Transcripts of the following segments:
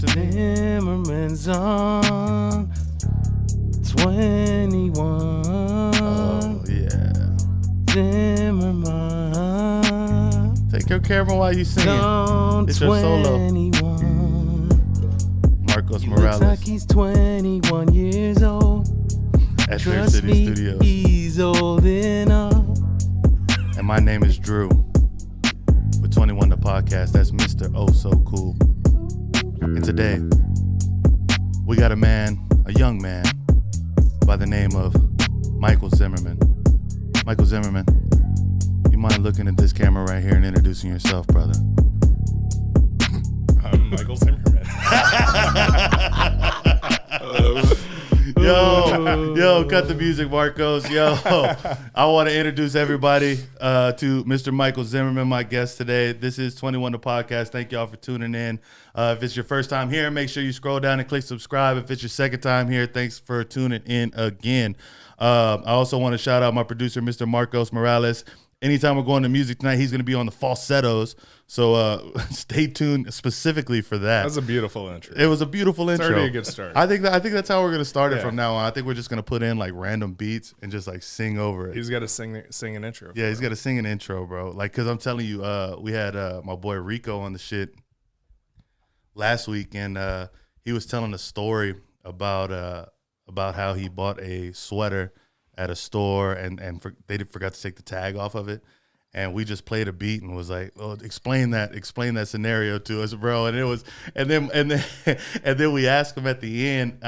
Zimmermann's on 21. Oh, yeah. Zimmermann. Take your camera while you sing. It's your solo. 21. Marcos He Morales. looks like he's 21 years old. At Fair Trust City me, Studios. he's old enough. And my name is Drew. With 21 the podcast. That's Mr. Oh So Cool. And today, we got a young man, by the name of Michael Zimmermann. Michael Zimmermann, you mind looking at this camera right here and introducing yourself, brother? I'm Michael Zimmermann. Yo, cut the music, Marcos. Yo, I want to introduce everybody to Mr. Michael Zimmermann, my guest today. This is 21 the podcast. Thank y'all for tuning in. If it's your first time here, make sure you scroll down and click subscribe. If it's your second time here, thanks for tuning in again. I also want to shout out my producer, Mr. Marcos Morales. Anytime we're going to music tonight, he's going to be on the falsettos. So stay tuned specifically for that. That was a beautiful intro. It was a beautiful intro. It's already a good start. I think that's how we're going to start it from now on. I think we're just going to put in like random beats and just like sing over it. He's got to sing an intro. Yeah, he's got to sing an intro, bro. Like, because I'm telling you, we had my boy Rico on the shit last week, and he was telling a story about how he bought a sweater at a store and they forgot to take the tag off of it, and we just played a beat and was like, "Oh, explain that scenario to us, bro." And it was, and then we asked him at the end,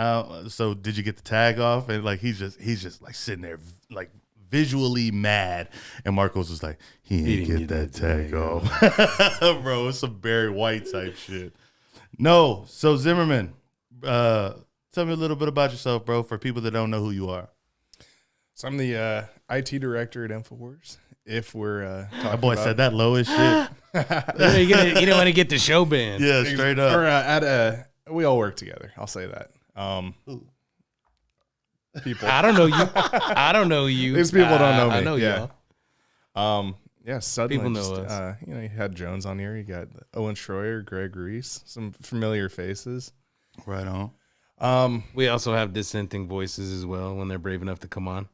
"So did you get the tag off?" And like he's just like sitting there like visually mad, and Marcos was like, "He didn't get that tag off." Bro, it's some Barry White type shit. No, so Zimmermann, tell me a little bit about yourself, bro, for people that don't know who you are. So I'm the IT director at InfoWars. If we're talking My boy about, said that low as shit. You don't want to get the show band. Yeah, straight up. Or we all work together. I'll say that. People. I don't know you. I don't know you. These people don't know me. I know y'all. Yeah, suddenly People know just, us. You had Jones on here. You got Owen Schroyer, Greg Reese, some familiar faces. Right on. We also have dissenting voices as well when they're brave enough to come on.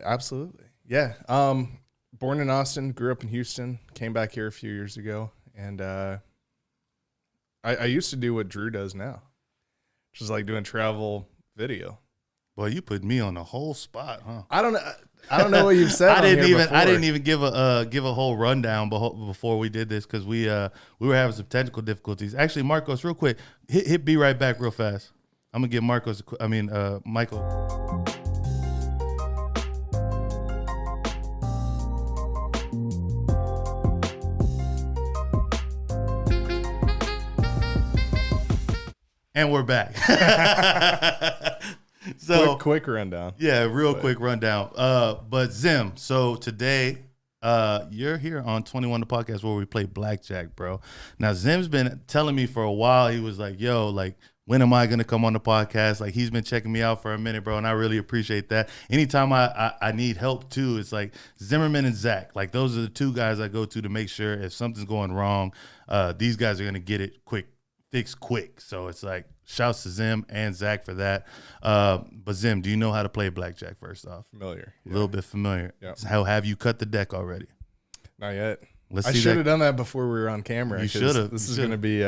Absolutely. Yeah. Born in Austin, grew up in Houston, came back here a few years ago, and I used to do what Drew does now, which is like doing travel video. Boy, you put me on the whole spot, huh? I don't know what you've said. I didn't before. even give a whole rundown before we did this because we were having some technical difficulties. Actually, Marcos, real quick, hit be right back real fast. I'm gonna give Michael. And we're back. So quick rundown. Yeah, quick rundown. But Zim, so today you're here on 21 the podcast where we play blackjack, bro. Now Zim's been telling me for a while, he was like, "Yo, like, when am I gonna come on the podcast?" Like, he's been checking me out for a minute, bro, and I really appreciate that. Anytime I need help too, it's like Zimmermann and Zach. Like, those are the two guys I go to make sure if something's going wrong, these guys are gonna get it fixed quick. So it's like shouts to Zim and Zach for that. But Zim, do you know how to play blackjack first off? Familiar. A little bit familiar. Yeah. How have you cut the deck already? Not yet. Let's I see. should have done that before we were on camera. You should have. This is going to be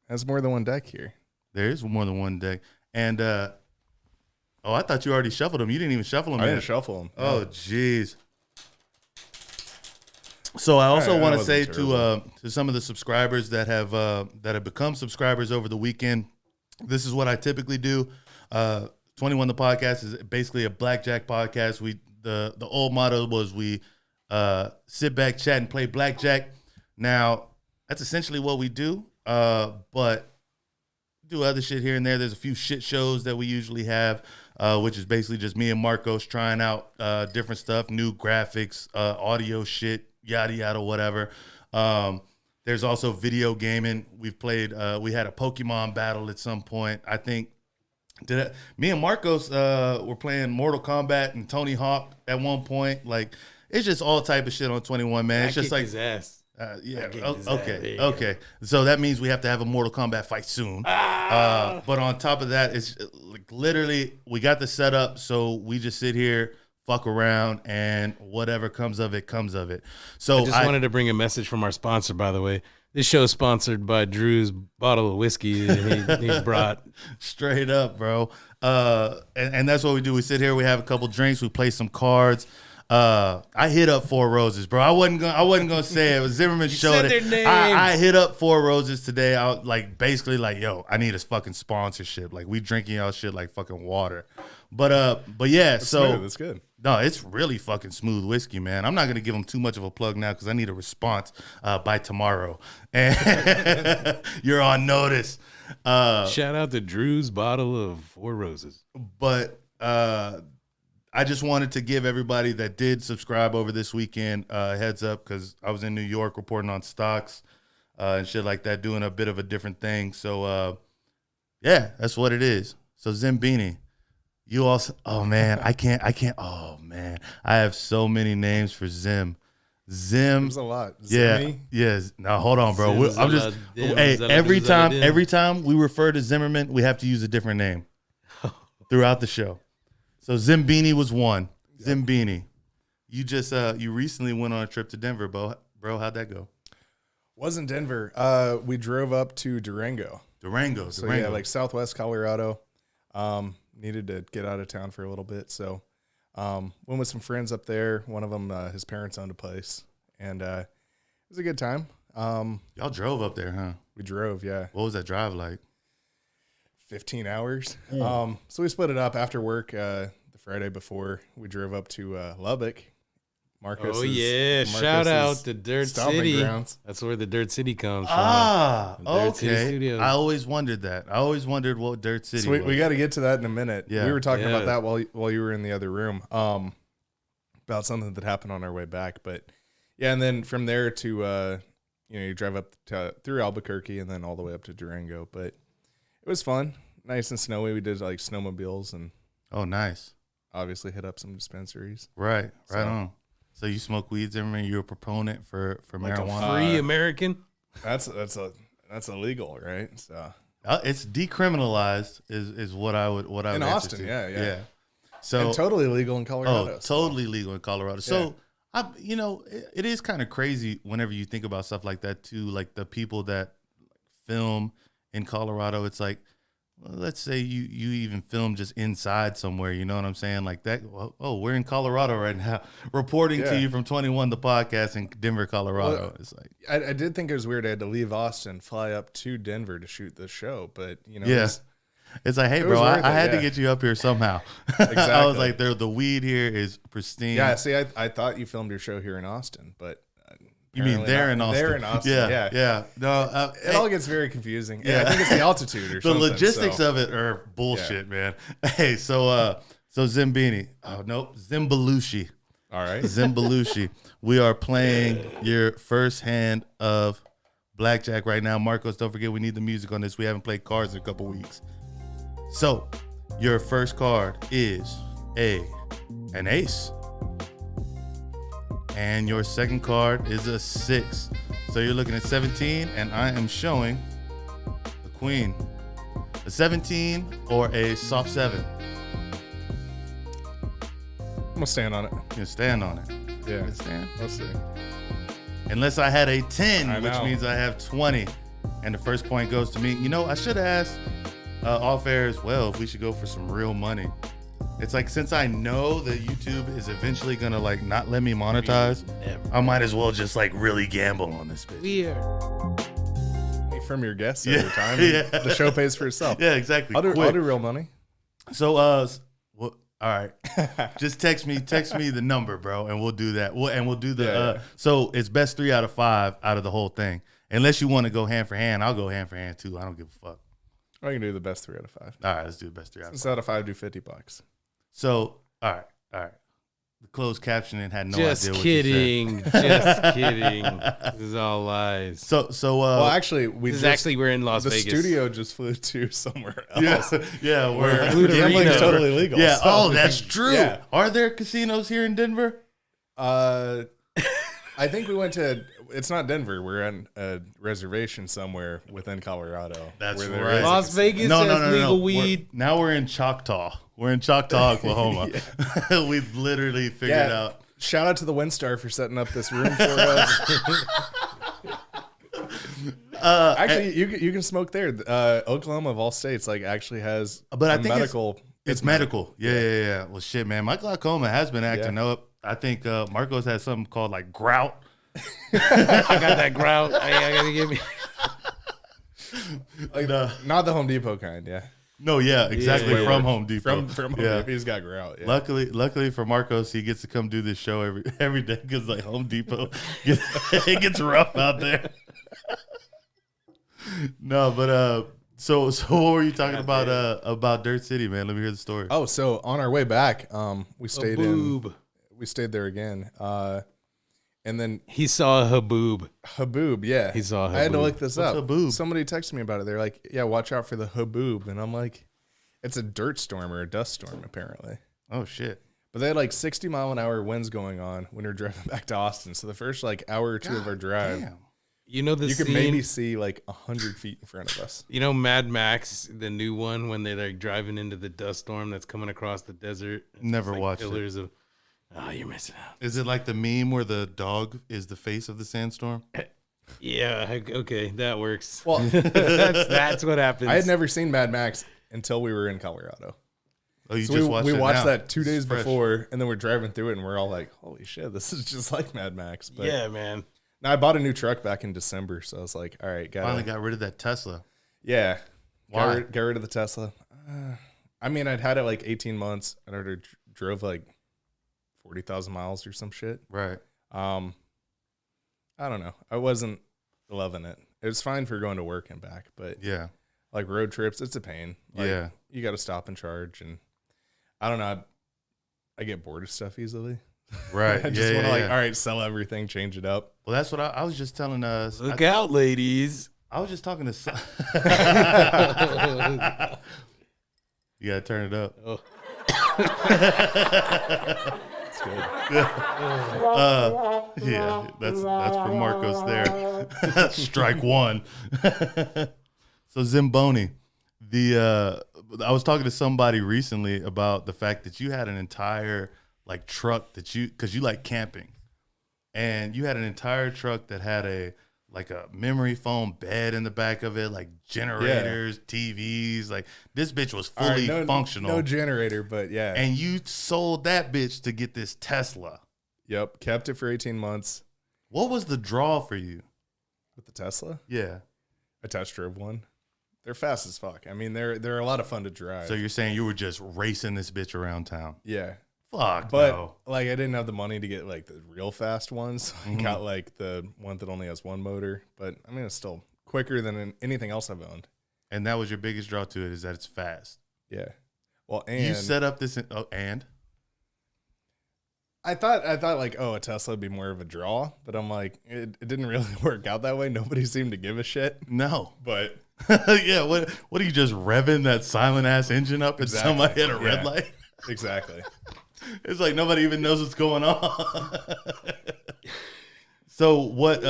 has more than one deck here. There is more than one deck. And I thought you already shuffled them. You didn't even shuffle them. I didn't shuffle them. Oh, jeez. So I also want to say to some of the subscribers that have become subscribers over the weekend, this is what I typically do. 21 the podcast is basically a blackjack podcast. The old motto was we sit back, chat, and play blackjack. Now that's essentially what we do, but do other shit here and there. There's a few shit shows that we usually have, which is basically just me and Marcos trying out different stuff, new graphics, audio shit, yada yada, whatever. There's also video gaming. We've played. We had a Pokemon battle at some point. I think me and Marcos were playing Mortal Kombat and Tony Hawk at one point. Like, it's just all type of shit on 21, man. It's just like his ass. Yeah. game is Okay. that? Okay. So that means we have to have a Mortal Kombat fight soon. But on top of that, it's like literally we got the setup, so we just sit here, fuck around, and whatever comes of it comes of it. So I just wanted to bring a message from our sponsor, by the way. This show is sponsored by Drew's bottle of whiskey that he brought. Straight up, bro. And that's what we do. We sit here, we have a couple drinks, we play some cards. I hit up Four Roses, bro. I wasn't gonna say it. It was Zimmermann showed said it. their name. I hit up Four Roses today. I was like basically like, yo, I need a fucking sponsorship. Like we drinking y'all shit like fucking water. But yeah, so Smooth, that's good. no, it's really fucking smooth whiskey, man. I'm not gonna give them too much of a plug now because I need a response by tomorrow. And you're on notice. Shout out to Drew's bottle of Four Roses. But I just wanted to give everybody that did subscribe over this weekend a heads up because I was in New York reporting on stocks and shit like that, doing a bit of a different thing. So, yeah, that's what it is. So, Zimbini, you also, oh, man, I can't, oh, man. I have so many names for Zim. There's a lot. Yeah, Zimmy. yes. Now, hold on, bro. I'm just, hey, every time we refer to Zimmermann, we have to use a different name throughout the show. So Zimbini was one. Yep. Zimbini. You just you recently went on a trip to Denver, bro. How'd that go? Wasn't Denver. We drove up to Durango. Durango. So yeah, like Southwest Colorado. Needed to get out of town for a little bit. So went with some friends up there. One of them, his parents owned a place. And it was a good time. Y'all drove up there, huh? We drove, yeah. What was that drive like? 15 hours. So we split it up after work. The Friday before we drove up to Lubbock. Marcus. Oh yeah! Shout out to Dirt City. Grounds. That's where the Dirt City comes from. Okay. I always wondered that. I always wondered what Dirt City. So we got to get to that in a minute. Yeah. We were talking about that while you were in the other room. About something that happened on our way back, but yeah, and then from there to you drive up through Albuquerque and then all the way up to Durango, but. It was fun, nice and snowy. We did like snowmobiles and nice. Obviously hit up some dispensaries. Right on. So you smoke weed, Zimmerman? You're a proponent for like marijuana? Free American? That's illegal, right? So it's decriminalized is what I would in Austin. Yeah. So and totally legal in Colorado. Oh, totally legal in Colorado. So it is kind of crazy whenever you think about stuff like that too. Like the people that film in Colorado, it's like, well, let's say you even film just inside somewhere, you know what I'm saying? Like that, we're in Colorado right now, reporting to you from 21 the podcast in Denver, Colorado. Well, it's like I did think it was weird. I had to leave Austin, fly up to Denver to shoot the show, but it's like, hey, bro, I had to get you up here somehow. Exactly. I was like, the weed here is pristine. Yeah, see, I thought you filmed your show here in Austin, but you mean they're in Austin? They're in Austin. Yeah. No, it all gets very confusing. Yeah, I think it's the altitude or something. The logistics of it are bullshit, man. Hey, so Zimbini. Oh nope, Zimbalushi. All right, Zimbalushi. We are playing your first hand of blackjack right now, Marcos. Don't forget we need the music on this. We haven't played cards in a couple weeks. So your first card is an ace. And your second card is a 6. So you're looking at 17, and I am showing the queen. A 17 or a soft 7? I'm going to stand on it. You're going to stand on it? Yeah. You stand? Let's see. Unless I had a 10, which means I have 20. And the first point goes to me. You know, I should have asked off air as well if we should go for some real money. It's like, since I know that YouTube is eventually gonna like not let me monetize, I might as well just like really gamble on this bitch. Weird. From your guests every time. The show pays for itself. Yeah, exactly. I'll do real money. So all right. Just text me the number, bro, and we'll do that. We'll do the so it's best 3 out of 5 out of the whole thing. Unless you want to go hand for hand, I'll go hand for hand too. I don't give a fuck. I can do the best 3 out of 5. All right, let's do the best 3 out of 5. 6 out of 5 do $50. So, all right. The closed captioning had no just idea what kidding. you said. Just kidding. This is all lies. So well, actually, we're in Las Vegas. The studio just flew to somewhere else. Yeah, where gambling is totally legal. Yeah. So, that's true. Yeah. Are there casinos here in Denver? I think we went to it's not Denver. We're on a reservation somewhere within Colorado. That's where there right. is- Las Vegas has legal weed. Now we're in Choctaw. We're in Choctaw, Oklahoma. We've literally figured out. Shout out to the Windstar for setting up this room for us. Actually, you can smoke there. Oklahoma of all states, like actually has. But I a think medical. It's medical. Yeah. Well, shit, man. My glaucoma has been acting up. I think Marcos has something called like grout. I got that grout. I gotta give me. Like, not the Home Depot kind. Yeah. No, yeah, exactly. Yeah. From Home Depot. From Home Depot, he's got grout. Yeah. Luckily for Marcos, he gets to come do this show every day because like Home Depot, it gets rough out there. No, but so what were you talking about Dirt City, man? Let me hear the story. Oh, so on our way back, we stayed there again. And then He saw a haboob. haboob, yeah. He saw a I had to haboob. look this What's up. haboob? Somebody texted me about it. They're like, yeah, watch out for the haboob. And I'm like, it's a dirt storm or a dust storm, apparently. Oh shit. But they had like 60-mile-an-hour winds going on when we were driving back to Austin. So the first like hour or two of our drive, Damn. You know the you scene? could maybe see like 100 feet in front of us. You know Mad Max, the new one, when they're like driving into the dust storm that's coming across the desert. It's Never like watched it. pillars of. Oh, you're missing out. Is it like the meme where the dog is the face of the sandstorm? Yeah. Okay, that works. Well, that's what happens. I had never seen Mad Max until we were in Colorado. Oh, you So just we watched watched now. that 2 days It's fresh. before, and then we're driving through it, and we're all like, holy shit, this is just like Mad Max. But Yeah, man. now I bought a new truck back in December, so I was like, all right, Finally got rid of that Tesla. yeah. Why? Get rid of the Tesla. I mean, I'd had it like 18 months, and I already drove like 40,000 miles or some shit. Right. I don't know. I wasn't loving it. It was fine for going to work and back, but Yeah. like road trips, it's a pain. Like, Yeah. You got to stop and charge, and I don't know. I get bored of stuff easily. Right. I just yeah, want to yeah, like, yeah. all right, sell everything, change it up. Well, that's what I was just telling us. Look out, ladies. I was just talking to. You gotta turn it up. Oh. It's good. Yeah, that's for Marcos there. Strike one. So Zimboni, I was talking to somebody recently about the fact that you had an entire like truck because you like camping, and you had an entire truck that had a memory foam bed in the back of it, like generators, TVs. Like this bitch was All right, fully functional. No generator, but yeah. And you sold that bitch to get this Tesla. Yep. Kept it for 18 months What was the draw for you? with the Tesla. Yeah. I test drove one. They're fast as fuck. I mean, they're a lot of fun to drive. So you're saying you were just racing this bitch around town? yeah. Fuck, But no. like I didn't have the money to get like the real fast ones. I got like the one that only has one motor, but I mean it's still quicker than anything else I've owned. And that was your biggest draw to it, is that it's fast. Yeah. Well, and You set up this, and? I thought like, oh, a Tesla would be more of a draw, but I'm like, it didn't really work out that way. Nobody seemed to give a shit. No. But Yeah, what are you just revving that silent ass engine up and Exactly. somebody at a red Yeah. light? exactly. It's like nobody even knows what's going on. So what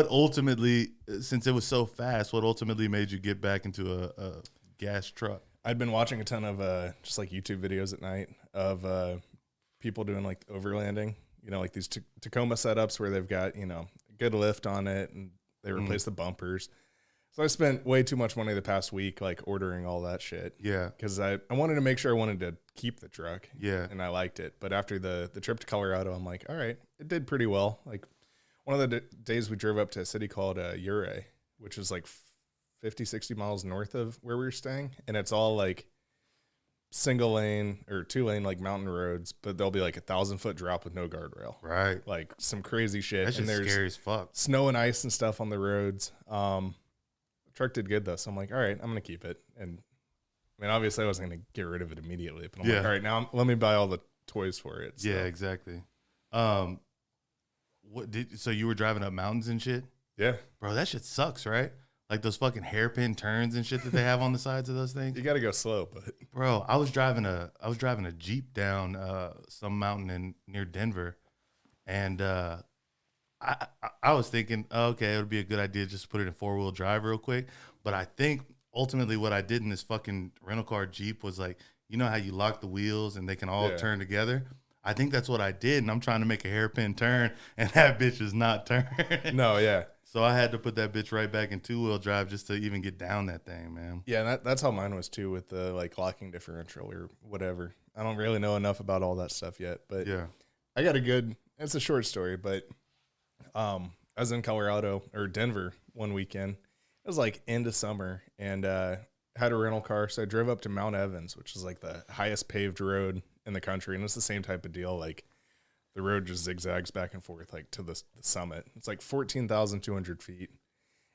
ultimately, since it was so fast, what ultimately made you get back into a gas truck? I'd been watching a ton of just like YouTube videos at night of people doing like overlanding, you know, like these Tacoma setups where they've got, you know, good lift on it and they replace the bumpers. So I spent way too much money the past week, like ordering all that shit. Yeah. Because I wanted to make sure I wanted to keep the truck. Yeah. And I liked it. But after the trip to Colorado, I'm like, all right, it did pretty well. Like one of the days we drove up to a city called Ouray, which is like 50, 60 miles north of where we were staying. And it's all like single lane or 2-lane like mountain roads, but there'll be like 1,000-foot drop with no guardrail. Right. Like some crazy shit. That's and just there's scary as fuck. snow and ice and stuff on the roads. The truck did good though, so I'm like, all right, I'm gonna keep it. And I mean, obviously, I wasn't gonna get rid of it immediately, but I'm like, Yeah. all right, now let me buy all the toys for it. So. Yeah, exactly. So you were driving up mountains and shit? Yeah, Bro, that shit sucks, right? Like those fucking hairpin turns and shit that they have on the sides of those things. you got to go slow, but Bro, I was driving a Jeep down some mountain near Denver, and I I was thinking, okay, it would be a good idea just to put it in 4-wheel drive real quick. But I think ultimately what I did in this fucking rental car Jeep was like, you know how you lock the wheels and they can all turn together? I think that's what I did, and I'm trying to make a hairpin turn, and that bitch is not turning. No, yeah. So I had to put that bitch right back in 2-wheel drive just to even get down that thing, man. Yeah, that's how mine was too with the like locking differential or whatever. I don't really know enough about all that stuff yet, but Yeah. I got it's a short story, but I was in Colorado or Denver one weekend. It was like end of summer and had a rental car. So I drove up to Mount Evans, which is like the highest paved road in the country. And it's the same type of deal. Like the road just zigzags back and forth, like to the summit. It's like 14,200 feet.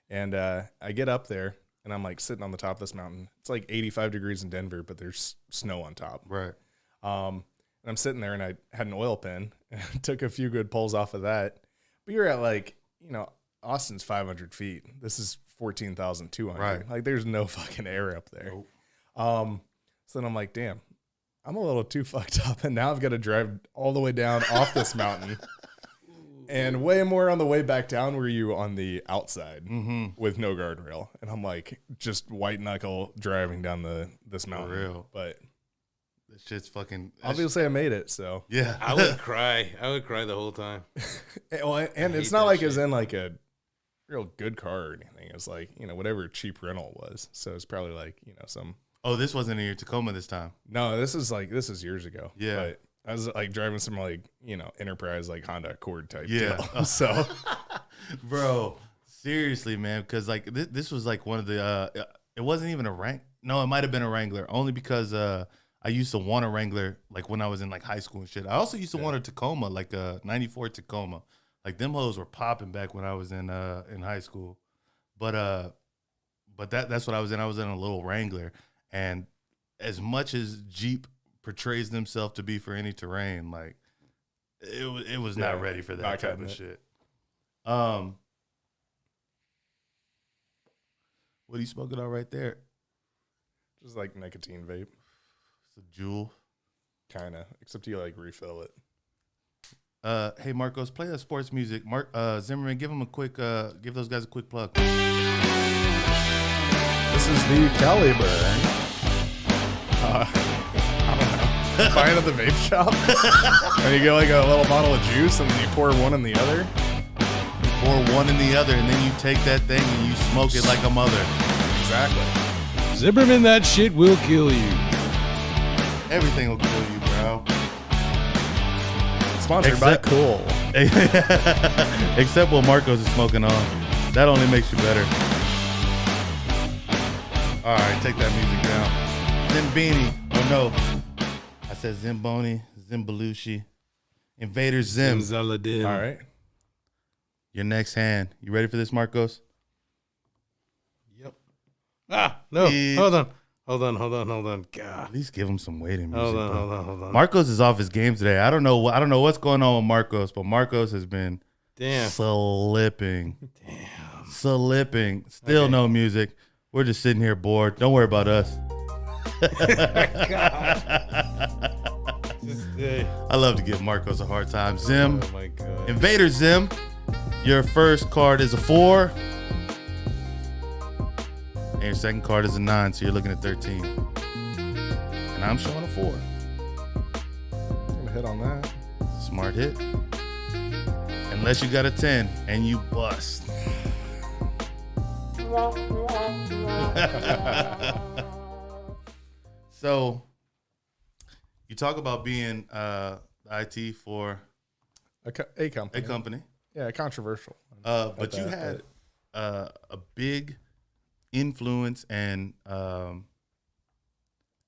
And I get up there and I'm like sitting on the top of this mountain. It's like 85 degrees in Denver, but there's snow on top. Right. And I'm sitting there and I had an oil pen and I took a few good pulls off of that. But you're at like, Austin's 500 feet. This is 14,200. Right. Like there's no fucking air up there. Nope. So then I'm like, damn, I'm a little too fucked up. And now I've got to drive all the way down off this mountain and way more on the way back down were you on the outside with no guardrail. And I'm like, just white knuckle driving down this mountain. For real. But This shit's fucking. obviously I made it. So Yeah. I would cry. I would cry the whole time. well, and it's hate not that like it's shit. in like a real good car or anything. It's like, whatever cheap rental was. So it's probably like, some. Oh, this wasn't in your Tacoma this time. No, this is years ago. Yeah. But I was like driving some like, Enterprise like Honda Accord type Yeah. deal. So Bro, seriously, man, because like this was like one of the it wasn't even a rank. No, it might have been a Wrangler, only because I used to want a Wrangler like when I was in like high school and shit. I also used to want a Tacoma, like a '94 Tacoma. Like them hoes were popping back when I was in high school. But that's what I was in. I was in a little Wrangler, and as much as Jeep portrays themselves to be for any terrain, like it was not ready for that not type cutting of it. shit. What are you smoking on right there? just like nicotine vape, It's a Juul. kind of, except you like refill it. Hey Marcos, play that sports music. Zimmerman, give those guys a quick plug. This is the Caliber. I don't know. Buy it at the vape shop. And you get like a little bottle of juice and then you pour one in the other. Pour one in the other, and then you take that thing and you smoke it like a mother. Exactly. Zimmerman, that shit will kill you. Everything will kill you, bro. Sponsored by Except- Cool. Except what Marcos is smoking on. That only makes you better. All right, take that music down. Zimbini. Oh, no. I said Zimboni, Zimbalushi. Invader Zim. Zaladim. All right. Your next hand. You ready for this, Marcos? Yep. Ah, no. Yeah. Hold on. God. At least give him some waiting music. Hold on, bro. hold on. Marcos is off his game today. I don't know what's going on with Marcos, but Marcos has been Damn. slipping. Slipping. Still no music. We're just sitting here bored. Don't worry about us. I love to give Marcos a hard time. Zim, Oh my God. Invader Zim, your first card is a 4. And your second card is a 9, so you're looking at 13. And I'm showing a 4. I'm gonna hit on that. Smart hit. Unless you got a 10 and you bust. So, you talk about being IT for A company. a company, Yeah, controversial. but you had a big influence and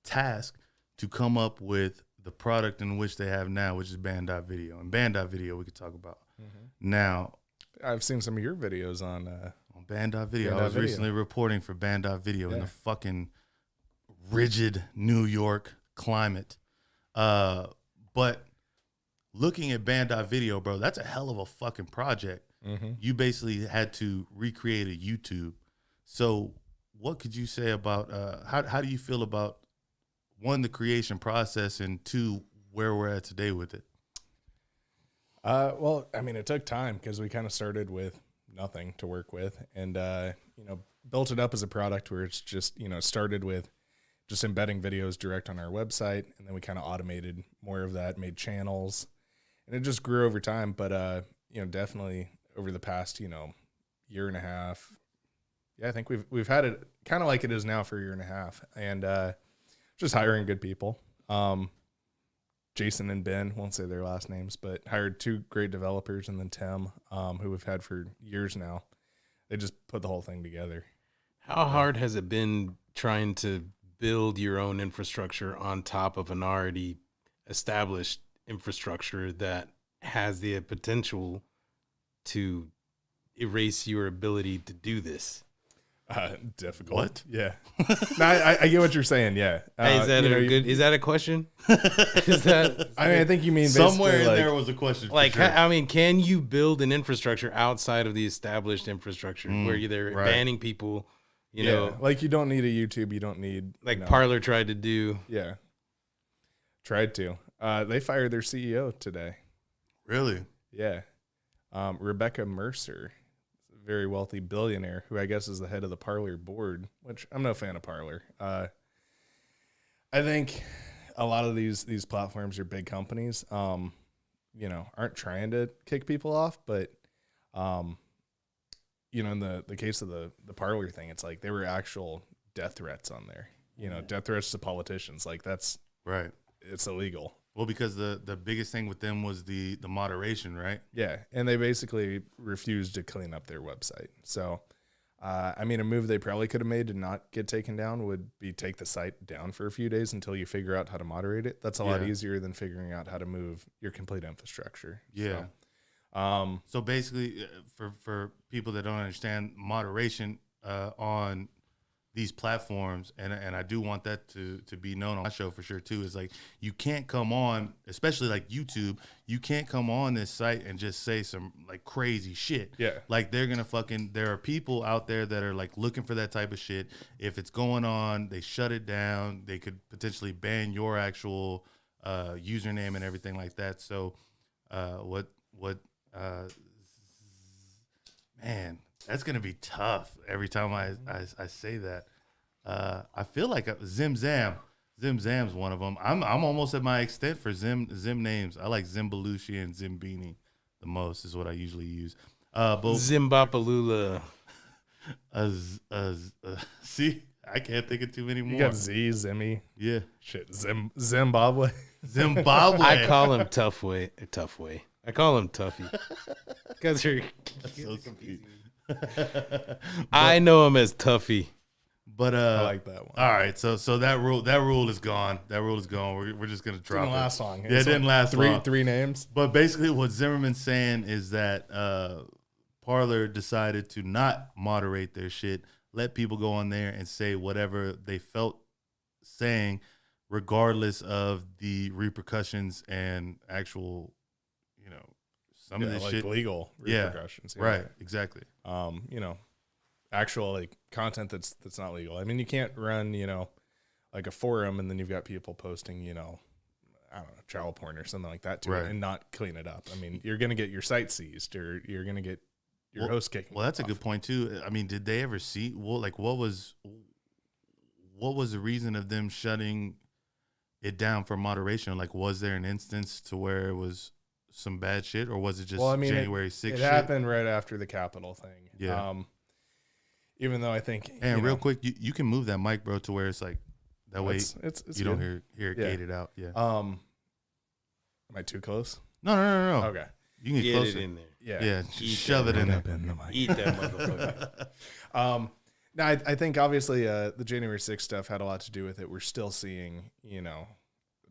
task to come up with the product in which they have now, which is Band.Video. And Band.Video we could talk about. Now, I've seen some of your videos on. on Band.Video, I was Band.Video. recently reporting for Band.Video in Yeah. the fucking rigid New York climate. But looking at Band.Video, bro, that's a hell of a fucking project. You basically had to recreate a YouTube. So what could you say about how do you feel about, one, the creation process, and two, where we're at today with it? Well, I mean, it took time because we kind of started with nothing to work with, and built it up as a product where it's just started with just embedding videos direct on our website, and then we kind of automated more of that, made channels, and it just grew over time. But definitely over the past year and a half, yeah, I think we've had it kind of like it is now for a year and a half, and just hiring good people. Jason and Ben, won't say their last names, but hired 2 great developers, and then Tim, who we've had for years now. They just put the whole thing together. How hard has it been trying to build your own infrastructure on top of an already established infrastructure that has the potential to erase your ability to do this? Difficult. What? Yeah. No, I get what you're saying. Yeah. Hey, is that a question? Is that? I mean, I think you mean basically Somewhere in like, there was a question. For Like, sure. I mean, can you build an infrastructure outside of the established infrastructure where they're right. banning people, you know, like you don't need a YouTube. You don't need like Parler tried to do? Yeah. Tried to. They fired their CEO today. Really? Yeah. Rebecca Mercer, very wealthy billionaire who I guess is the head of the Parler board, which I'm no fan of Parler. I think a lot of these platforms are big companies, aren't trying to kick people off, but in the case of the Parler thing, it's like there were actual death threats on there. Death threats to politicians. Like that's Right. it's illegal. Well, because the biggest thing with them was the moderation, right? Yeah, and they basically refused to clean up their website. So, a move they probably could have made to not get taken down would be take the site down for a few days until you figure out how to moderate it. That's a lot easier than figuring out how to move your complete infrastructure. Yeah. So basically, for people that don't understand moderation on these platforms, and I do want that to be known on my show for sure too, is like you can't come on, especially like YouTube, you can't come on this site and just say some like crazy shit. Yeah. Like there are people out there that are like looking for that type of shit. If it's going on, they shut it down. They could potentially ban your actual username and everything like that. So man, that's gonna be tough every time I say that. I feel like Zim Zam's one of them. I'm almost at my extent for Zim names. I like Zim Belushi and Zim Beanie the most is what I usually use. But Zimbabwe. See, I can't think of too many more. You got Zimmy. Yeah, Shit, Zimbabwe. Zimbabwe. I call him Tough Way. I call him Tuffy because you're so confused. I know him as Tuffy. But I like that one. All right, so that rule is gone. That rule is gone. We're just gonna drop Didn't it. last long. Yeah, it didn't last long. Three names. But basically, what Zimmerman's saying is that Parler decided to not moderate their shit, let people go on there and say whatever they felt saying, regardless of the repercussions and actual, some of this like shit. legal repercussions. Yeah, right, exactly. Actual like content that's not legal. I mean, you can't run, like a forum and then you've got people posting, I don't know, child porn or something like that to it and not clean it up. I mean, you're going to get your site seized or you're going to get your host kicked. Well, that's a good point too. I mean, did they ever see what was the reason of them shutting it down for moderation? Like, was there an instance to where it was some bad shit, or was it just January 6th It shit? happened right after the Capitol thing. Yeah. Even though I think, and real quick, you can move that mic, bro, to where it's like that way it's you don't hear it gated out. Yeah. Am I too close? No. Okay. You can get Get closer. it in there. Yeah. Shove it in there. Eat that motherfucker. No, I think obviously the January 6th stuff had a lot to do with it. We're still seeing,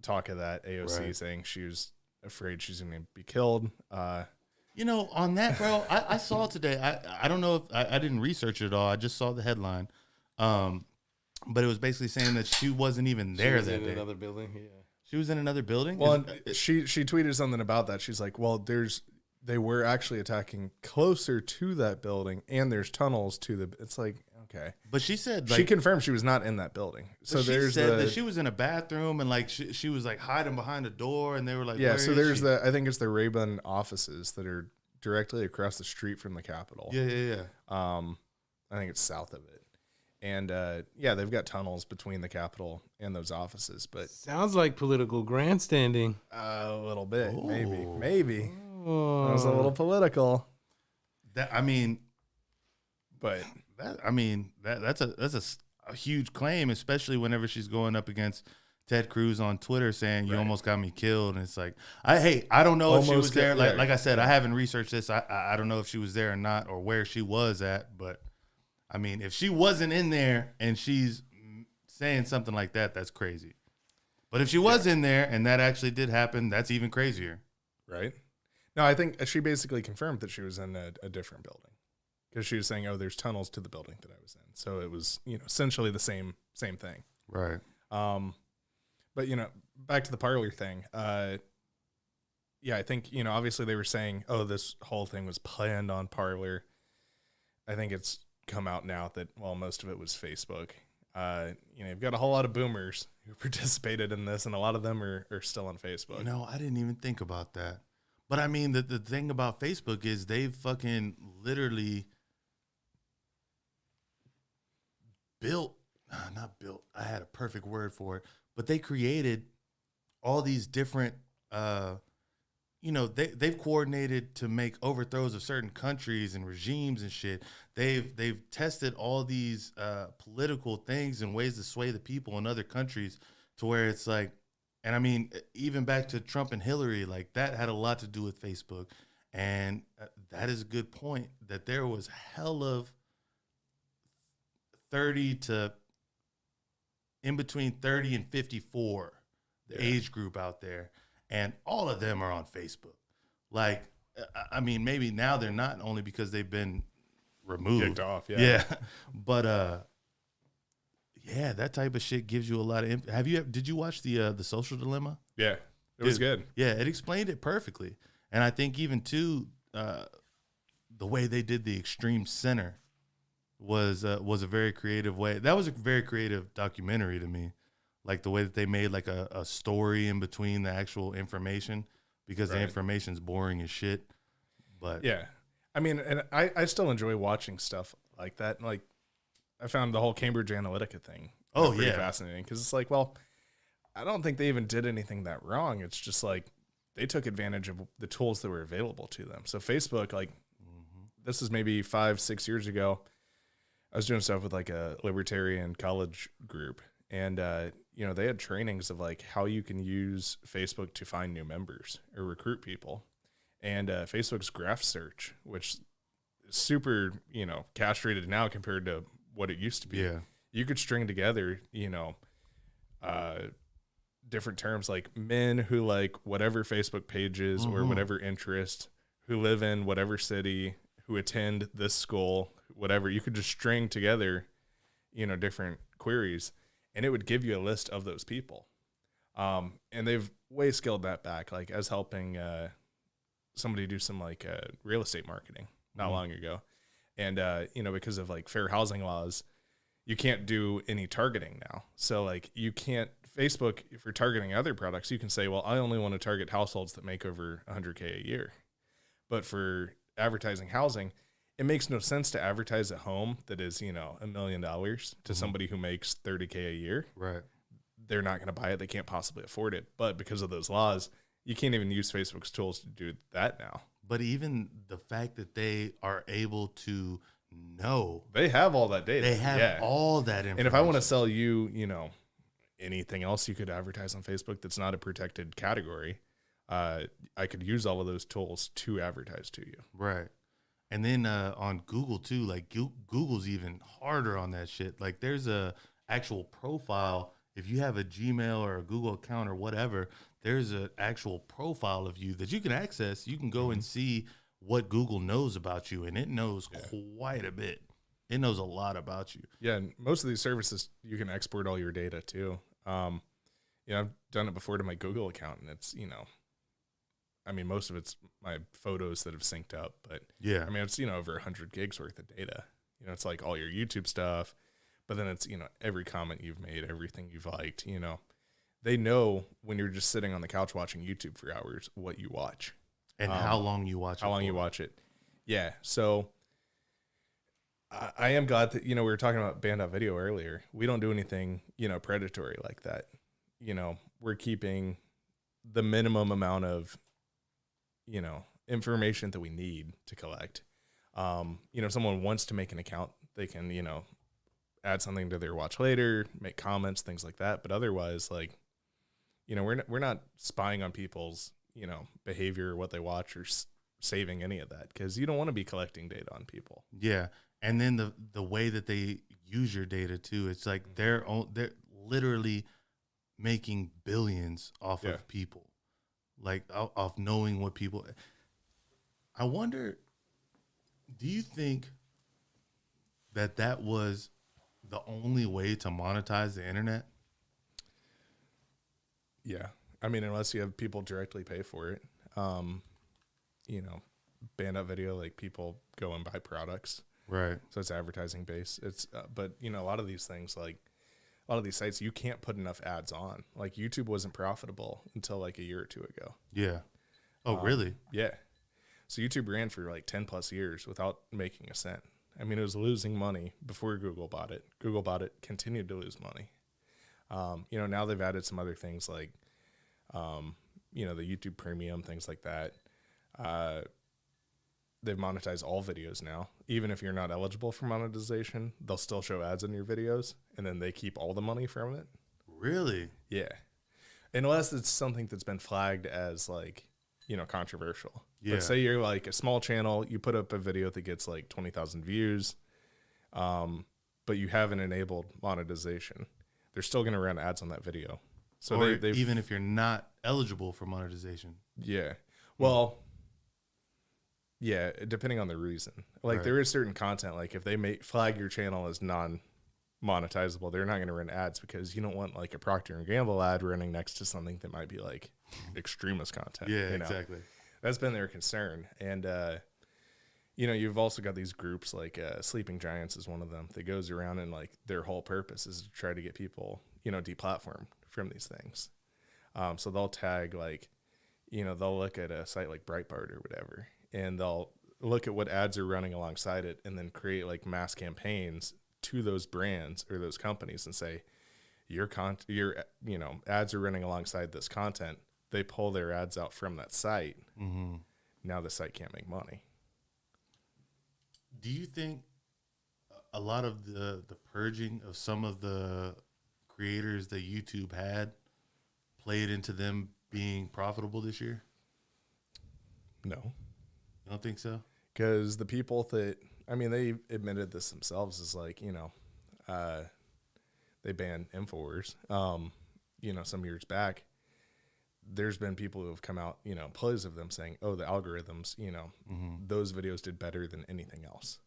talk of that AOC saying she was afraid she's going to be killed. On that, bro, I saw it today. I don't know if I didn't research it at all. I just saw the headline. But it was basically saying that she wasn't even there that day. Another building. Yeah. She was in another building? Well, she tweeted something about that. She's like, well, they were actually attacking closer to that building and there's tunnels to it's like, Okay. But she said She confirmed she was not in that building. So she there's said that she was in a bathroom and like she was like hiding behind a door, and they were like, yeah. where So is there's she? the I think it's the Ray-Ban offices that are directly across the street from the Capitol. Yeah. I think it's south of it, and yeah, they've got tunnels between the Capitol and those offices. But Sounds like political grandstanding. a little bit, Oh. maybe that was a Oh. little political. That I mean, But that's a huge claim, especially whenever she's going up against Ted Cruz on Twitter saying you Right. almost got me killed, and it's like I don't know if she was there. Like I said, I haven't researched this. I don't know if she was there or not, or where she was at. But I mean, if she wasn't in there and she's saying something like that, that's crazy. But if she was in there and that actually did happen, that's even crazier. right? No, I think she basically confirmed that she was in a different building because she was saying, "Oh, there's tunnels to the building that I was in." So it was, essentially the same thing. Right. But back to the parlor thing. Yeah, I think obviously they were saying, "Oh, this whole thing was planned on Parler." I think it's come out now that most of it was Facebook. You've got a whole lot of boomers who participated in this, and a lot of them are still on Facebook. I didn't even think about that. But I mean, the thing about Facebook is they've fucking literally not built. I had a perfect word for it, but they created all these different, they've coordinated to make overthrows of certain countries and regimes and shit. They've tested all these political things and ways to sway the people in other countries to where it's like, and I mean, even back to Trump and Hillary, like that had a lot to do with Facebook. And that is a good point that there was hell of 30 to in between 30 and 54, the age group out there. And all of them are on Facebook. Like, I mean, maybe now they're not, only because they've been removed. Kicked off, yeah. Yeah. But, yeah, that type of shit gives you a lot of did you watch the Social Dilemma? Yeah, it was good. Yeah, it explained it perfectly. And I think even too, the way they did the extreme center was a very creative way. That was a very creative documentary to me. Like the way that they made like a story in between the actual information, because the information's boring as shit. But yeah, I mean, and I still enjoy watching stuff like that. Like, I found the whole Cambridge Analytica thing pretty fascinating, because it's like, well, I don't think they even did anything that wrong. It's just like they took advantage of the tools that were available to them. So Facebook, like, this is maybe 5-6 years ago, I was doing stuff with like a libertarian college group, and they had trainings of like how you can use Facebook to find new members or recruit people, and Facebook's graph search, which is super castrated now compared to what it used to be. Yeah. You could string together different terms like men who like whatever Facebook pages or whatever interest, who live in whatever city, who attend this school, whatever. You could just string together different queries, and it would give you a list of those people. And they've way scaled that back, like as helping somebody do some like real estate marketing not long ago. And, because of like fair housing laws, you can't do any targeting now. So like you can't, Facebook, if you're targeting other products, you can say, well, I only want to target households that make over $100K a year. But for advertising housing, it makes no sense to advertise a home that is, $1 million to somebody who makes $30K a year. Right. They're not going to buy it. They can't possibly afford it. But because of those laws, you can't even use Facebook's tools to do that now. But even the fact that they are able to know, They have all that data. they have all that information. And if I want to sell you, anything else you could advertise on Facebook that's not a protected category, I could use all of those tools to advertise to you. Right. And then on Google too, like Google's even harder on that shit. Like there's a actual profile. If you have a Gmail or a Google account or whatever, there's an actual profile of you that you can access. You can go and see what Google knows about you, and it knows quite a bit. It knows a lot about you. Yeah, and most of these services, you can export all your data too. I've done it before to my Google account, and it's, most of it's my photos that have synced up. But, Yeah. it's, over 100 gigs worth of data. You know, it's like all your YouTube stuff, but then it's, you know, every comment you've made, everything you've liked, you know. They know when you're just sitting on the couch watching YouTube for hours what you watch. And how long you watch it. How long you watch it. Yeah. So I am glad that, you know, we were talking about banned.video earlier. We don't do anything, you know, predatory like that. You know, we're keeping the minimum amount of, you know, information that we need to collect. You know, if someone wants to make an account, they can, you know, add something to their watch later, make comments, things like that. But otherwise, like, you know, we're not spying on people's, you know, behavior, what they watch, or saving any of that, because you don't want to be collecting data on people. Yeah, and then the way that they use your data too, it's like they're literally making billions off of people, like off knowing what people. I wonder, do you think that was the only way to monetize the internet? Yeah. I mean, unless you have people directly pay for it. You know, banned.video, like people go and buy products. Right. So it's advertising based. It's, but you know, a lot of these things, like a lot of these sites, you can't put enough ads on. Like YouTube wasn't profitable until like a year or two ago. Yeah. Oh, really? Yeah. So YouTube ran for like 10 plus years without making a cent. I mean, it was losing money before Google bought it. Google bought it, continued to lose money. You know, now they've added some other things like, you know, the YouTube Premium, things like that. They've monetized all videos now. Even if you're not eligible for monetization, they'll still show ads in your videos, and then they keep all the money from it. Really? Yeah. Unless it's something that's been flagged as like, you know, controversial. Yeah. Let's say you're like a small channel, you put up a video that gets like 20,000 views, but you haven't enabled monetization. They're still going to run ads on that video. So or they've, even if you're not eligible for monetization. yeah. Well, yeah, depending on the reason. Like Right. there is certain content, like if they flag your channel as non-monetizable, they're not going to run ads, because you don't want like a Procter & Gamble ad running next to something that might be like extremist content. Yeah, you know? exactly. That's been their concern. And, you know, you've also got these groups like Sleeping Giants is one of them that goes around, and like their whole purpose is to try to get people, you know, deplatformed from these things. So they'll tag like, you know, they'll look at a site like Breitbart or whatever, and they'll look at what ads are running alongside it, and then create like mass campaigns to those brands or those companies and say, your you know, ads are running alongside this content. They pull their ads out from that site. Mm-hmm. Now the site can't make money. Do you think a lot of the purging of some of the creators that YouTube had played into them being profitable this year? No. You don't think so? Because the people that, I mean, they admitted this themselves, is like, you know, they banned Infowars, you know, some years back. There's been people who have come out, you know, employees of them saying, oh, the algorithms, you know, those videos did better than anything else.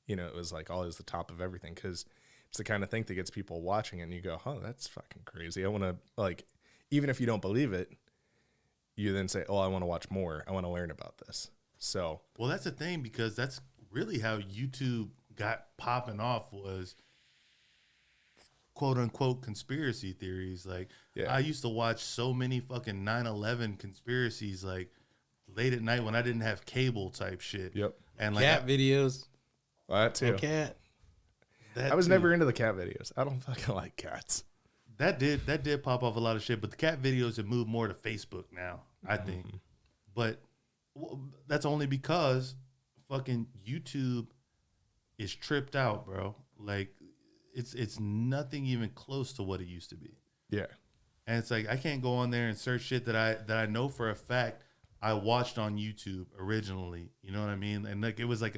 You know, it was like always the top of everything, because it's the kind of thing that gets people watching, and you go, oh, that's fucking crazy. I want to, like, even if you don't believe it, you then say, oh, I want to watch more. I want to learn about this. So, well, that's the thing, because that's really how YouTube got popping off, was quote unquote conspiracy theories. Like, yeah. I used to watch so many fucking 9/11 conspiracies, like late at night when I didn't have cable type shit. Yep. And like Cat videos. Well, that too. Cat. I was never into the cat videos. I don't fucking like cats. That did pop off a lot of shit, but the cat videos have moved more to Facebook now, I think. But that's only because fucking YouTube is tripped out, bro. Like, it's nothing even close to what it used to be. Yeah. And it's like I can't go on there and search shit that I know for a fact I watched on YouTube originally. You know what I mean? And like it was like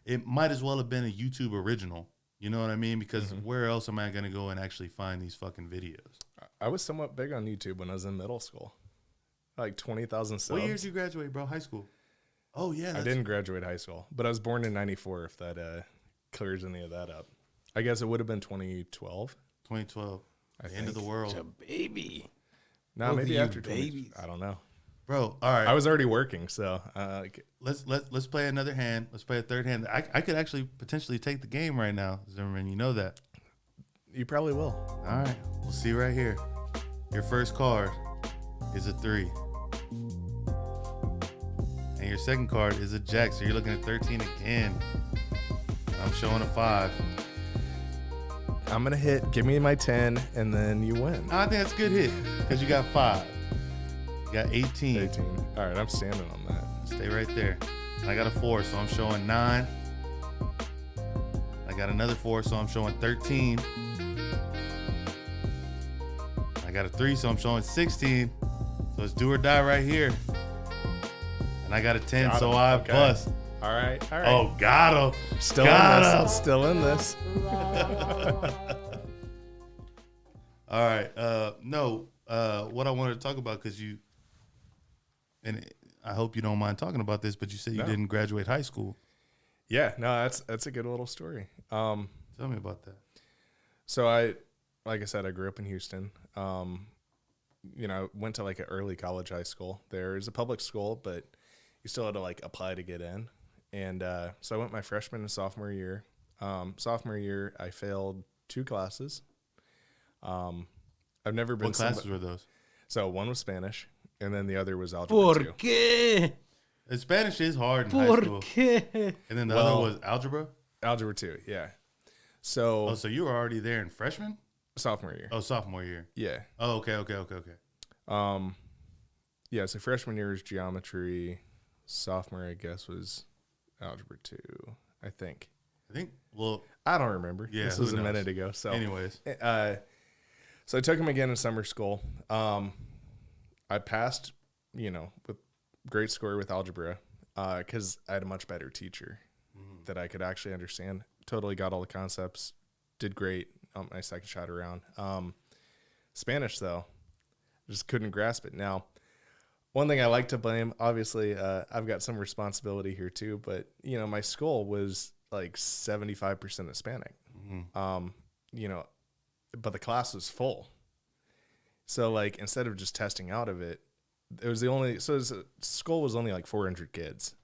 it might as well have been a YouTube original. You know what I mean? Because where else am I gonna go and actually find these fucking videos? I was somewhat big on YouTube when I was in middle school. Like 20,000 subs. What year did you graduate, bro? High school. Oh yeah, I didn't graduate high school, but I was born in 94, if that clears any of that up. I guess it would have been 2012. 2012. I The end of the think. world. A baby. No, Both maybe of you after 20. babies. I don't know. Bro, all right. I was already working, so Let's play another hand. Let's play a third hand. I could actually potentially take the game right now, Zimmerman. You know that. you probably will. All right. We'll see right here. Your first card is a 3. And your second card is a jack. So you're looking at 13 again. I'm showing a 5. I'm gonna hit. Give me my 10, and then you win. I think that's a good hit because you got 5. You got 18. 18. All right, I'm standing on that. Stay right there. And I got a 4, so I'm showing 9. I got another 4, so I'm showing 13. I got a 3, so I'm showing 16. So it's do or die right here. And I got a 10, Got so him. I Okay. bust. All right. Oh, got him. Still got in him. this. Still in this. All right. What I wanted to talk about, because and I hope you don't mind talking about this, but you said you No. didn't graduate high school. Yeah. No, that's a good little story. Tell me about that. So like I said, I grew up in Houston. Went to like an early college high school. There is a public school, but you still had to like apply to get in. And so I went my freshman and sophomore year. Sophomore year, I failed 2 classes. I've never been. What classes were those? So one was Spanish, and then the other was algebra 2. ¿Por qué? And Spanish is hard in high ¿Por school. qué? And then the Well- other was algebra. Algebra 2, yeah. So Oh, so you were already there in freshman? sophomore year, Oh, sophomore year. yeah. Oh, okay. Yeah. So freshman year was geometry. Sophomore, I guess, was algebra 2. I think. I don't remember. Yeah, This who was a knows? minute ago. So anyways. So I took him again in summer school. I passed, with great score with algebra because I had a much better teacher that I could actually understand. Totally got all the concepts. Did great on my second shot around. Spanish, though, just couldn't grasp it. Now, one thing I like to blame, obviously, I've got some responsibility here too, but, my school was like 75% Hispanic. But the class was full. So like, instead of just testing out of it, school was only like 400 kids.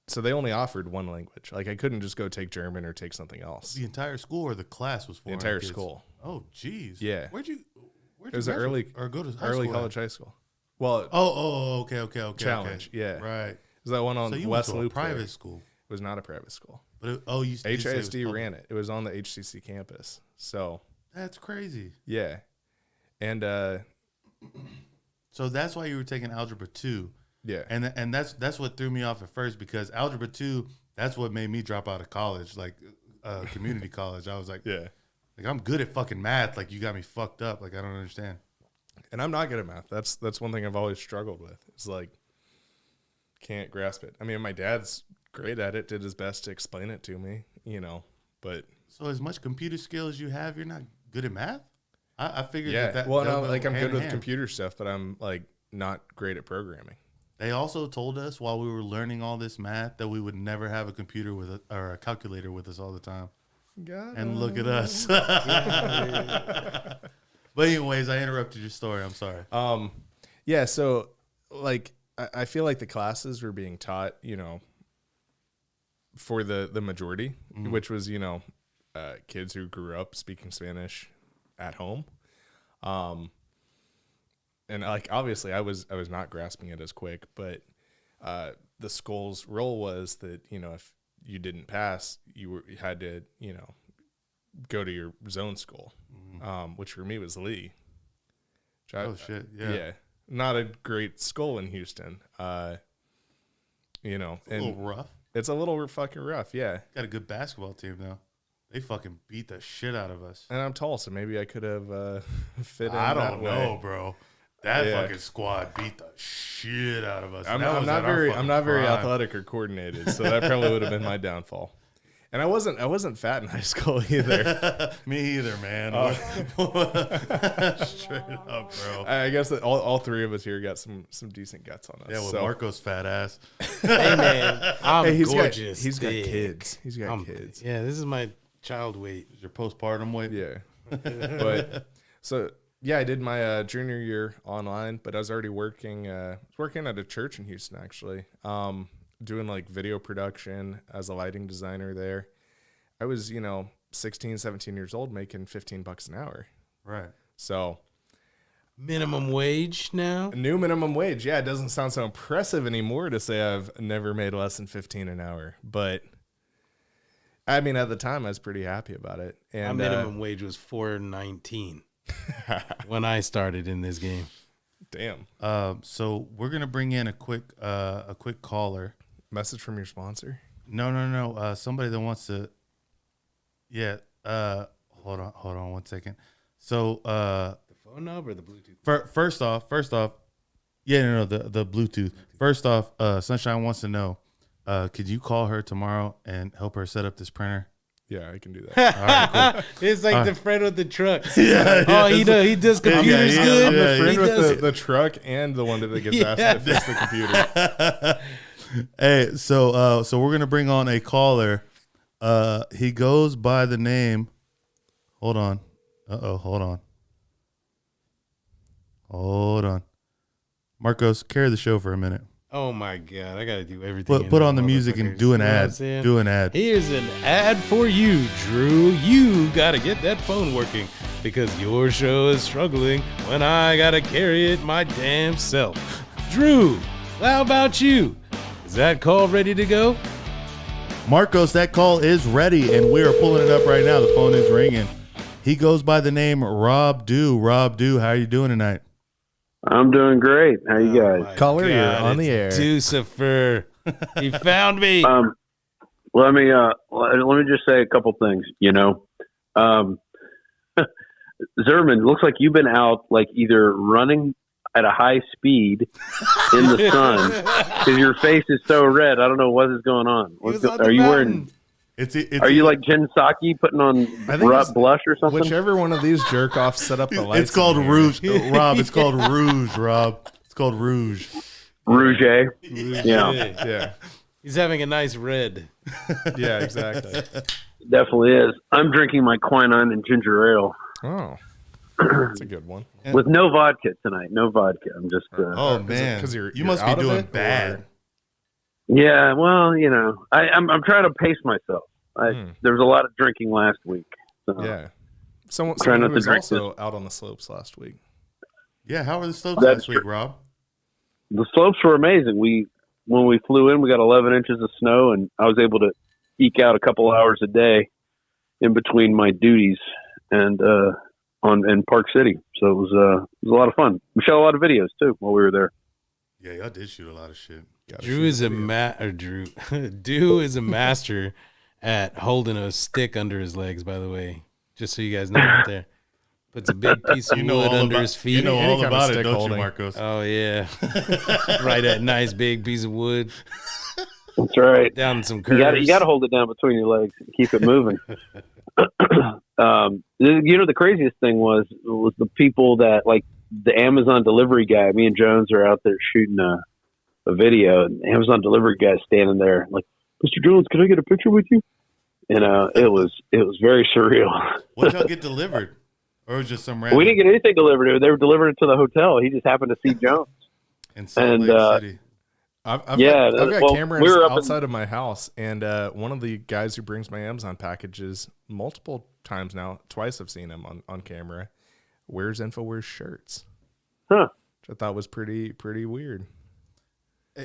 So they only offered one language. Like I couldn't just go take German or take something else. The entire school or the class was 400 The entire kids? school. Oh, geez. Yeah. Where'd you It was an graduate or go to high early school college at? high school. Well, Okay. Challenge, Okay. yeah. Right. was that one on So you West went to a Loop? private there. school. It was not a private school. But you did say it was HISD public. ran it. It was on the HCC campus. So That's crazy. yeah, and So that's why you were taking algebra 2. yeah, And that's what threw me off at first, because algebra 2, that's what made me drop out of college, like community college. I was like, yeah. like I'm good at fucking math. Like you got me fucked up. Like I don't understand. And I'm not good at math. That's one thing I've always struggled with. It's like can't grasp it. I mean, my dad's great at it. Did his best to explain it to me, But So as much computer skill as you have, you're not good at math? I figured yeah, that well, they'll no, go like I'm hand good in with hand. computer stuff, but I'm like not great at programming. They also told us while we were learning all this math that we would never have a computer with or a calculator with us all the time. And look at us. But anyways, I interrupted your story. I'm sorry. Yeah, so like I feel like the classes were being taught, for the majority, which was, kids who grew up speaking Spanish at home. And like obviously I was not grasping it as quick, but the school's role was that, if you didn't pass, you had to, go to your zone school, which for me was Lee. Oh shit! Yeah, Not a great school in Houston. And a little rough. it's a little fucking rough. Yeah, Got a good basketball team though. They fucking beat the shit out of us. and I'm tall, so maybe I could have fit in. I that don't way. know, bro. That Yeah. fucking squad beat the shit out of us. I'm That was not at our very fucking very prime. athletic or coordinated, so that probably would have been my downfall. And I wasn't fat in high school either. Me either, man. Straight up, bro. I guess that all three of us here got some decent guts on us. Yeah, with so. Marco's fat ass. Hey man, I'm Hey, gorgeous. He's got thick. kids. He's got I'm- kids. Yeah, this is my child weight. Your postpartum weight. Yeah. But so Yeah, I did my junior year online, but I was already working at a church in Houston actually. Doing like video production as a lighting designer there. I was, 16, 17 years old making $15 an hour. Right. So Minimum wage now? new minimum wage. Yeah, it doesn't sound so impressive anymore to say I've never made less than 15 an hour, but I mean, at the time I was pretty happy about it. And My minimum wage was $4.19 when I started in this game. damn. So we're gonna bring in a quick caller. Message from your sponsor? No. Somebody that wants to. Yeah. Hold on 1 second. So The phone knob or the Bluetooth? first off, yeah, no, the Bluetooth. First off, Sunshine wants to know, could you call her tomorrow and help her set up this printer? Yeah, I can do that. All right, cool. It's like the friend with the trucks. Yeah, Oh, he does computers yeah, good. I'm the yeah, friend He with does- the truck and the one that gets asked to fix the computer. Hey, so we're gonna bring on a caller. He goes by the name. Hold on. Hold on. Marcos, carry the show for a minute. Oh my God, I gotta do everything. Put on the music and do an ad. Do an ad. Here's an ad for you, Drew. You gotta get that phone working because your show is struggling when I gotta carry it my damn self. Drew, how about you? Is that call ready to go? Marcos, that call is ready, and we are pulling it up right now. The phone is ringing. He goes by the name Rob Dew. Rob Dew, how are you doing tonight? I'm doing great. How you Oh guys? my Caller, you're God, on the air. it's Lucifer. He found me. Let me just say a couple things. Zimmermann, looks like you've been out like either running at a high speed in the sun because your face is so red. I don't know what is going on. He was on the Are you mountain. wearing? Are you like Jen Psaki putting on I think it's blush or something? Whichever one of these jerk offs set up the lights. It's called in here. Rouge, Rob. It's called Rouge, Rob. It's called Rouge. Rouge. Yeah. Yeah. He's having a nice red. Yeah, exactly. Definitely is. I'm drinking my quinine and ginger ale Oh, that's a good one. with no vodka tonight. No vodka. I'm just. Oh man, 'cause you you're must be out of doing it, bad. or- Yeah, well, I'm trying to pace myself. There was a lot of drinking last week. So. Yeah. Someone Try not who to was drink also out on the slopes last week. Yeah, how were the slopes That's last week, true. Rob? The slopes were amazing. When we flew in, we got 11 inches of snow, and I was able to eke out a couple hours a day in between my duties and in Park City. So it was a lot of fun. We shot a lot of videos too while we were there. Yeah, y'all did shoot a lot of shit. Drew is a Dew is a master at holding a stick under his legs, by the way. Just so you guys know out there. Puts a big piece of wood under his feet. You know Any all kind of about it, stick don't holding. you, Marcos? Oh yeah. Right, that nice big piece of wood That's right. down some You curves. got to hold it down between your legs and keep it moving. The craziest thing was the people that like the Amazon delivery guy. Me and Jones are out there shooting a video, and the Amazon delivery guy standing there like, "Mr. Jones, can I get a picture with you?" And it was very surreal. What y'all get delivered, or was it just some random? We didn't get anything delivered. They were delivering it to the hotel. He just happened to see Jones. in Salt and, Lake City. I've Yeah, got well, cameras we were up in- outside of my house, and one of the guys who brings my Amazon packages multiple times now, twice I've seen him on camera, wears InfoWars shirts, Huh. which I thought was pretty weird.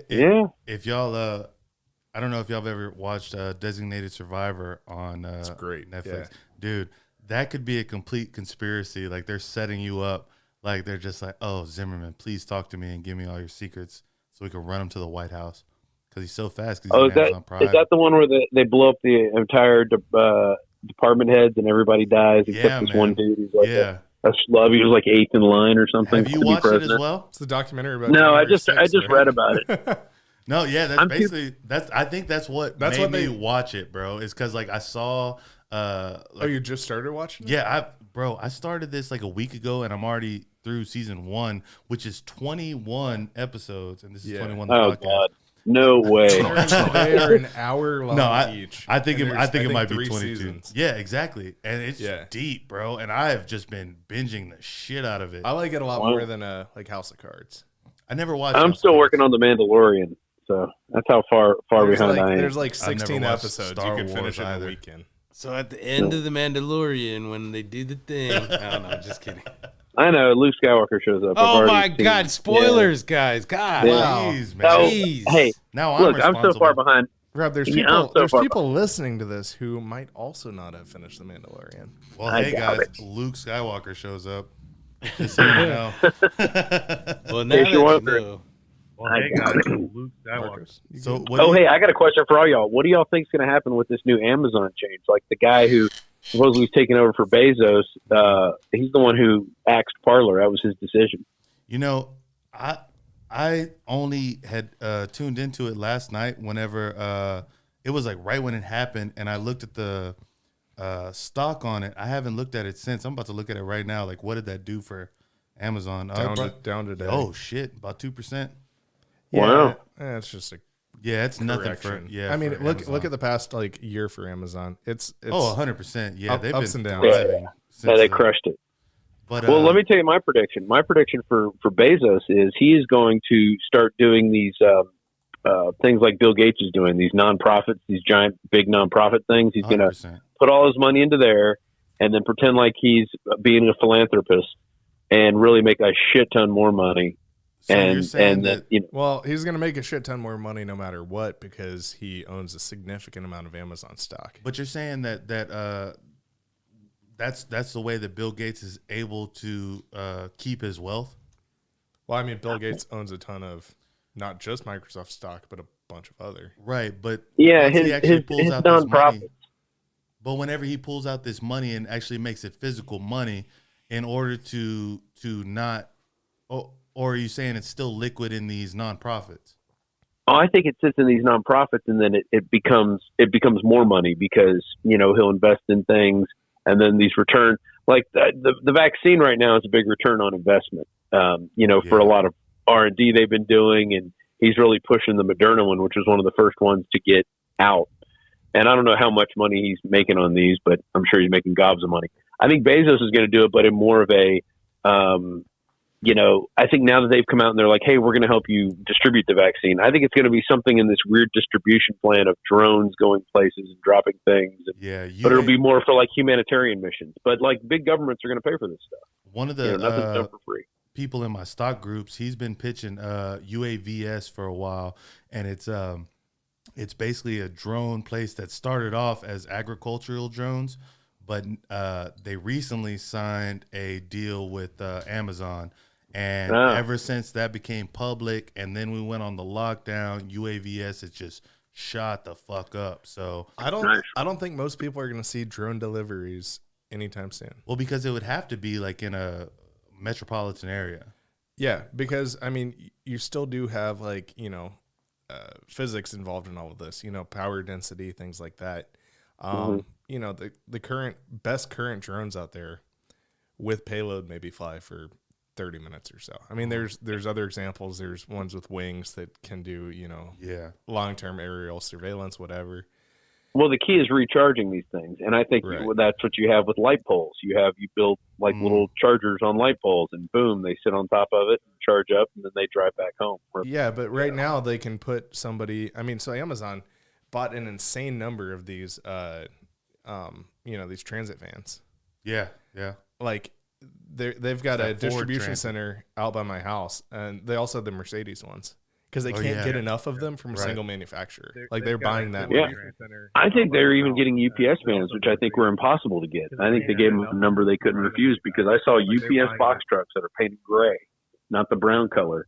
Yeah. If y'all, I don't know if y'all have ever watched Designated Survivor on great, Netflix. yeah. Dude, that could be a complete conspiracy. Like they're setting you up. Like they're just like, oh, Zimmerman, please talk to me and give me all your secrets so we can run him to the White House because he's so fast. Because Oh, he's is Amazon Prime. that the one where they blow up the entire department heads and everybody dies except Yeah, this man. one dude? He's like Yeah. a schlub. He was like eighth in line or something. Have you to be watched it president. as well? It's the documentary about. No, I January just 6th, read about it. No, yeah, that's I'm basically I think that's what That's made what me they- watch it, bro. Is because like I saw, Oh, you just started watching it? yeah, I started this like a week ago, and I'm already through season 1, which is 21 episodes, and this is Yeah. 21. The Oh podcast. God. No way. They are an hour long each. I think and it might be 3 22. seasons. Yeah, exactly. And it's deep, bro. And I have just been binging the shit out of it. I like it a lot more than like House of Cards. I never watched. I'm still working on The Mandalorian, so that's how far behind I am. There's like 16 watched episodes. Star You could finish Wars it in either. a weekend. So at the end of the Mandalorian, when they do the thing, I don't know, just kidding. I know Luke Skywalker shows up. I've Oh already my seen- God! Spoilers, guys. God, Yeah. wow. Jeez, man. Oh, Jeez. hey, Now I'm look, I'm so far responsible. behind. Rob, there's Yeah, people, I'm so far people listening to this who might also not have finished The Mandalorian. Well, I hey doubt guys, it. Luke Skywalker shows up. Just so you know. Well, now Hey, that you're you wondering. know. Well, hey guys, Luke Skywalker. So what? Oh, hey, I got a question for all y'all. What do y'all think is going to happen with this new Amazon change? Like the guy who supposedly was taking over for Bezos, he's the one who axed Parler. That was his decision. You know, I only had tuned into it last night whenever it was like right when it happened, and I looked at the stock on it. I haven't looked at it since. I'm about to look at it right now. Like, what did that do for Amazon? Down today. Oh shit, about 2%. Wow. Yeah, it's just a Yeah, it's nothing for correction. yeah. I mean, for look Amazon. at the past like year for Amazon. It's 100%. Yeah, they've ups been and downs. thriving. Yeah, since they the- crushed it. But Well, let me tell you my prediction. My prediction for Bezos is he is going to start doing these things like Bill Gates is doing, these nonprofits, these giant, big nonprofit things. He's going to 100%. put all his money into there and then pretend like he's being a philanthropist and really make a shit ton more money. So you're And saying then, you know, well, he's going to make a shit ton more money no matter what because he owns a significant amount of Amazon stock. But you're saying that that's the way that Bill Gates is able to keep his wealth. Well, I mean, Bill Gates owns a ton of not just Microsoft stock, but a bunch of other. Right, but yeah, once he his actually pulls out this money, nonprofits. but whenever he pulls out this money and actually makes it physical money in order to not, or are you saying it's still liquid in these nonprofits? Oh, I think it sits in these nonprofits, and then it becomes more money because he'll invest in things, and then these return like the vaccine right now is a big return on investment. For a lot of R&D they've been doing, and he's really pushing the Moderna one, which was one of the first ones to get out. And I don't know how much money he's making on these, but I'm sure he's making gobs of money. I think Bezos is going to do it, but in more of a I think now that they've come out and they're like, hey, we're going to help you distribute the vaccine. I think it's going to be something in this weird distribution plan of drones going places and dropping things. But it'll be more for like humanitarian missions. But like big governments are going to pay for this stuff. One of the nothing's done for free. People in my stock groups, he's been pitching UAVs for a while, and it's basically a drone place that started off as agricultural drones, but they recently signed a deal with Amazon. And ever since that became public, and then we went on the lockdown, UAVs has just shot the fuck up. So I don't think most people are going to see drone deliveries anytime soon. well, because it would have to be like in a metropolitan area. Yeah, because I mean, you still do have like physics involved in all of this. Power density, things like that. The current drones out there with payload maybe fly for 30 minutes or so. I mean, there's other examples. There's ones with wings that can do long-term aerial surveillance, whatever. Well, the key is recharging these things, and I think that's what you have with light poles. You build like little chargers on light poles, and boom, they sit on top of it and charge up, and then they drive back home. Yeah, but right now they can put somebody. I mean, so Amazon bought an insane number of these, these transit vans. Yeah. Like they've got a Ford distribution Transit. center out by my house, and they also have the Mercedes ones. Because they can't get enough of them from a single manufacturer. Like they're buying that. Yeah. I think they're even getting UPS vans, which I think were impossible to get. I think they gave them a number they couldn't refuse because I saw UPS box trucks that are painted gray, not the brown color,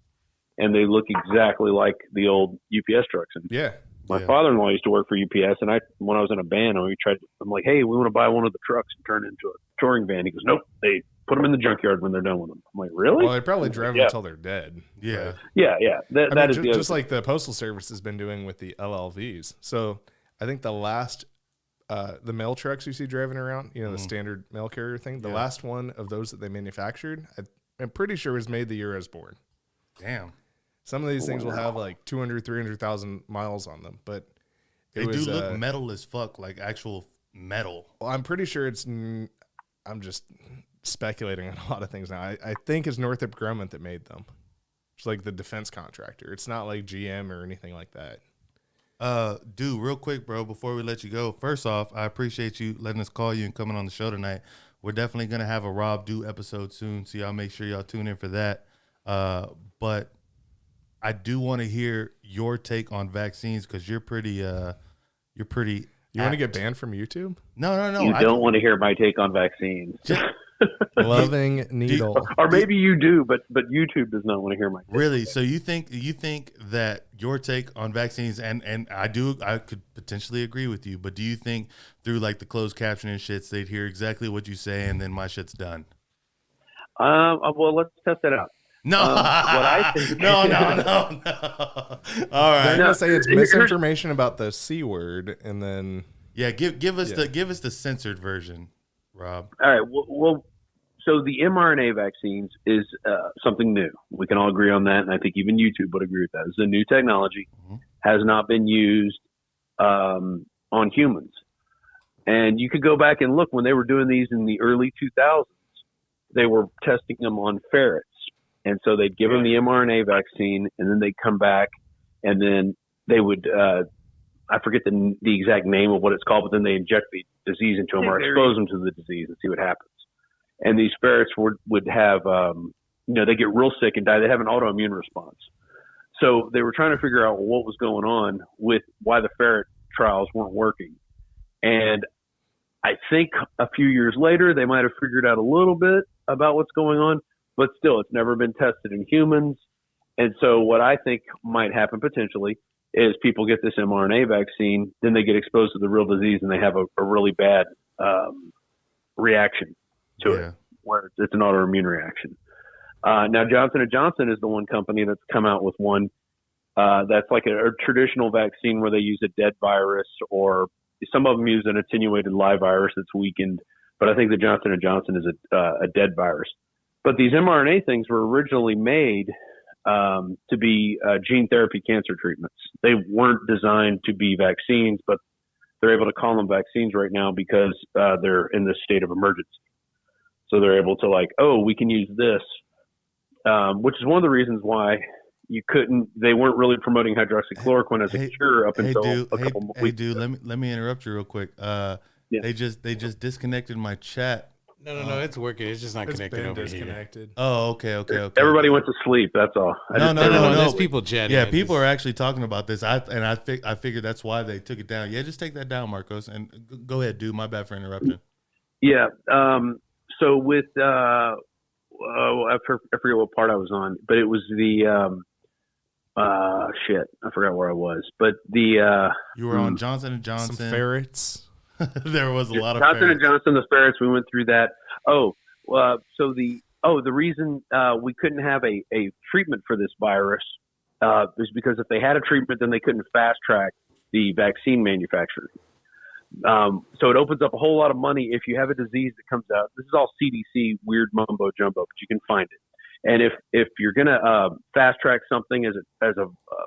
and they look exactly like the old UPS trucks. And my father-in-law used to work for UPS, and when I was in a band, I'm like, hey, we want to buy one of the trucks and turn it into a touring van. He goes, nope, they put them in the junkyard when they're done with them. I'm like, really? Well, they probably drive them until they're dead. Yeah. That is just like the Postal Service has been doing with the LLVs. So I think the last, the mail trucks you see driving around, the standard mail carrier thing, the last one of those that they manufactured, I'm pretty sure was made the year I was born. Damn. Some of these things will have like 200, 300,000 miles on them, but They do look metal as fuck, like actual metal. Well, I'm pretty sure I'm just speculating on a lot of things now. I think it's Northrop Grumman that made them. It's like the defense contractor. It's not like GM or anything like that. Dude, real quick, bro, before we let you go, first off, I appreciate you letting us call you and coming on the show tonight. We're definitely going to have a Rob Do episode soon, so y'all make sure y'all tune in for that. But I do want to hear your take on vaccines because you're pretty. You want to get banned from YouTube? No. You don't want to hear my take on vaccines. Loving needle. Or maybe you do, but YouTube does not want to hear my take. Really? So you think that your take on vaccines, and I could potentially agree with you, but do you think through like the closed captioning shits, they'd hear exactly what you say and then my shit's done? Well, let's test it out. No, what I think. no. All right. They're gonna say it's misinformation about the C word, and then give us the censored version, Rob. All right. Well, so the mRNA vaccines is something new. We can all agree on that, and I think even YouTube would agree with that. It's a new technology, has not been used on humans, and you could go back and look when they were doing these in the early 2000s. They were testing them on ferrets. And so they'd give them the mRNA vaccine, and then they'd come back, and then they would, I forget the exact name of what it's called, but then they inject the disease into them or expose them to the disease and see what happens. And these ferrets would have, they get real sick and die. They have an autoimmune response. So they were trying to figure out what was going on with why the ferret trials weren't working. And I think a few years later, they might have figured out a little bit about what's going on. But still, it's never been tested in humans. And so what I think might happen potentially is people get this mRNA vaccine, then they get exposed to the real disease, and they have a really bad reaction to it, where it's an autoimmune reaction. Now, Johnson & Johnson is the one company that's come out with one that's like a traditional vaccine where they use a dead virus, or some of them use an attenuated live virus that's weakened. But I think the Johnson & Johnson is a dead virus. But these mRNA things were originally made to be gene therapy cancer treatments. They weren't designed to be vaccines, but they're able to call them vaccines right now because they're in this state of emergency. So they're able to we can use this, which is one of the reasons why they weren't really promoting hydroxychloroquine as a cure up until a couple weeks. Hey, dude, let me interrupt you real quick. They just disconnected my chat. No, it's working. It's just not connected over disconnected. here. Oh, okay. Everybody went to sleep. That's all. No. There's people chatting. Yeah, people are actually talking about this. I figured that's why they took it down. Yeah, just take that down, Marcos, and go ahead, dude. My bad for interrupting. Yeah. So with I forget what part I was on, but it was the shit. I forgot where I was, but the you were on Johnson & Johnson. Some ferrets. There was a lot of Johnson & Johnson, the ferrets. We went through that. So the reason we couldn't have a treatment for this virus is because if they had a treatment, then they couldn't fast track the vaccine manufacturing. So it opens up a whole lot of money if you have a disease that comes out. This is all CDC weird mumbo jumbo, but you can find it. And if you're gonna fast track something as a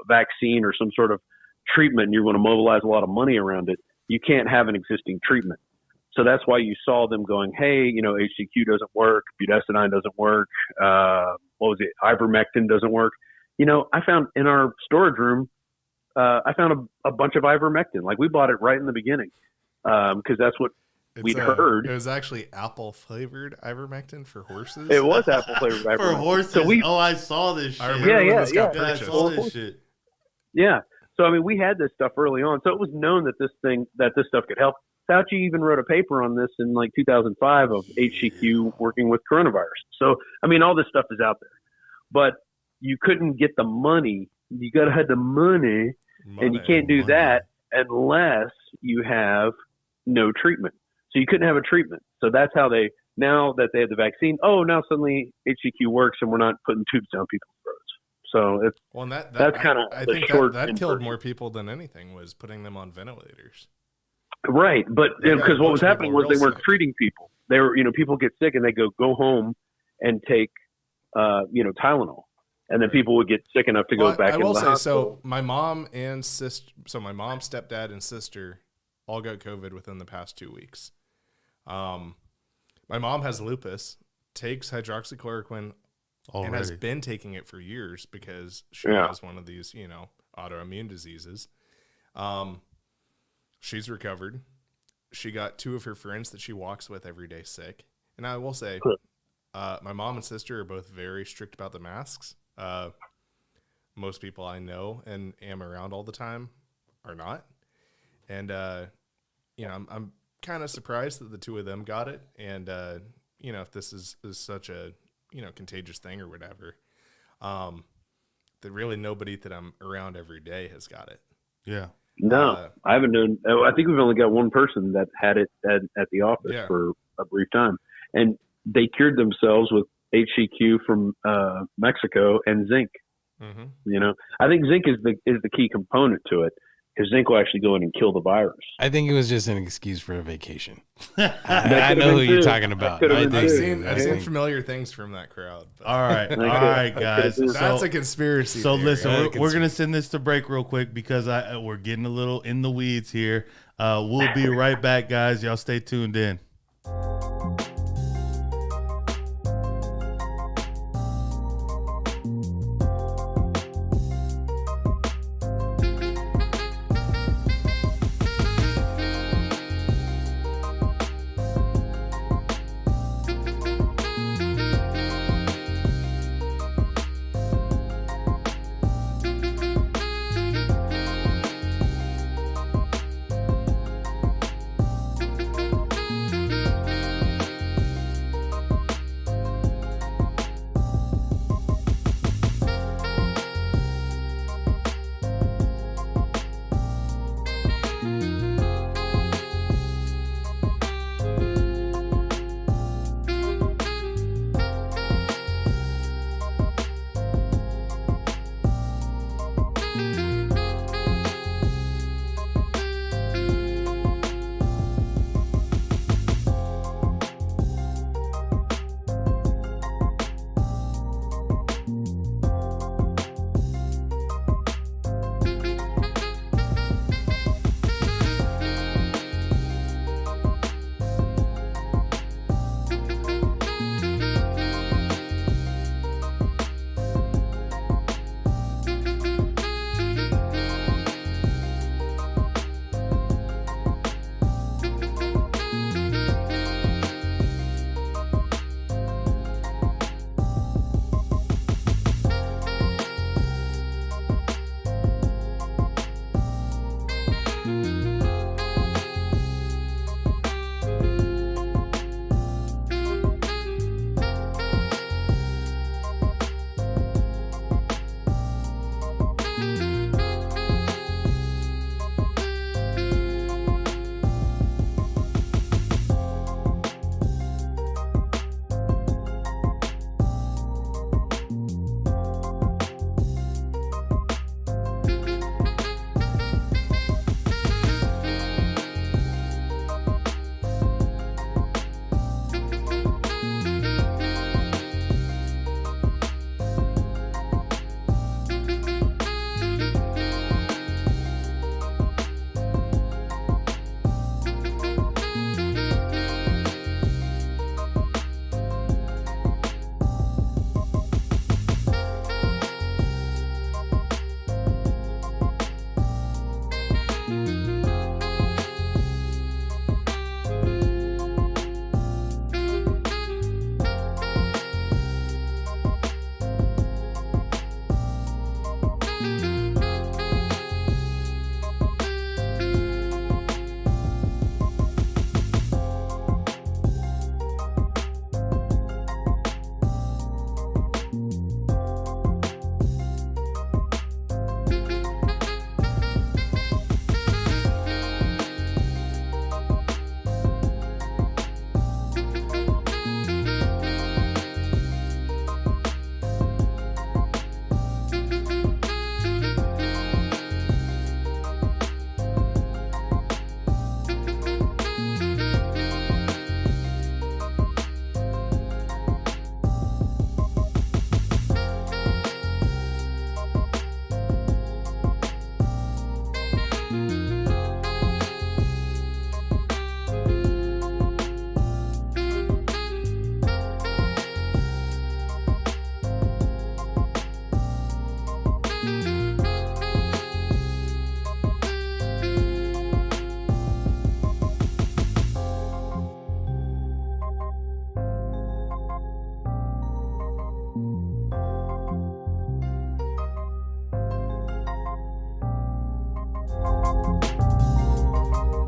vaccine or some sort of treatment, and you're going to mobilize a lot of money around it, you can't have an existing treatment. So that's why you saw them going, hey, HCQ doesn't work, budesonide doesn't work, ivermectin doesn't work. I found in our storage room, I found a bunch of ivermectin. Like, we bought it right in the beginning because that's what we'd heard. It was actually apple flavored ivermectin for horses. It was apple flavored ivermectin. For horses? So I saw this shit. I remember when this got I purchased. saw this shit. Yeah. So, we had this stuff early on. So it was known that this stuff could help. Fauci even wrote a paper on this in 2005 of HCQ working with coronavirus. So, all this stuff is out there, but you couldn't get the money. You got to have the money, and you can't do that unless you have no treatment. So you couldn't have a treatment. So that's how now that they have the vaccine, now suddenly HCQ works and we're not putting tubes down people's throats. So that's kind of the think short. that killed more people than anything was putting them on ventilators. Right, but because what was happening was they weren't sick. treating people. They were, people get sick and they go home and take, Tylenol. and then people would get sick enough to go back I into will the say, hospital. so my mom and sister, so my mom, stepdad, and sister all got COVID within the past 2 weeks. My mom has lupus, takes hydroxychloroquine, and has Already. been taking it for years because she Yeah. has one of these, autoimmune diseases. She's recovered. She got 2 of her friends that she walks with every day sick. And I will say, my mom and sister are both very strict about the masks. Most people I know and am around all the time are not. And, I'm kind of surprised that the 2 of them got it. And, if this is such a, contagious thing or whatever, that really nobody that I'm around every day has got it. Yeah. No, I haven't done. I think we've only got one person that had it at the office Yeah. for a brief time, and they cured themselves with HCQ from Mexico and zinc. Mm-hmm. I think zinc is the key component to it, because zinc will actually go in and kill the virus. I think it was just an excuse for a vacation. That I could've know who been you're too. talking That about. could've I been think too. I've I seen think- familiar things from that crowd. But All right, guys. that's So, a conspiracy. so theory. listen, That's a we're gonna send this to break real quick because we're getting a little in the weeds here. We'll be right back, guys. Y'all stay tuned in.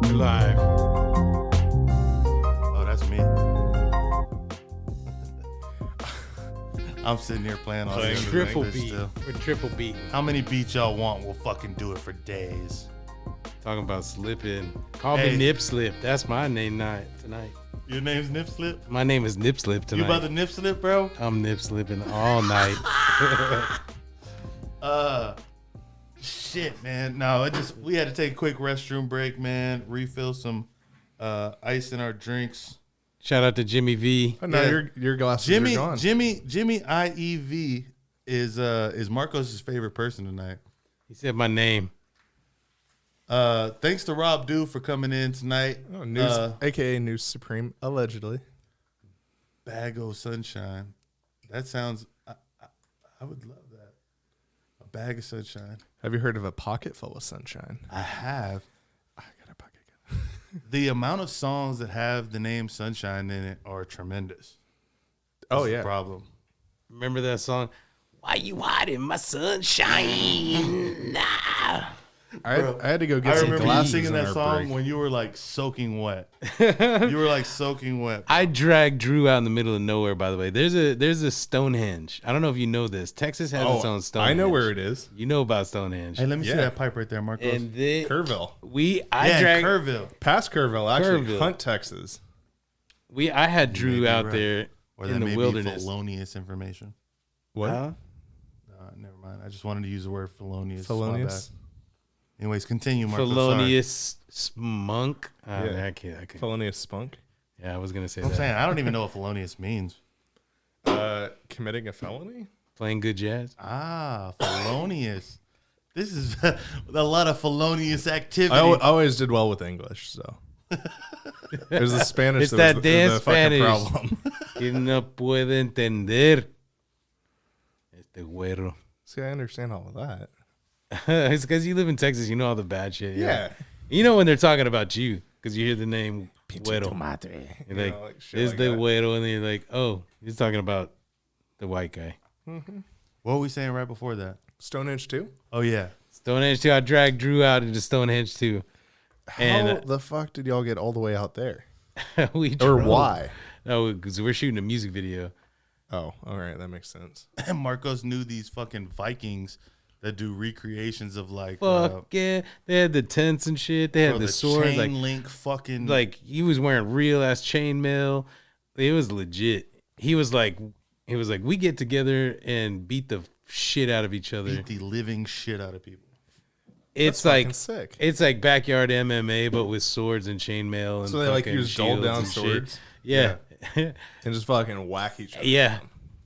We're live. Oh, that's me. I'm sitting here playing all this Triple English beat. still. We're triple beat. How many beats y'all want? We'll fucking do it for days. Talking about slipping. Call Hey. me Nip Slip. That's my name tonight. Your name's Nip Slip? My name is Nip Slip tonight. You about to Nip Slip, bro? I'm Nip Slipping all night. Shit, man. No, we had to take a quick restroom break, man. Refill some ice in our drinks. Shout out to Jimmy V. Oh, no, Yeah. your glasses Jimmy are gone. IEV is Marcos' favorite person tonight. He said my name. Thanks to Rob Dew for coming in tonight. Oh, News, aka News Supreme, allegedly. Bag of sunshine. That sounds. I would love that. A bag of sunshine. Have you heard of a pocket full of sunshine? I have. I got a pocket. Gun. The amount of songs that have the name Sunshine in it are tremendous. Oh, That's the yeah. problem. Remember that song? Why you hiding my sunshine? Nah. I had to go get I some remember you glasses singing in that our song break. when you were like soaking wet. You were like soaking wet. I dragged Drew out in the middle of nowhere, by the way. There's a Stonehenge. I don't know if you know this. Texas has its own Stonehenge. I know where it is. You know about Stonehenge. Hey, let me see Yeah. that pipe right there, Marcos. And the Kerrville. I dragged Kerrville. Past Kerrville, actually. Kerrville. Hunt, Texas. I had Drew be out right. there Or that in may the wilderness. be felonious information. What? Huh? Never mind. I just wanted to use the word felonious. Felonious? My bad. Anyways, continue, Marcos. Felonious smunk. Yeah. I can't. Felonious spunk. Yeah, I was gonna say I'm that. saying I don't even know what felonious means. Committing a felony? Playing good jazz. Ah, felonious. This is a lot of felonious activity. I always did well with English, so. It was the Spanish It's that that was damn the fucking Spanish. problem. Que no puede entender. Este güero. See, I understand all of that. It's because you live in Texas. You know all the bad shit. Yeah. You know when they're talking about you because you hear the name güero. You You're like, know, like shit it's like the that. güero, and then you're like, oh, he's talking about the white guy. What were we saying right before that? Stonehenge too? Oh yeah. Stonehenge 2. I dragged Drew out into Stonehenge 2. How And the fuck did y'all get all the way out there? we Or drove. why? No, because we're shooting a music video. Oh, all right, that makes sense. And Marcos knew these fucking Vikings that do recreations of like Fuck yeah. They had the tents and shit. They had bro, the the swords. chain Like, link fucking like he was wearing real ass chainmail. It was legit. He was like, we get together and beat the shit out of each other. beat the living shit out of people. It's That's like fucking sick. it's like backyard MMA, but with swords and chainmail. And So they like fucking use dull shields down and shit. swords Yeah, and just fucking whack each other. yeah.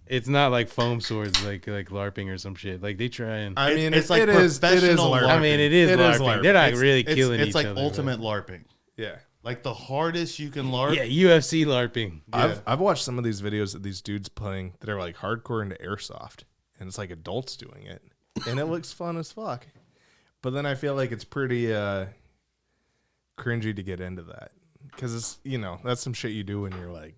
It's not like foam swords, like LARPing or some shit. Like they try and. I mean, it's like it is professional LARPing. I mean, it is It is LARPing. LARPing. They're not It's- really killing it's each like other. ultimate LARPing. Yeah. Like the hardest you can LARP. Yeah, UFC LARPing. I've watched some of these videos of these dudes playing that are like hardcore into airsoft, and it's like adults doing it, and it looks fun as fuck. But then I feel like it's pretty cringy to get into that because it's that's some shit you do when you're like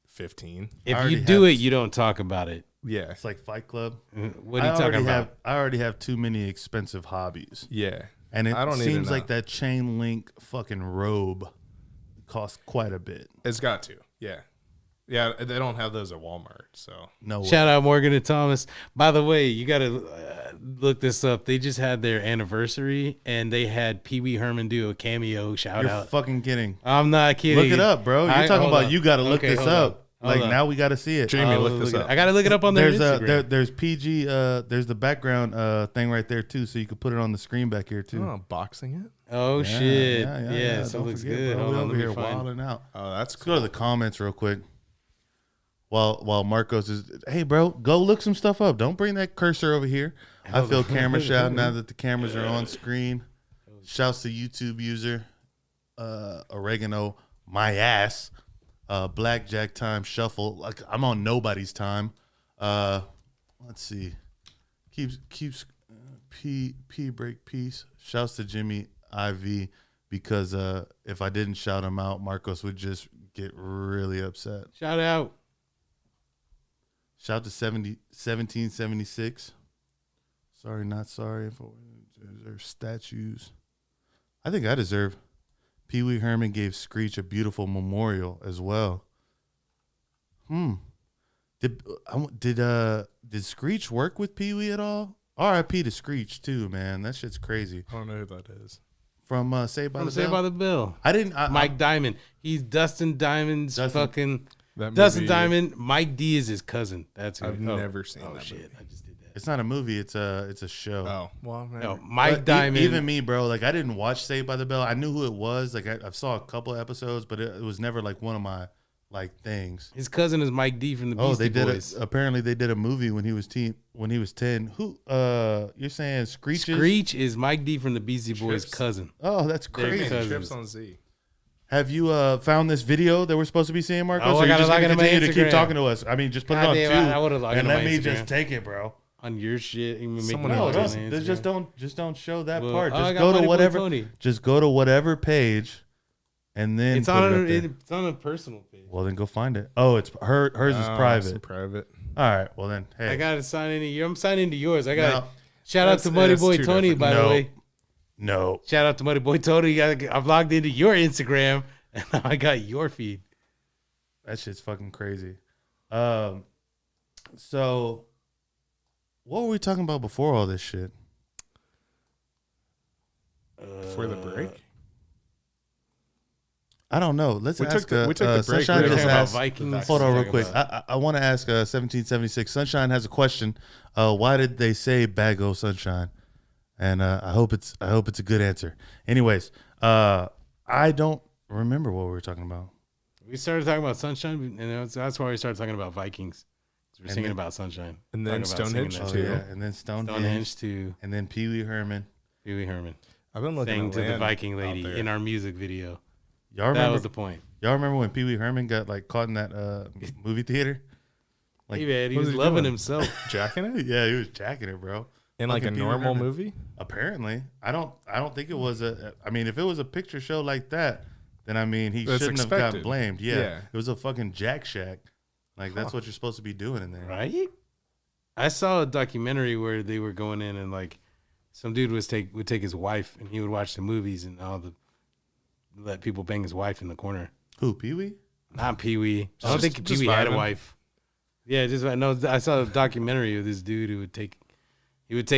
15. If already you do have- it, you don't talk about it. Yeah, It's like Fight Club. What are you talking about? I already have too many expensive hobbies. yeah. And it I don't need to seems know. like that chain link fucking robe costs quite a bit. It's got to. Yeah, yeah. They don't have those at Walmart, so No way. Shout out Morgan and Thomas. By the way, you got to look this up. They just had their anniversary, and they had Pee Wee Herman do a cameo. Shout You're out. fucking kidding. I'm not kidding. Look it up, bro. You're talking hold about on. you got to look Okay, this hold on. up. Hold Like on. now we got to see it. Jamie, I'll look this it- up. I got to look it up on their Instagram. There's PG. There's the background thing right there too, so you could put it on the screen back here too. oh, boxing it. Oh shit! Yeah, Yeah, so it Don't looks forget, good. bro. Hold We on, over let me here find. wilding out. Oh, that's Let's go to the comments real quick. While Marcos is, hey bro, go look some stuff up. Don't bring that cursor over here. I feel camera shout now that the cameras are on screen. Shouts to YouTube user Oregano, my ass, Blackjack time shuffle. Like I'm on nobody's time. Let's see. Keeps P break peace. Shouts to Jimmy IV because if I didn't shout him out, Marcos would just get really upset. Shout out. Shout to 1776. Sorry, not sorry. For deserve statues. I think I deserve Pee Wee Herman gave Screech a beautiful memorial as well. Did Screech work with Pee Wee at all? R.I.P. to Screech too, man. That shit's crazy. I don't know who that is. From Saved by the Bell. Saved by the Bell. I didn't. Mike Diamond. He's Dustin Diamond's fucking. That Dustin movie- Diamond. Mike D is his cousin. That's who. I've never seen Oh that shit! movie. I just did that. It's not a movie. It's a show. Oh, well, No, never. Mike But Diamond. Even me, bro. Like I didn't watch Saved by the Bell. I knew who it was. Like I saw a couple of episodes, but it was never like one of my like things. His cousin is Mike D from the Oh, Beastie they did Boys. apparently they did a movie when he was 10. Who? You're saying Screech? Screech is Mike D from the Beastie Boys' Chips. cousin. Oh, that's They're crazy. cousins. Chips on Z. Have you found this video that we're supposed to be seeing, Marcos? Oh, I or you gotta just log gonna into my continue to keep Instagram. talking to us? I mean, just put it God on damn, two, I would've logged and into let my me Instagram. just take it, bro. On your shit, you make Someone me else log does. in Just don't show that Well, part. oh, I Just got go to Money Boy whatever. Tony. Just go to whatever page, and then It's put on it up there. it's on a personal page. Well, then go find it. Oh, it's hers is private. Private. All right. Well, then, hey. I gotta sign into I'm signing into yours. I got No. shout out to Money That's Boy two Tony, different- by No. the way. No. Shout out to Money Boy Tony. I've logged into your Instagram and now I got your feed. That shit's fucking crazy. So what were we talking about before all this shit? Before the break? I don't know. Let's We ask. took the break. Sunshine We were just talking about asked. Vikings. Hold on, real Talking quick. about- I want to ask 1776. Sunshine has a question. Why did they say Bago Sunshine? And I hope it's a good answer. Anyways, I don't remember what we were talking about. We started talking about Sunshine, and that's why we started talking about Vikings. We're And singing then- about Sunshine. And then Talking about singing Stonehenge, that Oh too. yeah, and then Stonehenge, Stonehenge to and then Pee Wee Herman. Pee Wee Herman. I've been looking Sang at to the land Viking out lady there. in our music video. Y'all That remember? was the point. Y'all remember when Pee Wee Herman got like caught in that movie theater? Like, Hey man, he what was was he loving doing? himself. Jacking it? yeah, he was jacking it, bro. In like a Fucking Pee Wee normal Herman. movie? Apparently, I don't think it was a. I mean, if it was a picture show like that, then I mean he That's shouldn't have gotten expected. blamed. Yeah, Yeah. it was a fucking Jack Shack. Like that's what you're supposed to be doing in there. Right? I saw a documentary where they were going in and like some dude would take his wife and he would watch the movies and let people bang his wife in the corner. Who, Pee Wee? Not Pee Wee. I don't think Pee just Wee had a vibing. wife. Yeah, I saw a documentary of this dude who would take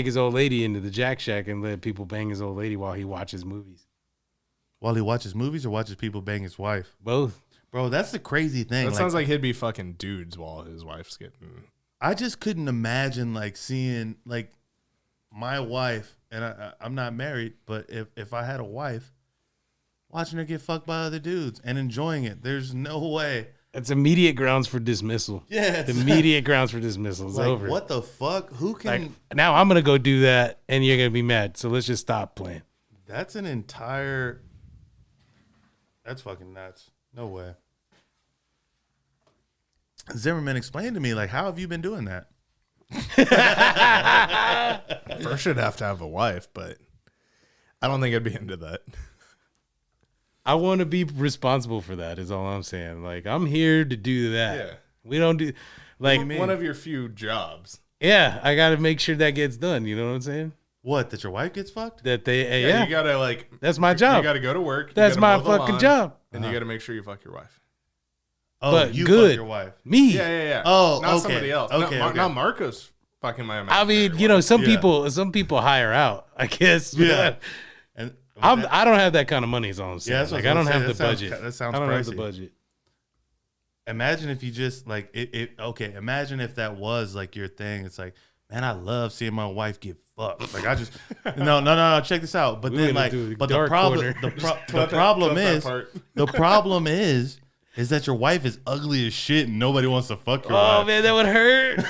his old lady into the Jack Shack and let people bang his old lady while he watches movies. While he watches movies or watches people bang his wife? Both. Bro, that's the crazy thing. That sounds like he'd be fucking dudes while his wife's getting. I just couldn't imagine like seeing like my wife, and I'm not married, but if I had a wife, watching her get fucked by other dudes and enjoying it. There's no way. It's immediate grounds for dismissal. Yeah, It's immediate grounds for dismissal. It's like, over. what the fuck? Who can? Like now I'm gonna go do that and you're gonna be mad. So let's just stop playing. That's an entire. That's fucking nuts. No way. Zimmerman, explain to me, like, how have you been doing that? First, should have to have a wife, but I don't think I'd be into that. I want to be responsible for that. Is all I'm saying. Like I'm here to do that. Yeah. We don't do like One of your few jobs. yeah. I got to make sure that gets done. You know what I'm saying? What? That your wife gets fucked? That they Yeah, you gotta like. that's my You job. gotta go to work. you That's gotta my mow the fucking lawn, job. and you gotta make sure you fuck your wife. Oh, But you good. fuck your wife. Me. Yeah. Oh, not okay. somebody else. Okay, not, okay. not Marcos fucking my. I mean, imaginary you know, wife. some people hire out. I guess. Yeah. And I don't have that kind of money. Is all I'm saying. Yeah, that's what like I I was don't gonna have say. the That sounds- budget. that sounds I don't have the pricey. budget. imagine if you just like it. Okay, imagine if that was like your thing. It's like, man, I love seeing my wife get fucked. Like I just no. Check this out. But We then went like, into the but the dark problem, corner. the problem Cut that is, part. the problem is that your wife is ugly as shit and nobody wants to fuck your Oh wife. man, that would hurt.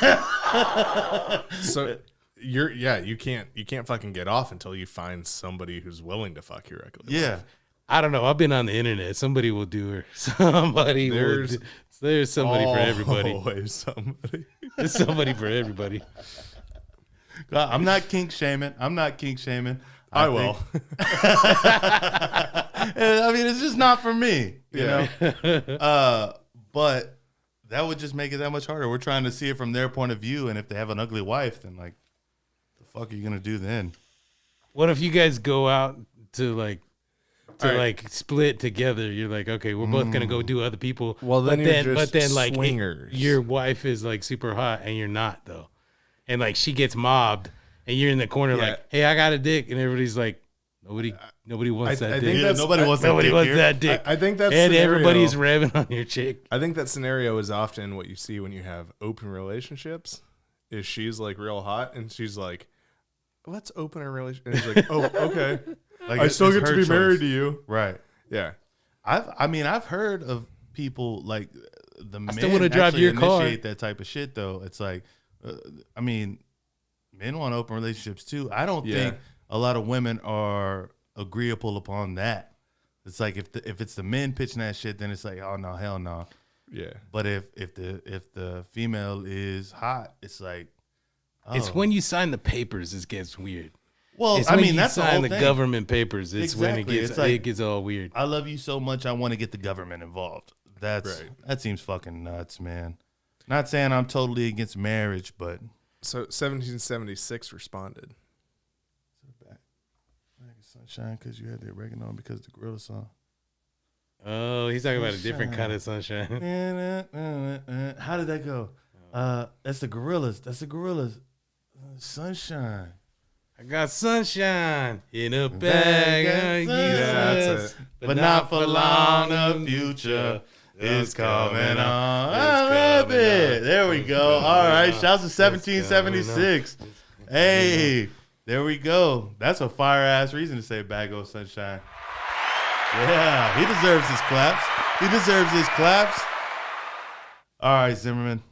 So you can't fucking get off until you find somebody who's willing to fuck your ugly. Yeah. I don't know. I've been on the internet. Somebody will do her. There's somebody for everybody. Always somebody. There's somebody for everybody. I'm not kink shaming. I will. I mean, it's just not for me, you know. But that would just make it that much harder. We're trying to see it from their point of view, and if they have an ugly wife, then like, the fuck are you gonna do then? What if you guys go out to like to All right. like split together. You're like, okay, we're both gonna go do other people. Well, then but then like swingers. your wife is like super hot and you're not though, and like she gets mobbed and you're in the corner Yeah. like, hey, I got a dick, and everybody's like, nobody wants I that think dick. that's- nobody wants that Nobody dick wants here. that dick. I think that's and scenario, everybody's revving on your chick. I think that scenario is often what you see when you have open relationships. Is she's like real hot and she's like, let's open our relationship. And he's like, oh, okay. Like, I still it's get to her be choice. married to you. Right. Yeah. I've heard of people like the men still wanna drive actually your car. initiate that type of shit though. It's like, I mean, men want open relationships too. I don't think a lot of women are agreeable upon that. It's like if it's the men pitching that shit, then it's like, oh no, hell no. Yeah. But if the female is hot, it's like, oh. It's when you sign the papers it gets weird. Well, It's I when mean you that's the sign whole the thing. government papers. It's when Exactly. it It's like- gets all weird. I love you so much, I want to get the government involved. That Right. seems fucking nuts, man. Not saying I'm totally against marriage, but So 1776 responded. sunshine because you had the oregano because the gorilla song. Oh, he's talking about a different kind of sunshine. How did that go? That's the gorillas. That's the gorillas. Sunshine. I got sunshine in a bag of that's useless, it. But not for long. The future is coming on. It's I love coming it. on. There we go. All right. Shouts to 1776. Hey, there we go. That's a fire ass reason to say bag of sunshine. Yeah, he deserves his claps. He deserves his claps. All right, Zimmerman.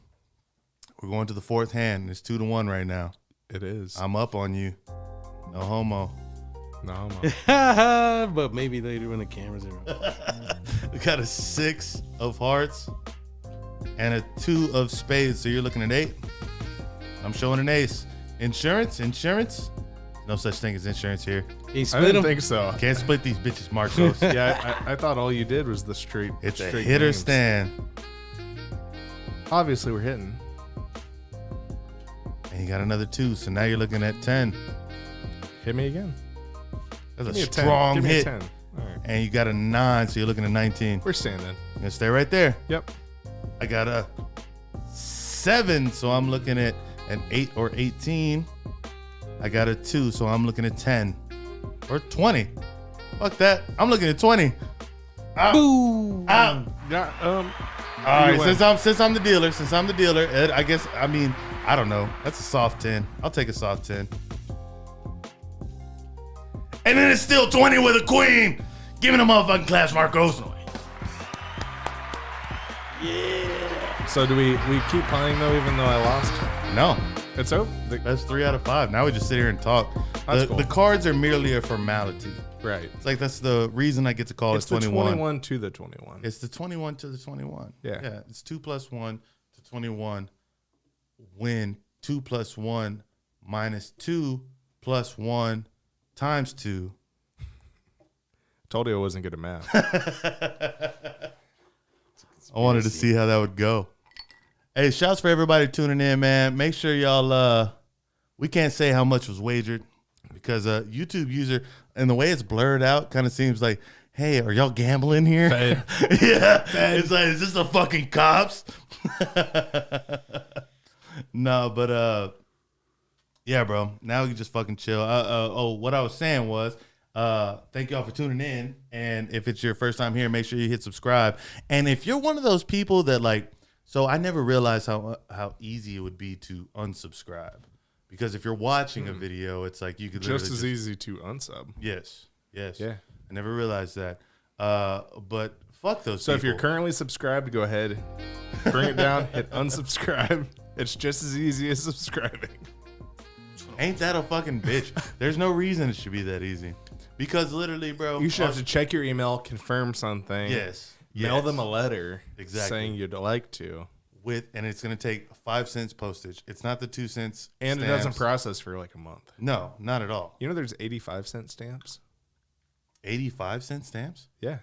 We're going to the fourth hand. It's 2-1 right now. It is. I'm up on you. No homo. No, I'm But maybe later when the cameras are on. We got a 6 of hearts and a 2 of spades. So you're looking at 8. I'm showing an ace. Insurance? No such thing as insurance here. He I split didn't him. think so. Can't split these bitches, Marcos. Yeah, I thought all you did was the straight. It's a straight hitter games. stand. Obviously, we're hitting. And you got another 2. So now you're looking at 10. Hit me again. That's Give me a a 10. strong Give me a hit. 10. All right. And you got a 9. So you're looking at 19. We're staying in. You're gonna stay right there. Yep. I got a 7, so I'm looking at an 8 or 18. I got a 2, so I'm looking at 10 or 20. Fuck that. I'm looking at 20. Out. Boo! Out. Yeah. All right. win. Since I'm the dealer, Ed, I guess I don't know. That's a soft 10. I'll take a soft 10. And then it's still 20 with a queen. Give me the motherfucking class, Marcos. So do we keep playing though, even though I lost? No. It's over. That's 3 out of 5. Now we just sit here and talk. That's The, cool. the cards are merely a formality. Right. It's like that's the reason I get to call It's it the 21. 21 to the 21. It's the 21 to the 21. Yeah. It's 2 plus 1 to 21. When 2 plus 1 minus 2 plus 1 times 2. Told you I wasn't good at math. I wanted to see how that would go. Hey, shouts for everybody tuning in, man. Make sure y'all, we can't say how much was wagered because YouTube user, and the way it's blurred out kind of seems like, hey, are y'all gambling here? Fed. Yeah. It's like, is this the fucking cops? No, but yeah, bro. Now we can just fucking chill. What I was saying was, thank y'all for tuning in. And if it's your first time here, make sure you hit subscribe. And if you're one of those people that like, so I never realized how easy it would be to unsubscribe. Because if you're watching a video, it's like you could Just literally as easy to unsub. Yes. Yeah. I never realized that. But fuck those So people. if you're currently subscribed, go ahead, bring it down, hit unsubscribe. It's just as easy as subscribing. Ain't that a fucking bitch? There's no reason it should be that easy. Because literally, bro. You should have to check your email, confirm something. Yes. Mail them a letter. Exactly. Saying you'd like to. And it's going to take 5 cents postage. It's not the 2 cents. And stamps. it doesn't process for like a month. No, not at all. You know there's 85-cent stamps? 85-cent stamps? Yeah.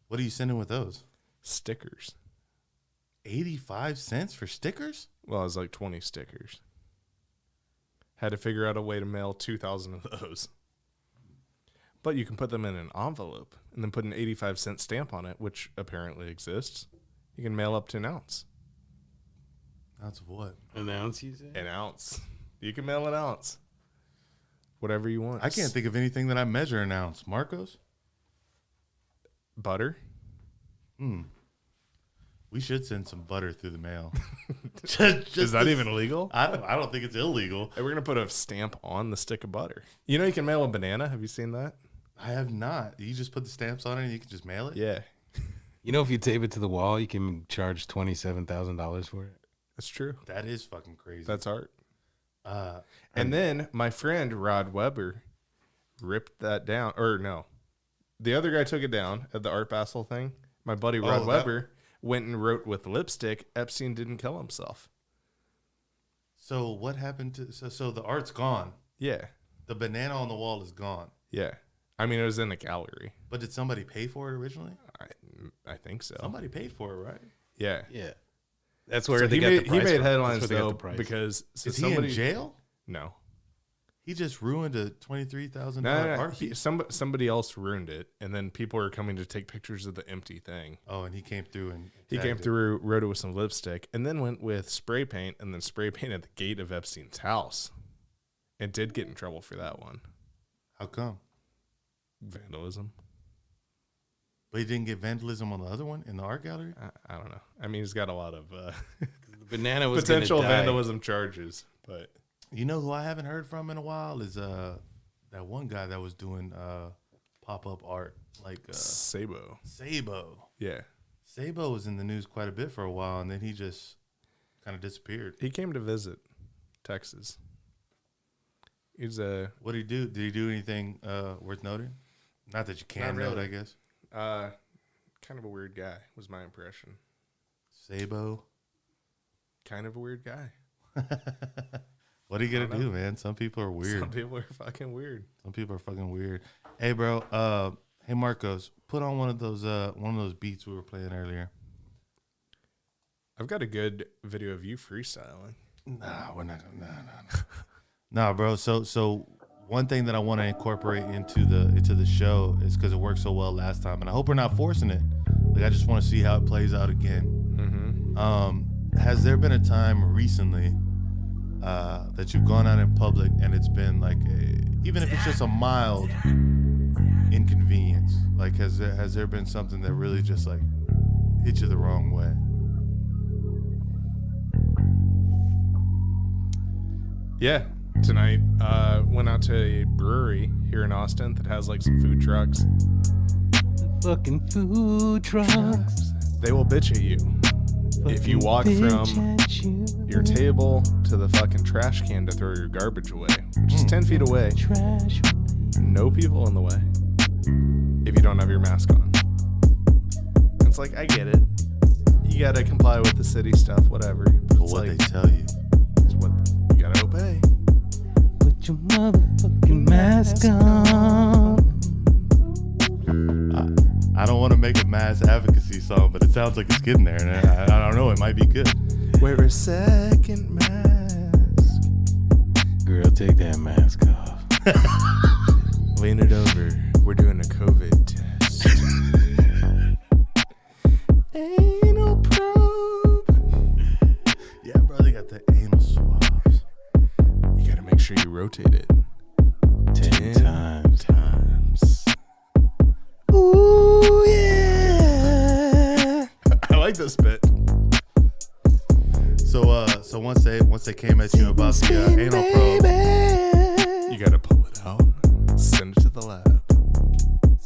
What are you sending with those? Stickers. 85 cents for stickers? Well, it was like 20 stickers. Had to figure out a way to mail 2,000 of those. But you can put them in an envelope and then put an 85-cent stamp on it, which apparently exists. You can mail up to an ounce. Ounce of what? An ounce, you say? An ounce. You can mail an ounce. Whatever you want. I can't think of anything that I measure an ounce. Marcos? Butter? We should send some butter through the mail. Is that even illegal? I don't think it's illegal. Hey, we're going to put a stamp on the stick of butter. You know you can mail a banana? Have you seen that? I have not. You just put the stamps on it and you can just mail it? Yeah. You know, if you tape it to the wall, you can charge $27,000 for it. That's true. That is fucking crazy. That's art. And And then my friend Rod Weber ripped that down. Or no. The other guy took it down at the Art Basel thing. My buddy Rod Weber went and wrote with lipstick, Epstein didn't kill himself. So what happened to so the art's gone. Yeah. The banana on the wall is gone. Yeah. I mean, it was in a gallery. But did somebody pay for it originally? I think so. Somebody paid for it, right? Yeah. Yeah. That's where So they he got made, the price he made from. headlines, That's where they got though, the price. because Is he in jail? No. He just ruined a $23,000 No, art piece. somebody else ruined it, and then people are coming to take pictures of the empty thing. Oh, and he came through and He tagged came it. through, wrote it with some lipstick, and then went with spray paint, and then spray painted the gate of Epstein's house, and did get in trouble for that one. How come? Vandalism. But he didn't get vandalism on the other one in the art gallery? I don't know. I mean, he's got a lot of The banana was potential gonna die. vandalism charges, but You know who I haven't heard from in a while is that one guy that was doing pop-up art, like Sabo. Sabo. Yeah. Sabo was in the news quite a bit for a while, and then he just kind of disappeared. He came to visit Texas. He's What did he do? Did he do anything worth noting? Not that you can Not really. note, I guess. kind of a weird guy, was my impression. Sabo. Kind of a weird guy. What are you gonna do, man? Some people are weird. Some people are fucking weird. Some people are fucking weird. Hey, bro. Hey, Marcos. Put on one of those beats we were playing earlier. I've got a good video of you freestyling. Nah, we're not. Nah, bro. So one thing that I want to incorporate into the show is because it worked so well last time, and I hope we're not forcing it. Like, I just want to see how it plays out again. Mm-hmm. Has there been a time recently that you've gone out in public and it's been like even if it's just a mild inconvenience? Like, has there been something that really just like hit you the wrong way? Yeah. Tonight, went out to a brewery here in Austin that has like some food trucks. Fucking food trucks. They will bitch at you if you walk from your table to the fucking trash can to throw your garbage away, which is 10 feet away. No people in the way if you don't have your mask on. It's like, I get it. You gotta comply with the city stuff, whatever. But But it's what like, they tell you. it's what you gotta obey. Put your motherfucking mask on. I don't want to make a mass advocacy song, but it sounds like it's getting there, and I don't know. It might be good. Wear a second mask. Girl, take that mask off. Lean it over. We're doing a COVID test. Anal probe. Yeah, bro, they got the anal swabs. You gotta make sure you rotate it 10 times. Ooh, yeah. I like this bit. So once they came at you about the anal probe, You gotta pull it out, send it to the lab.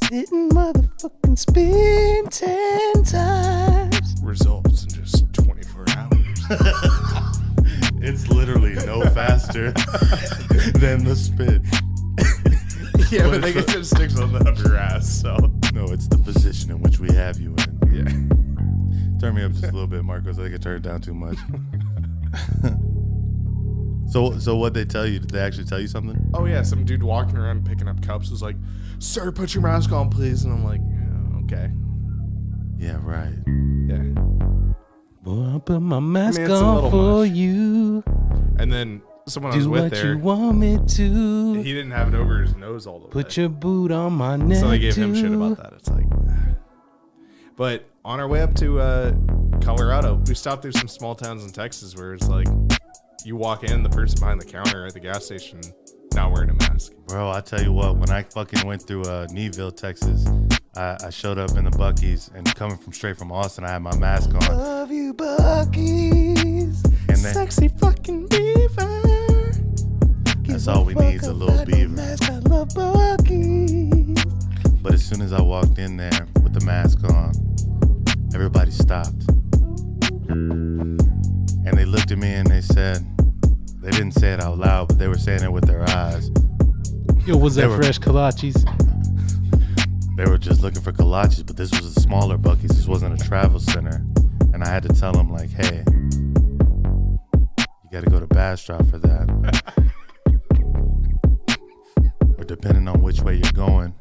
Sitting motherfucking spin 10 times. Results in just 24 hours. it's literally no faster than the spit. Yeah, but they get it sticks on the upper ass, so. No, it's the position in which we have you in. Yeah. Turn me up just a little bit, Marcos. I think I turned it down too much. So what they tell you? Did they actually tell you something? Oh, yeah, some dude walking around picking up cups was like, "Sir, put your mask on, please." And I'm like, yeah, okay. Yeah, right. Yeah. Boy, I put my mask it's a on little for much. you. And then someone I was Do with what there, you want me to. he didn't have it over his nose all the way. Put your boot on my neck. So they gave him too. shit about that. It's like, but on our way up to Colorado, we stopped through some small towns in Texas where it's like, you walk in, the person behind the counter at the gas station not wearing a mask. Bro, I tell you what, when I fucking went through Neville, Texas, I showed up in the Buc-ee's, and coming from straight from Austin, I had my mask on. Love you, Buc-ee's. And then, Sexy fucking beaver. that's all we need is a little beaver. Mask, I love Buc-ee's. But as soon as I walked in there with the mask on, everybody stopped. And they looked at me and they said, they didn't say it out loud, but they were saying it with their eyes. Yo, was that They were- fresh kolaches? They were just looking for kolaches, but this was a smaller Buc-ee's. This wasn't a travel center. And I had to tell them, like, hey, you got to go to Bastrop for that. Or depending on which way you're going,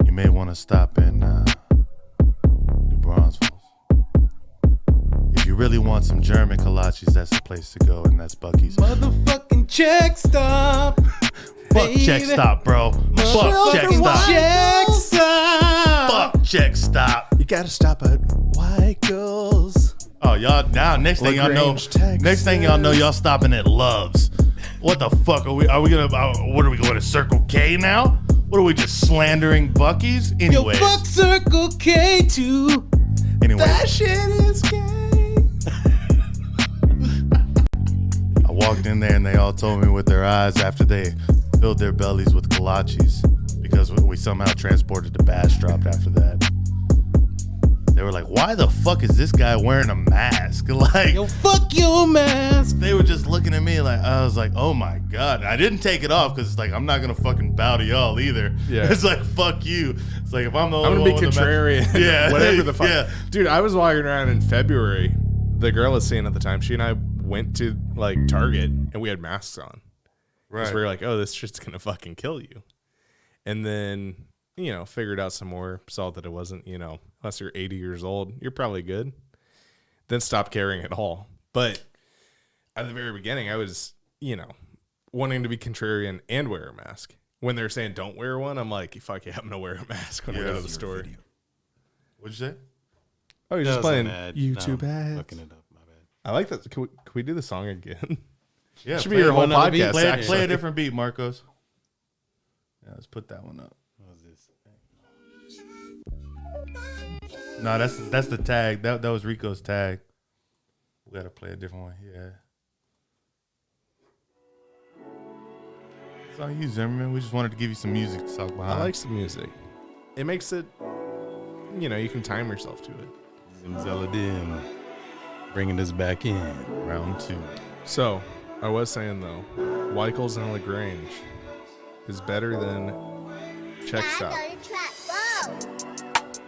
you may want to stop in New Braunfels. If you really want some German kolaches, that's the place to go, and that's Buc-ee's. Motherfucking check stop. Fuck check stop, bro. Fuck check stop. Check stop. Fuck check stop. You gotta stop at White Girls. Oh, y'all, now next thing y'all know, LaGrange, Texas. next thing y'all know, y'all stopping at Love's. What the fuck are we gonna, what are we going to Circle K now? What are we just slandering Buc-ee's? Yo, Anyways, fuck Circle K too. anyways, Shit is gay. I walked in there and they all told me with their eyes after they filled their bellies with kolaches because we somehow transported to Bastrop after that. They were like, why the fuck is this guy wearing a mask? Like, Yo, fuck your mask. they were just looking at me like, I was like, oh my God. And I didn't take it off because it's like, I'm not going to fucking bow to y'all either. Yeah. It's like, fuck you. It's like, if I'm the only I'm gonna one be with a mask- contrarian. Yeah. Whatever the fuck. Yeah. Dude, I was walking around in February. The girl I was seeing at the time, she and I went to like Target and we had masks on. Because Right. we were like, oh, this shit's gonna fucking kill you. And then, figured out some more, saw that it wasn't, unless you're 80 years old, you're probably good. Then stopped caring at all. But at the very beginning, I was, wanting to be contrarian and wear a mask. When they're saying don't wear one, I'm like, fuck yeah, I'm gonna wear a mask when I go to the store. What'd you say? Oh, you're That just was playing an ad. YouTube No, ads. fucking it up. My bad. I like that. Can we do the song again? Yeah. Should be your whole one on the beat. podcast. Play actually. a different beat, Marcos. Yeah, let's put that one up. What was this? No, that's the tag. That was Rico's tag. We gotta play a different one. Yeah. It's on you, Zimmerman. We just wanted to give you some music to talk behind. I like some music. It makes it, you can time yourself to it. Zimzaladim. Bringing us back in. round 2. So, I was saying though, Weichels and LaGrange is better than Check Stop.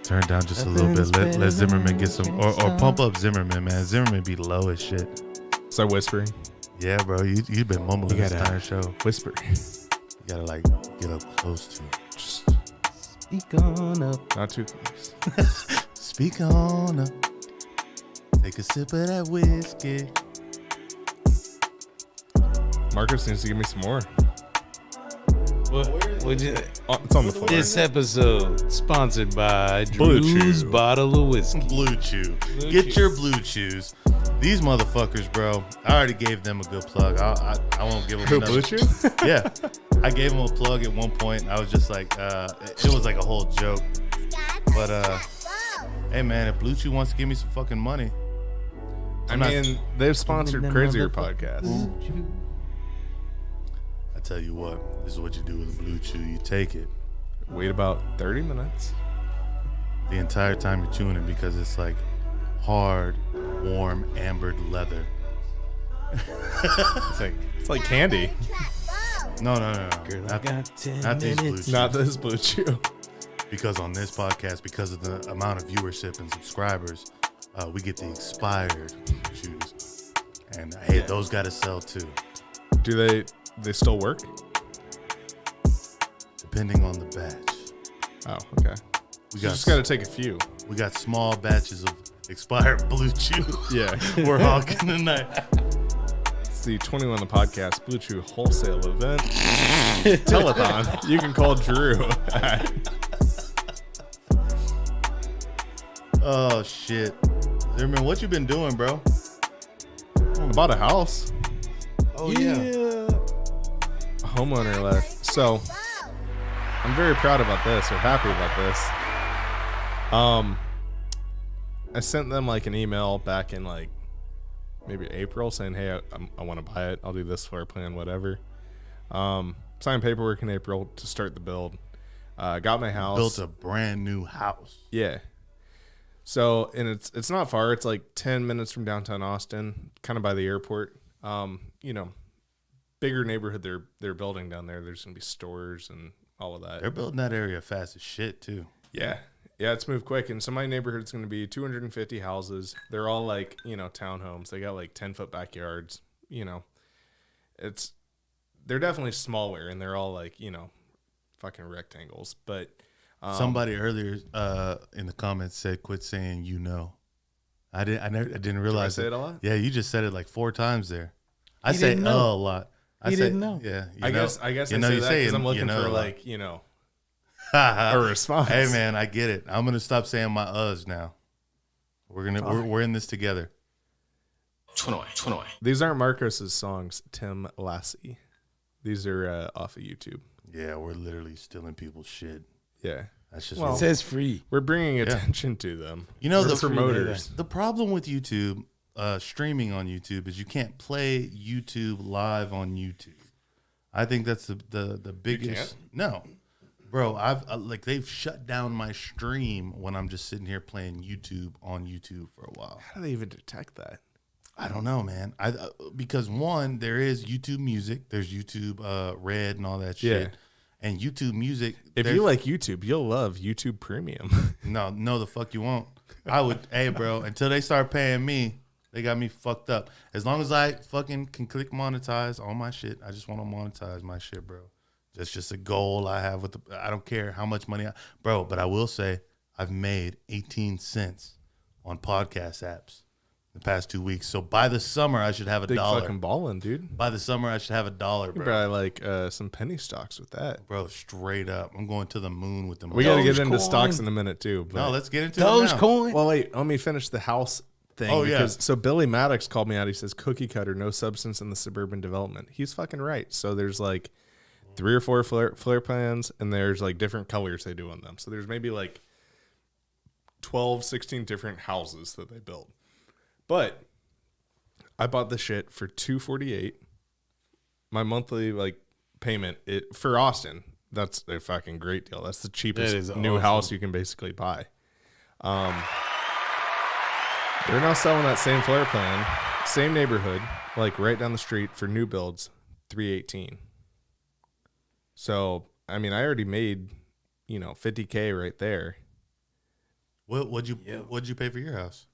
Turn it down just a little bit. Let Zimmerman get some, or pump up Zimmerman, man. Zimmerman be low as shit. So whispering, Yeah, bro. You've been mumbling You this gotta- entire show. whisper. You gotta like get up close to it. Just Speak on up. not too close. Speak on up. Take a sip of that whiskey. Marcus needs to give me some more. Would you? Oh, it's on the floor. This episode sponsored by Blue Drew's Chew. Bottle of Whiskey. Blue Chew. Blue Get Chew. your Blue Chews. These motherfuckers, bro. I already gave them a good plug. I won't give them Who, another. Blue Chew? Yeah. I gave them a plug at one point. I was just like, it was like a whole joke. But hey man, if Blue Chew wants to give me some fucking money, I I'm not- mean, they've sponsored Crazier podcasts. I tell you what, this is what you do with a Blue Chew. You take it Wait about 30 minutes. the entire time you're chewing it because it's like hard, warm, ambered leather. It's like candy. No. Girl, I Not, got 10 not these Blue minutes. Chews. Not this Blue Chew. Because on this podcast, because of the amount of viewership and subscribers, we get the expired shoes. And hey, those got to sell too, Do they still work? depending on the batch. Oh, okay. We You just got to take a few. we got small batches of expired Blue Chew. Yeah. We're hawking tonight. the 21 the Podcast Blue Chew Wholesale Event Telethon. You can call Drew. Oh, shit. Zimmerman, what you been doing, bro? I bought a house. Oh, yeah. Homeowner left. So I'm very proud about this, or happy about this. I sent them like an email back in like maybe April saying, hey, I want to buy it. I'll do this floor plan, whatever. Signed paperwork in April to start the build. Got my house. Built a brand new house. Yeah. So, and it's not far. It's like 10 minutes from downtown Austin, kind of by the airport. Bigger neighborhood they're building down there. There's going to be stores and all of that. They're building that area fast as shit, too. Yeah. Yeah, it's moved quick. And so my neighborhood's going to be 250 houses. They're all like, townhomes. They got like 10-foot backyards. They're definitely smaller and they're all like, fucking rectangles. But somebody earlier in the comments said, "Quit saying I didn't realize Did I say it a lot? Yeah, you just said it like 4 times there. I He say didn't know. a lot. He didn't know. Yeah, I guess I say that because I'm looking for like, a response. Hey man, I get it. I'm gonna stop saying my uhs now. We're in this together. These aren't Marcos's songs, Tim Lassie. These are off of YouTube. Yeah, we're literally stealing people's shit. Yeah. That's just It says free. We're bringing attention to them. the We're promoters. The problem with YouTube, streaming on YouTube, is you can't play YouTube live on YouTube. I think that's the biggest. No, bro. They've shut down my stream when I'm just sitting here playing YouTube on YouTube for a while. How do they even detect that? I don't know, man. Because one, there is YouTube Music. There's YouTube Red and all that shit. Yeah. And YouTube Music. If you like YouTube, you'll love YouTube Premium. No, the fuck you won't. I would, hey, bro, until they start paying me, they got me fucked up. As long as I fucking can click monetize on my shit, I just want to monetize my shit, bro. That's just a goal I have I don't care how much money bro, but I will say I've made 18 cents on podcast apps the past 2 weeks. So by the summer, I should have $1. Big fucking ballin', dude. By the summer, I should have $1, You bro. probably like some penny stocks with that. Bro, straight up. I'm going to the moon with them. We got to get into Dogecoin. stocks in a minute, too. But. No, let's get into it now. Dogecoin. Well, wait. Let me finish the house thing. Oh, yeah. So Billy Maddox called me out. He says, cookie cutter, no substance in the suburban development. He's fucking right. So there's like 3 or 4 floor plans, and there's like different colors they do on them. So there's maybe like 12, 16 different houses that they build. But I bought the shit for $248. My monthly like payment for Austin. That's a fucking great deal. That's the cheapest new house you can basically buy. They're now selling that same floor plan, same neighborhood, like right down the street for new builds, $318. So I mean, I already made $50K right there. What'd you pay for your house?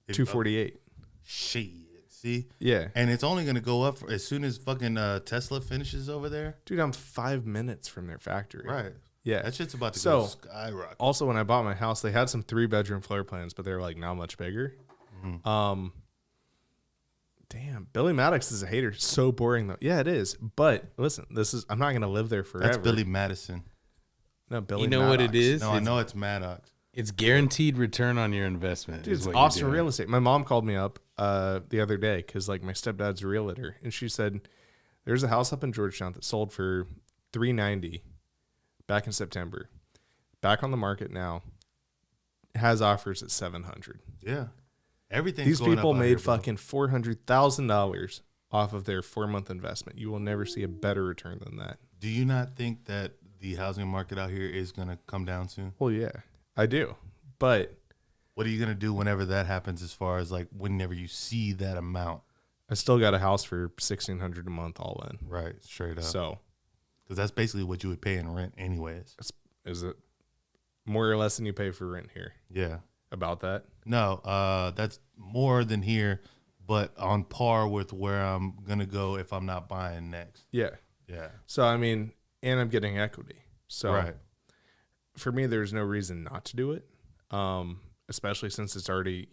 $248. Shit. See? Yeah. And it's only going to go up as soon as fucking Tesla finishes over there. Dude, I'm 5 minutes from their factory. Right. Yeah. That shit's about to go skyrocket. Also, when I bought my house, they had some 3-bedroom floor plans, but they were like not much bigger. Mm-hmm. Damn, Billy Maddox is a hater. So boring though. Yeah, it is. But listen, I'm not going to live there forever. That's Billy Madison. No, Billy. You know Maddox. what it is? No, I know it's Maddox. It's guaranteed return on your investment. Dude, it's Austin real estate. My mom called me up the other day because like my stepdad's a realtor, and she said there's a house up in Georgetown that sold for $390 back in September, back on the market now, has offers at $700. Yeah, everything. These people made fucking $400,000 off of their 4-month investment. You will never see a better return than that. Do you not think that the housing market out here is gonna come down soon? Well, yeah, I do, but. What are you going to do whenever that happens, as far as like whenever you see that amount? I still got a house for $1,600 a month all in. Right, straight up. So, because that's basically what you would pay in rent anyways. Is it more or less than you pay for rent here? Yeah. About that? No, that's more than here, but on par with where I'm going to go if I'm not buying next. Yeah. Yeah. So, I mean, and I'm getting equity. So, right. For me, there's no reason not to do it. Especially since it's already,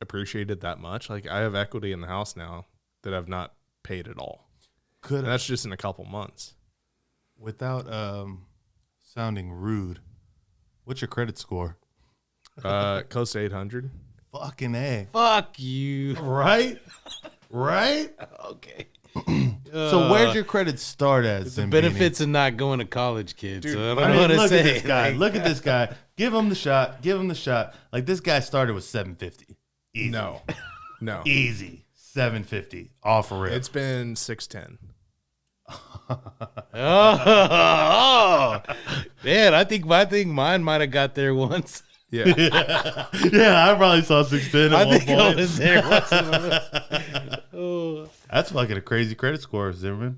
appreciated that much. Like I have equity in the house now that I've not paid it all. Could And that's just in a couple months. without sounding rude, what's your credit score? Close to 800. Fucking A. Fuck you. Right? Right? Okay. So where'd your credit start at, The Zimbini? benefits of not going to college, kids. Dude, So I I don't know mean, what to look say. at this guy. Like, Look at this guy. Give him the shot. Give him the shot. Like, this guy started with 750. Easy. No. Easy. 750. Off a rip. It's been 610. oh, man, I think mine might have got there once. Yeah. Yeah, I probably saw 610 at I one think I point. was there once. Oh. That's fucking a crazy credit score, Zimmerman.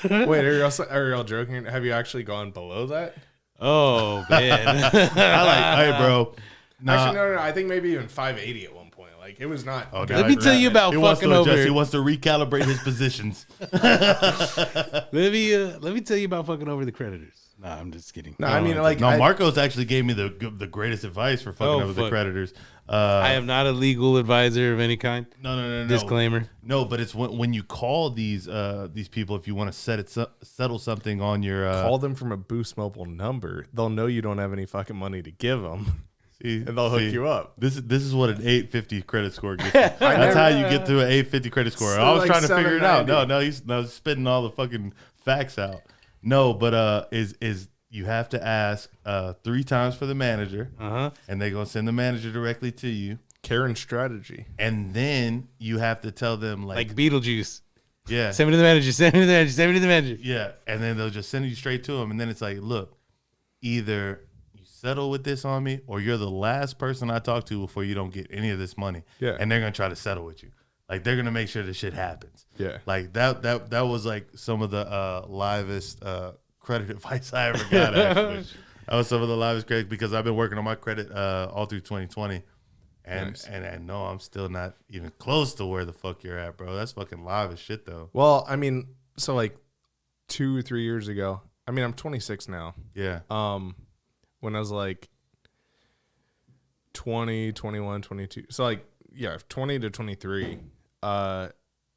Wait, are y'all joking? Have you actually gone below that? Oh, man. Hey, bro. Nah. Actually, no. I think maybe even 580 at one point. Like, it was not. Oh, Let me tell you about he wants fucking to adjust. over. He wants to recalibrate his positions. Let me tell you about fucking over the creditors. Nah, I'm just kidding. No, I mean, like, No, Marcos actually gave me the greatest advice for fucking over the fuck. creditors. I am not a legal advisor of any kind. No. Disclaimer. No, but it's when you call these people, if you want to settle something on your call them from a Boost Mobile number. They'll know you don't have any fucking money to give them, see, and they'll hook you up. This is what an 850 credit score gets. You. That's how you get to an 850 credit score. So I was like trying to figure it out. 790. No, he's spitting all the fucking facts out. No, but is you have to ask 3 times for the manager, and they're gonna send the manager directly to you. Karen strategy. And then you have to tell them Like Beetlejuice. yeah, Send me to the manager. Send me to the manager. Send me to the manager. yeah, and then they'll just send you straight to them. And then it's like, look, either you settle with this on me, or you're the last person I talk to before you don't get any of this money. Yeah. And they're gonna try to settle with you. Like, they're gonna make sure this shit happens. Yeah. Like that was like some of the livest credit advice I ever got. Actually, that was some of the livest credit, because I've been working on my credit all through 2020. And, Nice. and no, I'm still not even close to where the fuck you're at, bro. That's fucking live as shit, though. Well, I mean, so like 2 or 3 years ago. I mean, I'm 26 now. Yeah. When I was like 20, 21, 22. So like, yeah, 20 to 23, I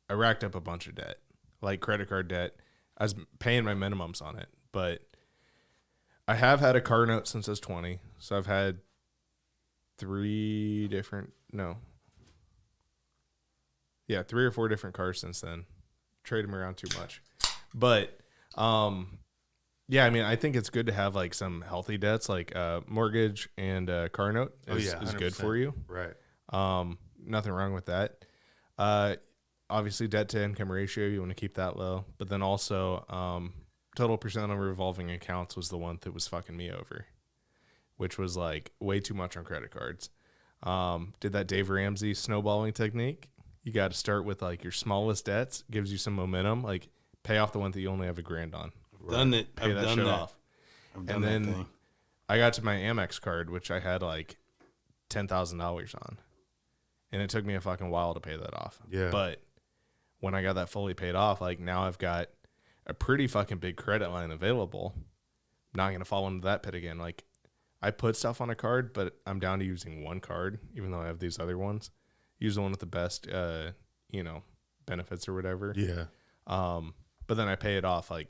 racked up a bunch of debt, like credit card debt. I was paying my minimums on it, but I have had a car note since I was 20. So I've had 3 or 4 different cars since then. Trade them around too much. But, yeah, I mean, I think it's good to have like some healthy debts, like mortgage and car note is good 100%. for you. Right. Nothing wrong with that. Obviously, debt to income ratio, you want to keep that low. But then also, total percent on revolving accounts was the one that was fucking me over, which was like way too much on credit cards. Did that Dave Ramsey snowballing technique. You got to start with like your smallest debts, gives you some momentum, like pay off the one that you only have $1,000 on. Done it. Pay I've that done shit that. off. I've done And that then thing. I got to my Amex card, which I had like $10,000 on. And it took me a fucking while to pay that off. Yeah. But when I got that fully paid off, like now I've got a pretty fucking big credit line available. Not going to fall into that pit again. Like I put stuff on a card, but I'm down to using one card, even though I have these other ones. Use the one with the best, benefits or whatever. Yeah. But then I pay it off like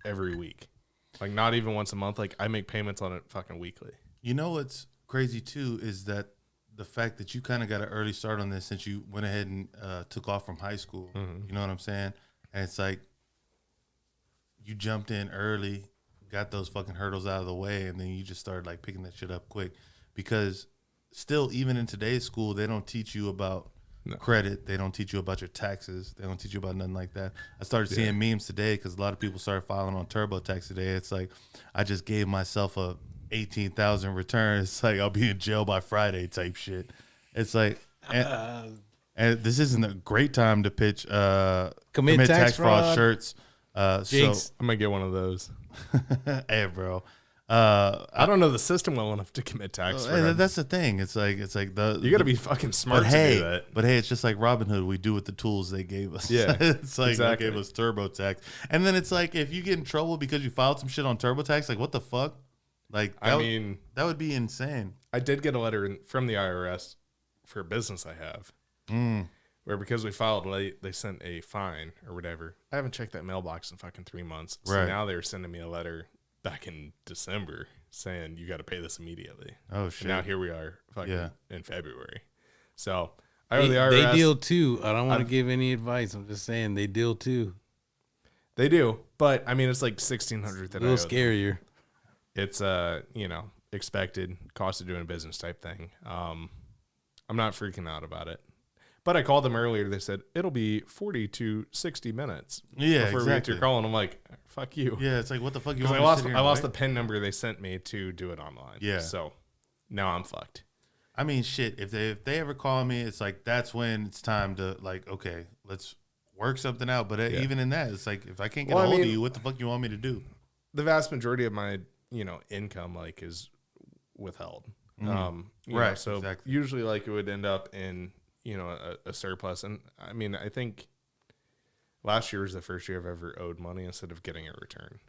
every week. Like not even once a month. Like I make payments on it fucking weekly. You know what's crazy too is that the fact that you kind of got an early start on this since you went ahead and took off from high school. Mm-hmm. You know what I'm saying? And it's like you jumped in early, got those fucking hurdles out of the way, and then you just started like picking that shit up quick. Because still, even in today's school, they don't teach you about credit. They don't teach you about your taxes. They don't teach you about nothing like that. I started seeing memes today because a lot of people started filing on TurboTax today. It's like, I just gave myself a 18,000 return. It's like, I'll be in jail by Friday type shit. It's like, and this isn't a great time to pitch commit tax fraud shirts. Jinx. I'm going to get one of those. Hey, bro. I don't know the system well enough to commit tax fraud. That's the thing. It's like the You got to be fucking smart But to hey, do that. but hey, it's just like Robin Hood. We do with the tools they gave us. Yeah, it's like exactly. they gave us TurboTax, and then it's like if you get in trouble because you filed some shit on TurboTax, like what the fuck? Like I mean, that would be insane. I did get a letter from the IRS for a business I have where because we filed late, they sent a fine or whatever. I haven't checked that mailbox in fucking 3 months. So Right. now they're sending me a letter back in December saying you got to pay this immediately. Oh shit. And now here we are fucking Yeah. in February. So I owe They, the they IRS. deal too. I don't want to I've- give any advice. I'm just saying they deal too. They do. But I mean, it's like $1,600 A that I little owe them. scarier. It's expected cost of doing business type thing. I'm not freaking out about it. But I called them earlier. They said it'll be 40 to 60 minutes Yeah, before we get to exactly. your call. And I'm like, fuck you. Yeah, it's like what the fuck you Because want I lost the PIN number they sent me to do it online. Yeah. So now I'm fucked. I mean, shit. If they ever call me, it's like that's when it's time to like, okay, let's work something out. But Yeah. even in that, it's like if I can't get Well, a I hold of mean- you, what the fuck you want me to do? The vast majority of my income like is withheld. Right, So exactly. usually like it would end up in a surplus. And I mean, I think last year was the first year I've ever owed money instead of getting a return.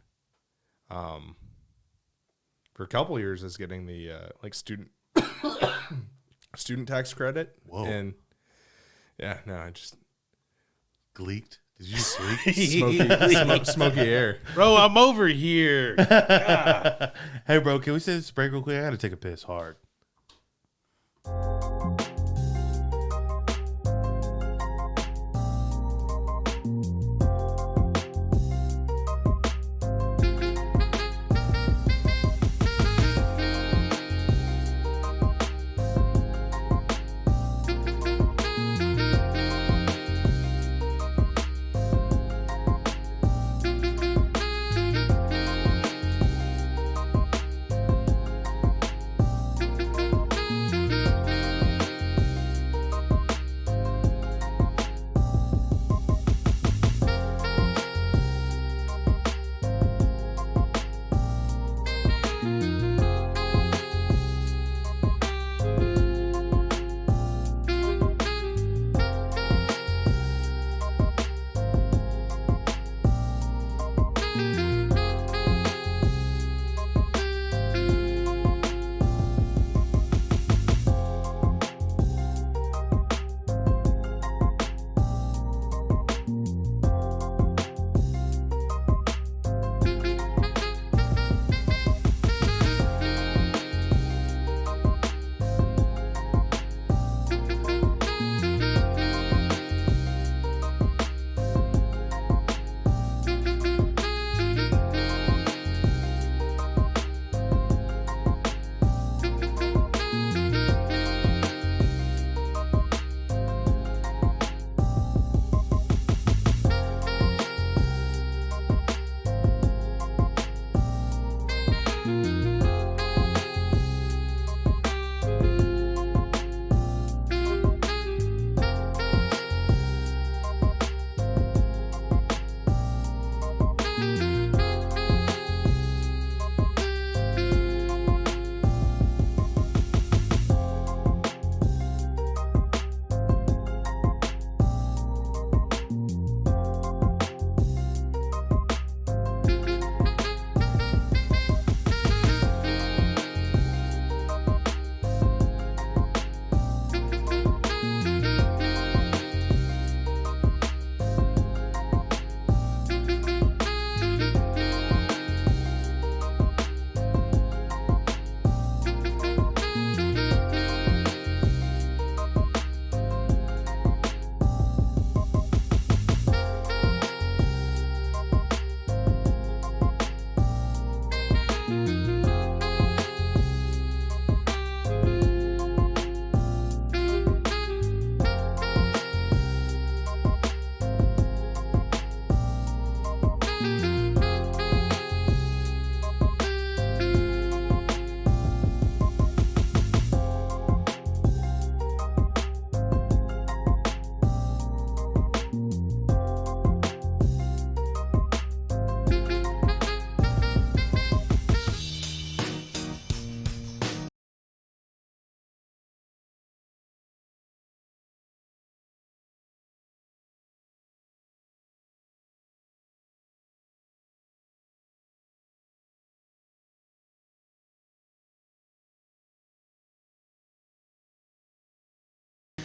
For a couple years, I was getting the like student tax credit. Whoa. And yeah, no, I just Gleeked? Did you sleep? smoky air. Bro, I'm over here. Hey, bro, can we say this break real quick? I gotta take a piss hard.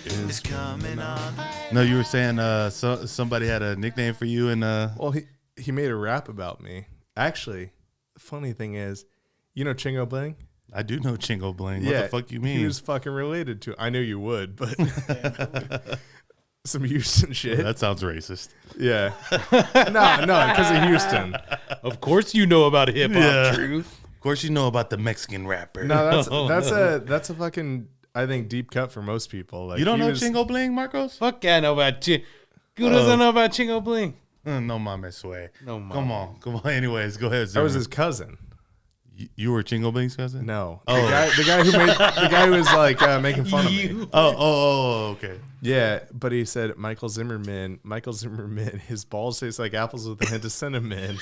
is coming on. No, you were saying somebody had a nickname for you, and Well, he made a rap about me. Actually, the funny thing is, you know Chingo Bling? I do know Chingo Bling. What the fuck you mean? He was fucking related to. I knew you would, but some Houston shit. That sounds racist. Yeah. no, because of Houston. Of course you know about hip hop, Truth. Of course you know about the Mexican rapper. No, that's a fucking, I think, deep cut for most people. Like, you don't know Chingo Bling, Marcos? Fuck yeah, I know about Who doesn't know about Chingo Bling? No mames way. No mames. Come on. Anyways, go ahead. I was his cousin. You were Chingo Bling's cousin? No. Oh. The guy who was like making fun of me. Okay. Yeah, but he said Michael Zimmermann, his balls taste like apples with a hint of cinnamon.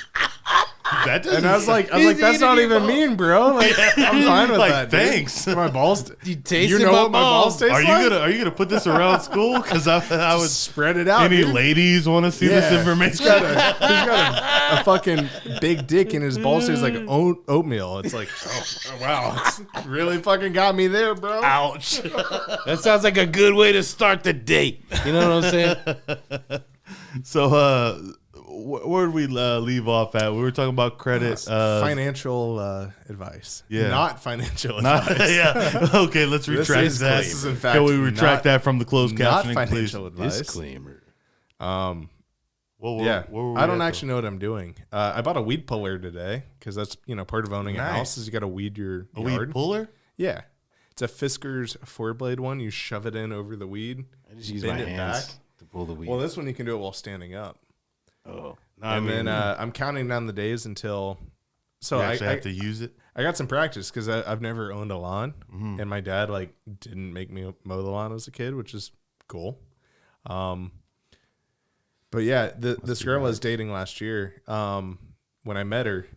And I was like, that's not even mean, bro. Like, I'm fine with like, that. thanks. Dude. My balls. You taste You know what my balls taste Are like? you gonna put this around school? Because I would Spread it out. Any dude. ladies want to see this information? He's got a fucking big dick and his balls taste like oatmeal. It's like, oh wow, it's really fucking got me there, bro. Ouch. That sounds like a good way to start the date. You know what I'm saying? So, where did we leave off at? We were talking about credit. Financial advice. Yeah. Not financial advice. Yeah. Okay, let's retract that. This is in fact Can we retract that from the closed not captioning, financial please? advice. Disclaimer. What were we I don't at, actually know what I'm doing. I bought a weed puller today because that's part of owning a Nice. house is you got to weed your though? yard. A weed puller? Yeah, it's a Fisker's 4-blade one. You shove it in over the weed. I just use bend my it hands back. to pull the weed. Well, this one you can do it while standing up. Oh. Then I'm counting down the days until. So You I actually have to use it. I got some practice because I've never owned a lawn, Mm-hmm. and my dad didn't make me mow the lawn as a kid, which is cool. But yeah, this girl I was dating last year. When I met her,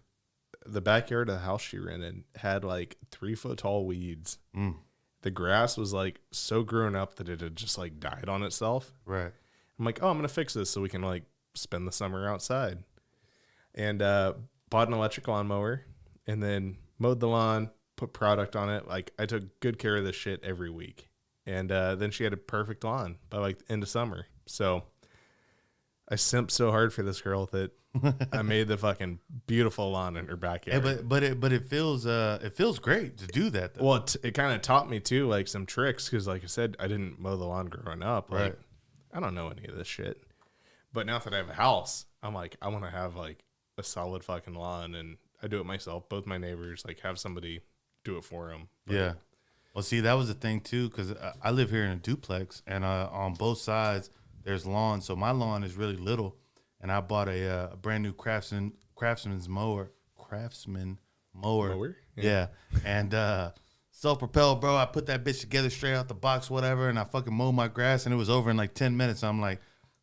the backyard of the house she rented had 3-foot tall weeds. Mm. The grass was so grown up that it had just died on itself. Right. I'm like, oh, I'm gonna fix this so we can spend the summer outside. And bought an electric lawnmower and then mowed the lawn, put product on it. I took good care of this shit every week. And then she had a perfect lawn by the end of summer. So I simped so hard for this girl that I made the fucking beautiful lawn in her backyard. Yeah, but it feels great to do that though. Well, it kind of taught me too, some tricks. Cause like I said, I didn't mow the lawn growing up. Right. I don't know any of this shit. But now that I have a house, I'm I want to have a solid fucking lawn, and I do it myself. Both my neighbors have somebody do it for them. Yeah. Well, see, that was the thing too, because I live here in a duplex, and on both sides there's lawn. So my lawn is really little, and I bought a brand new Craftsman mower. Mower? Yeah. And self-propelled, bro. I put that bitch together straight out the box, whatever, and I fucking mowed my grass, and it was over in 10 minutes. I'm like,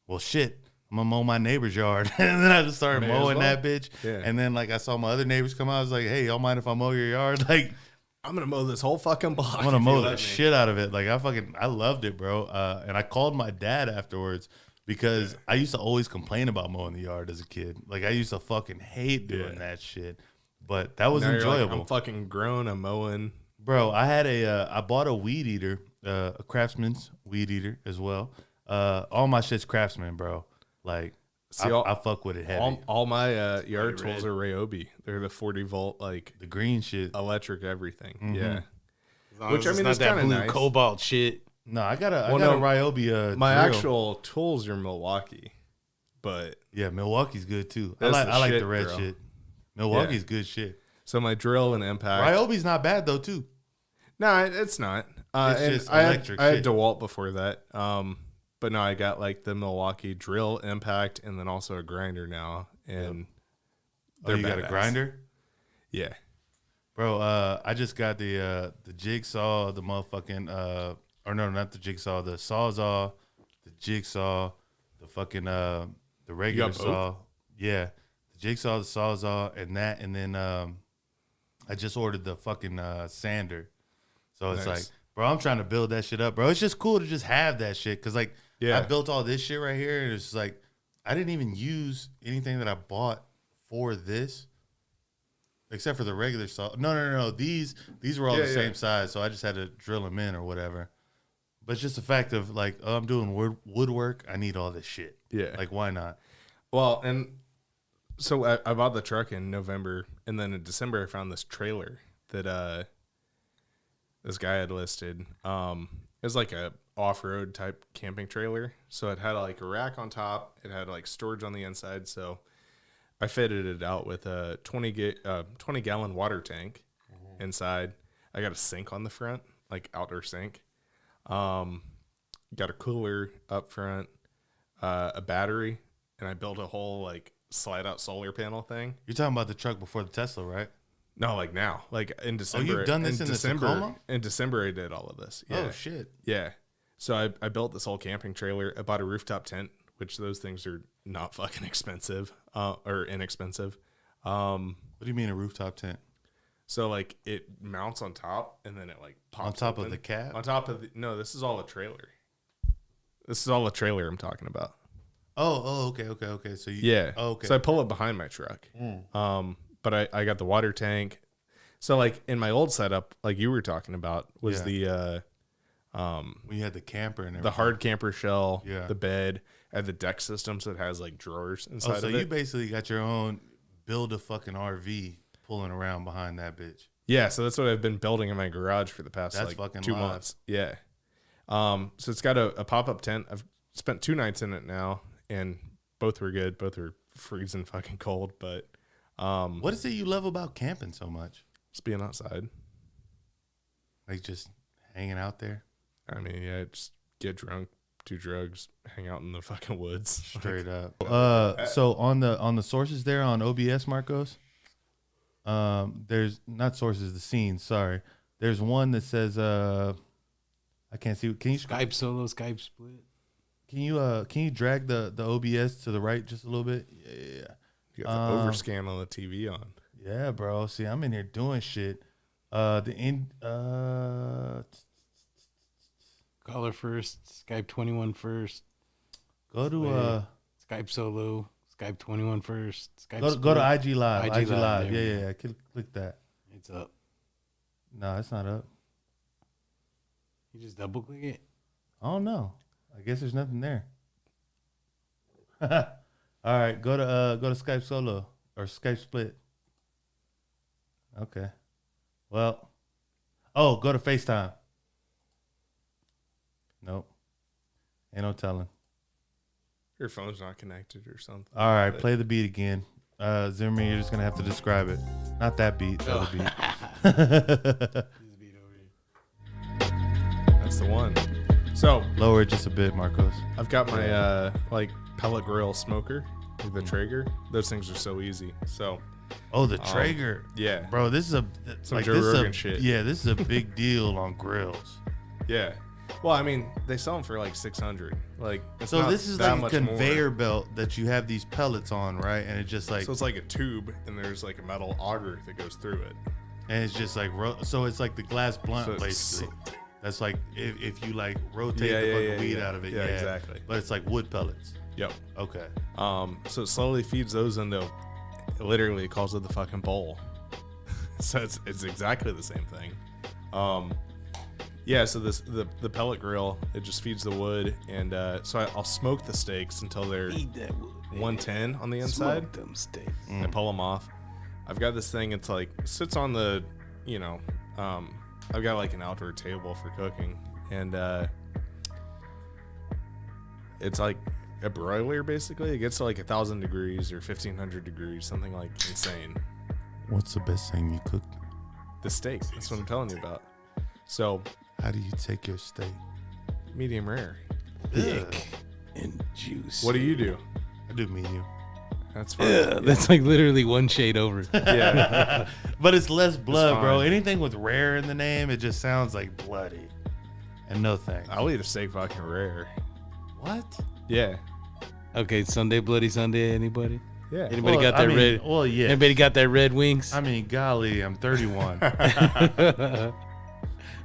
well, shit. I'm gonna mow my neighbor's yard. And then I just started mowing that bitch. Yeah. And then I saw my other neighbors come out. I was like, hey, y'all mind if I mow your yard? I'm gonna mow this whole fucking block. I'm gonna mow the shit out of it. I loved it, bro. And I called my dad afterwards because I used to always complain about mowing the yard as a kid. I used to fucking hate doing that shit. But that was Now you're enjoyable. I'm fucking grown. I'm mowing. Bro, I bought a weed eater, a Craftsman's weed eater as well. All my shit's Craftsman, bro. See, I fuck with it heavy. All my yard tools are Ryobi. They're the 40 volt, The green shit. electric everything. Mm-hmm. Yeah. Which I mean, it's kind that of blue nice. cobalt shit. No, I got a Ryobi. My drill. actual tools are Milwaukee, but Yeah, Milwaukee's good too. I That's the like shit, the red bro. shit. Milwaukee's good shit. so my drill and impact. Ryobi's not bad though too. No, it's not. It's And just I electric had shit. DeWalt before that. But no, I got the Milwaukee drill, impact, and then also a grinder now. And Oh, you got a badass. grinder, Yeah. bro? I just got the jigsaw, the motherfucking or no, not the jigsaw, the sawzall, the jigsaw, the fucking the regular both? saw. Yeah, the jigsaw, the sawzall, and that, and then I just ordered the fucking sander. So it's Nice. bro, I'm trying to build that shit up, bro. It's just cool to just have that shit because I built all this shit right here, and it's I didn't even use anything that I bought for this, except for the regular saw. No. These were all the same size, so I just had to drill them in or whatever. But it's just the fact of like, oh, I'm doing woodwork. I need all this shit. Yeah. Like, why not? Well, and so I bought the truck in November, and then in December I found this trailer that this guy had listed. It was like a off-road type camping trailer. So it had like a rack on top. It had like storage on the inside. So I fitted it out with a 20-gallon water tank inside. I got a sink on the front, like outdoor sink. Got a cooler up front, a battery, and I built a whole like slide out solar panel thing. You're talking about the truck before the Tesla, right? No, like now, like in December. Oh, you've done this in December. The Tacoma? In December, I did all of this. Yeah. Oh shit. Yeah. So I built this whole camping trailer. I bought a rooftop tent, which those things are not fucking expensive, or inexpensive. What do you mean a rooftop tent? So like it mounts on top, and then it like pops On top open. of the cab? On top of no, this is all a trailer. This is all a trailer I'm talking about. Okay. So you, Yeah. Oh, okay. So I pull it behind my truck. But I got the water tank. So like in my old setup, like you were talking about, was the when you had the camper and everything. the hard camper shell, Yeah. the bed, and the deck system, so it has like drawers inside Oh, so of you it. basically got your own build a fucking RV pulling around behind that bitch. Yeah, so that's what I've been building in my garage for the past That's like fucking 2 live. months. Yeah. So it's got a pop-up tent. I've spent 2 nights in it now, and both were good. Both were freezing fucking cold, but What is it you love about camping so much? just being outside. Like just hanging out there? I mean, yeah, just get drunk, do drugs, hang out in the fucking woods. Straight up. So on the sources there on OBS, Marcos, there's not sources, the scenes, sorry. There's one that says I can't see. Can you Skype solo, Skype split. Can you drag the OBS to the right just a little bit? Yeah. You got the overscan on the TV on. Yeah, bro. See, I'm in here doing shit. Caller first, Skype 21 first. Go to Skype solo, Skype 21 first. Skype go to split. IG Live. IG IG Live, Live. there we Yeah. Click that. It's up. No, it's not up. You just double click it. I don't know. I guess there's nothing there. All right, go to Skype solo or Skype split. Okay. Well, go to FaceTime. Nope. Ain't no telling. Your phone's not connected or something. All right, But- play the beat again. Zimmerman, you're just gonna have to describe it. Not that beat, the other beat. This beat over here. That's the one. So Lower it just a bit, Marcos. I've got my like pellet grill smoker, like the Traeger. Those things are so easy. So Oh, the Traeger. yeah, Bro, this is a Some Joe Rogan shit. Yeah, this is a big deal on grills. yeah. Well, I mean, they sell them for like $600. Like, it's So not this is that like a much conveyor more. belt that you have these pellets on, right? And it's just like, So it's like a tube, and there's like a metal auger that goes through it. and it's just like, so it's like the glass blunt, So it's basically. That's like if you like rotate the fucking weed out of it. Yeah, exactly. But it's like wood pellets. Yep. Okay. So it slowly feeds those into, literally it calls it the fucking bowl. So it's exactly the same thing. Yeah, so the pellet grill, it just feeds the wood, and so I'll smoke the steaks until they're Eat that wood, baby. 110 on the inside. Smoke them steaks. I pull them off. I've got this thing. It's like sits on the, I've got like an outdoor table for cooking, and it's like a broiler basically. It gets to like 1,000 degrees or 1,500 degrees, something like insane. What's the best thing you cooked? The steak. That's what I'm telling you about. So How do you take your steak? medium rare. Thick and juicy. What do you do? I do medium. That's fine. Yeah, that's like literally one shade over. Yeah. But it's less blood, bro. fine. Anything with rare in the name, it just sounds like bloody. And no thanks. I'll eat a steak fucking rare. What? Yeah. Okay, Sunday, Bloody Sunday. Anybody? Yeah. Anybody Well, got that I mean, red? Well, yeah. Anybody got that red wings? I mean, golly, I'm 31.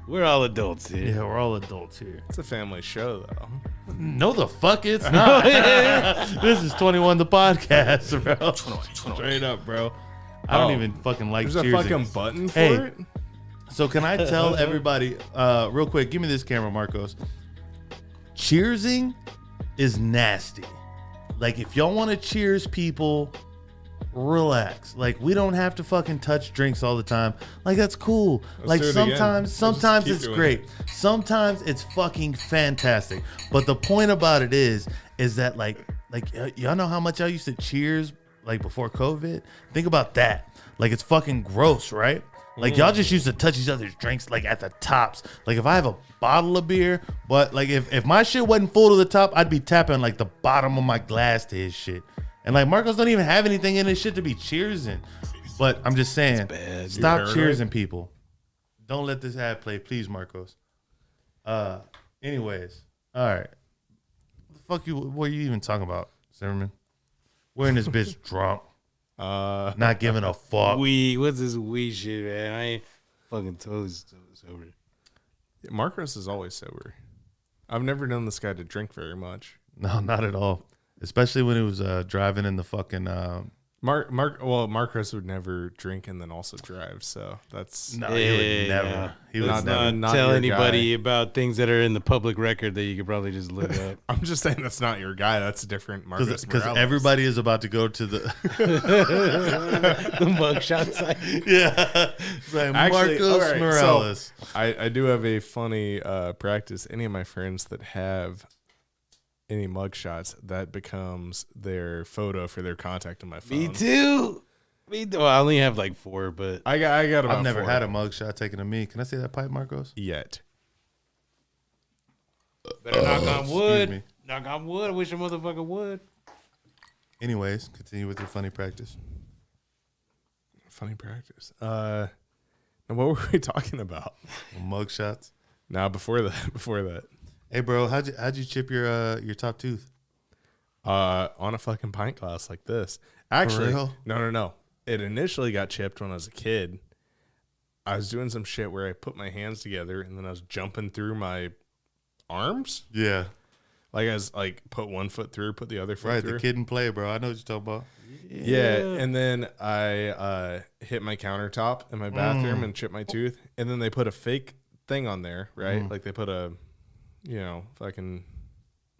We're all adults here. Yeah, we're all adults here. It's a family show though. No, the fuck it's not. This is 21 the podcast, bro. Straight up, bro. I don't Oh. even fucking like There's a cheersing. fucking button for Hey. it? So can I tell everybody, real quick, give me this camera, Marcos. cheersing is nasty. Like, if y'all want to cheers people, relax. Like, we don't have to fucking touch drinks all the time. Like, that's cool. Like, do it again. sometimes keep it's doing great. Sometimes it's fucking fantastic. But the point about it is that like y'all know how much y'all used to cheers like before COVID? Think about that. Like, it's fucking gross, right? Like, y'all just used to touch each other's drinks like at the tops. Like, if I have a bottle of beer, but like if my shit wasn't full to the top, I'd be tapping like the bottom of my glass to his shit. And like, Marcos don't even have anything in his shit to be cheersing. But I'm just saying, stop cheersing people. Don't let this ad play, please, Marcos. Anyways, all right. What are you even talking about, Zimmerman? We're in this bitch drunk. Not giving a fuck. What's this weed shit, man? I ain't fucking sober. Marcos is always sober. I've never known this guy to drink very much. No, not at all. Especially when he was driving in the fucking. Marcos would never drink and then also drive. So that's No, he would never. He would Let's never. not tell anybody about things that are in the public record that you could probably just look up. I'm just saying that's not your guy. That's a different Marcos. Because everybody is about to go to the The mugshot site. yeah. It's like Actually, Marcos all right, Morales. So I do have a funny practice. Any of my friends that have any mugshots, that becomes their photo for their contact on my phone. Me too. Well, I only have like 4, but I got about I've never 4 had a mugshot taken of me. Can I see that pipe, Marcos? yet. better knock on Excuse wood. me. Knock on wood. I wish a motherfucker would. Anyways, continue with your funny practice. Funny practice. Now what were we talking about? Mugshots. Now before that. Hey, bro, how'd you chip your top tooth? On a fucking pint glass like this. Actually, real? No. It initially got chipped when I was a kid. I was doing some shit where I put my hands together and then I was jumping through my arms. Yeah. Like I was like put one foot through, put the other foot Right, through. the kid and play, bro. I know what you're talking about. Yeah, and then I hit my countertop in my bathroom and chipped my tooth. And then they put a fake thing on there, right? Like they put a, fucking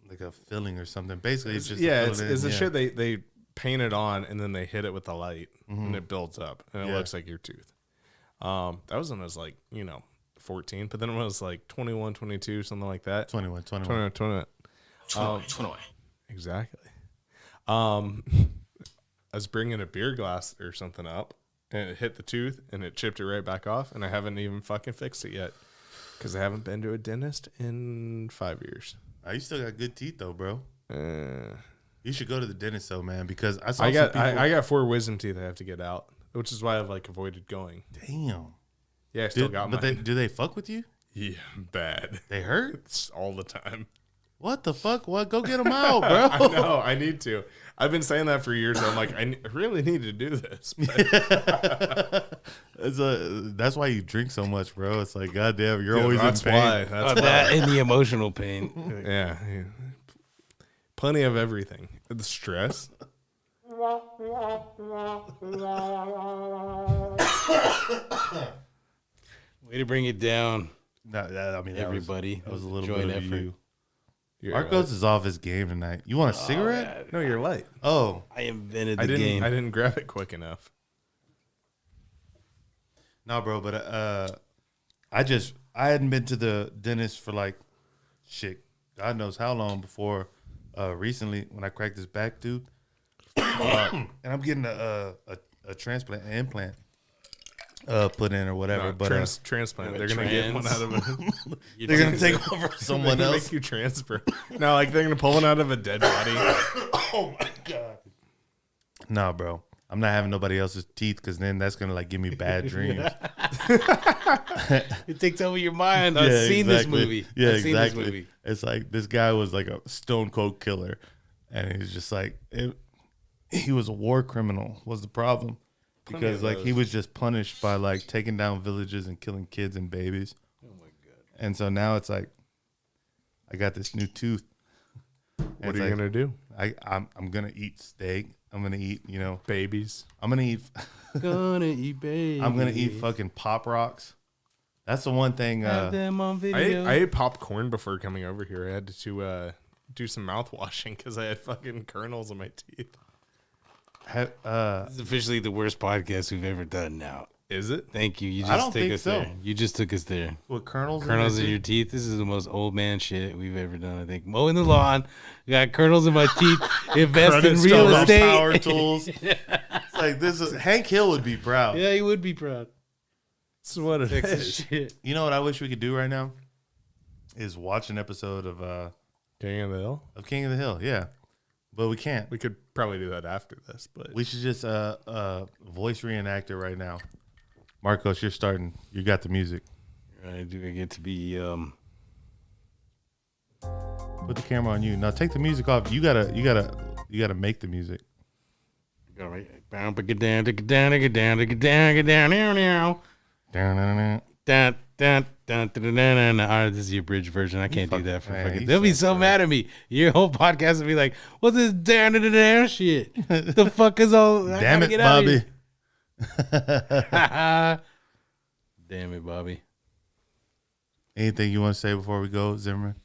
Like a filling or something. Basically, it's just it's a shit they paint it on and then they hit it with the light and it builds up and it looks like your tooth. That was when I was like 14, but then when I was like 21, 22, something like that. 21. 21. Exactly. I was bringing a beer glass or something up and it hit the tooth and it chipped it right back off and I haven't even fucking fixed it yet because I haven't been to a dentist in 5 years. You still got good teeth though, bro. Uh, You should go to the dentist though, man, because I got 4 wisdom teeth I have to get out, which is why I've like avoided going. Damn. Yeah, I still got mine. Do they fuck with you? Yeah, bad. They hurt? It's all the time. What the fuck? What? Go get them out, bro. I know. I need to. I've been saying that for years. I'm like, I really need to do this. That's why you drink so much, bro. It's like, goddamn, you're always in pain. That's why. That and the emotional pain. Yeah. Plenty of everything. The stress. Way to bring it down, everybody. That was a little joint bit of effort. you. You're Marcos is off his game tonight. You want a cigarette? No, you're light. Oh, I invented the I game. didn't grab it quick enough. no, bro. But I hadn't been to the dentist for like shit. God knows how long before recently when I cracked this back tooth, and I'm getting a transplant, an implant put in or whatever. No, but transplant. They're gonna get one out of a. they're gonna take over someone They're gonna else. Make you transfer. No, like they're gonna pull one out of a dead body. Oh my god. No, bro. I'm not having nobody else's teeth because then that's gonna like give me bad dreams. It takes over your mind. I've seen this movie. Yeah, I've seen exactly. this movie. It's like this guy was like a stone cold killer, and he's just like he was a war criminal. Was the problem because like he was just punished by like taking down villages and killing kids and babies. Oh my god! And so now it's like I got this new tooth. What are you gonna do? I'm gonna eat steak. I'm gonna eat, Babies. I'm gonna eat Gonna eat baby. I'm gonna eat fucking Pop Rocks. That's the one thing. Have them on video. I ate popcorn before coming over here. I had to do some mouth washing because I had fucking kernels in my teeth. This is officially the worst podcast we've ever done now. Is it? Thank you. You just I don't took think us so. there. You just took us there. What kernels? Kernels in your teeth. This is the most old man shit we've ever done, I think. Mowing the lawn. Got kernels in my teeth. Invest in real estate. Power tools. It's like this is Hank Hill would be proud. Yeah, he would be proud. This is what it is. Shit. You know what I wish we could do right now? Is watch an episode of King of the Hill. King of the Hill. Yeah, but we can't. We could probably do that after this, but We should just voice reenact it right now. Marcos, you're starting. You got the music. I do get to be Put the camera on you. Now take the music off. You gotta make the music. all right. Get down, get down, get down, get down, get down, now. Down. Dun, dun, dun, dun, dun, dun, dun. All right, this is your bridge version. I can't do that for man, fucking. he They'll be sucks, so bro. mad at me. Your whole podcast will be like, "What's this down, down, down shit? The fuck is all? I Damn gotta it, get out of Bobby. here." Damn it, Bobby. Anything you want to say before we go, Zimmerman?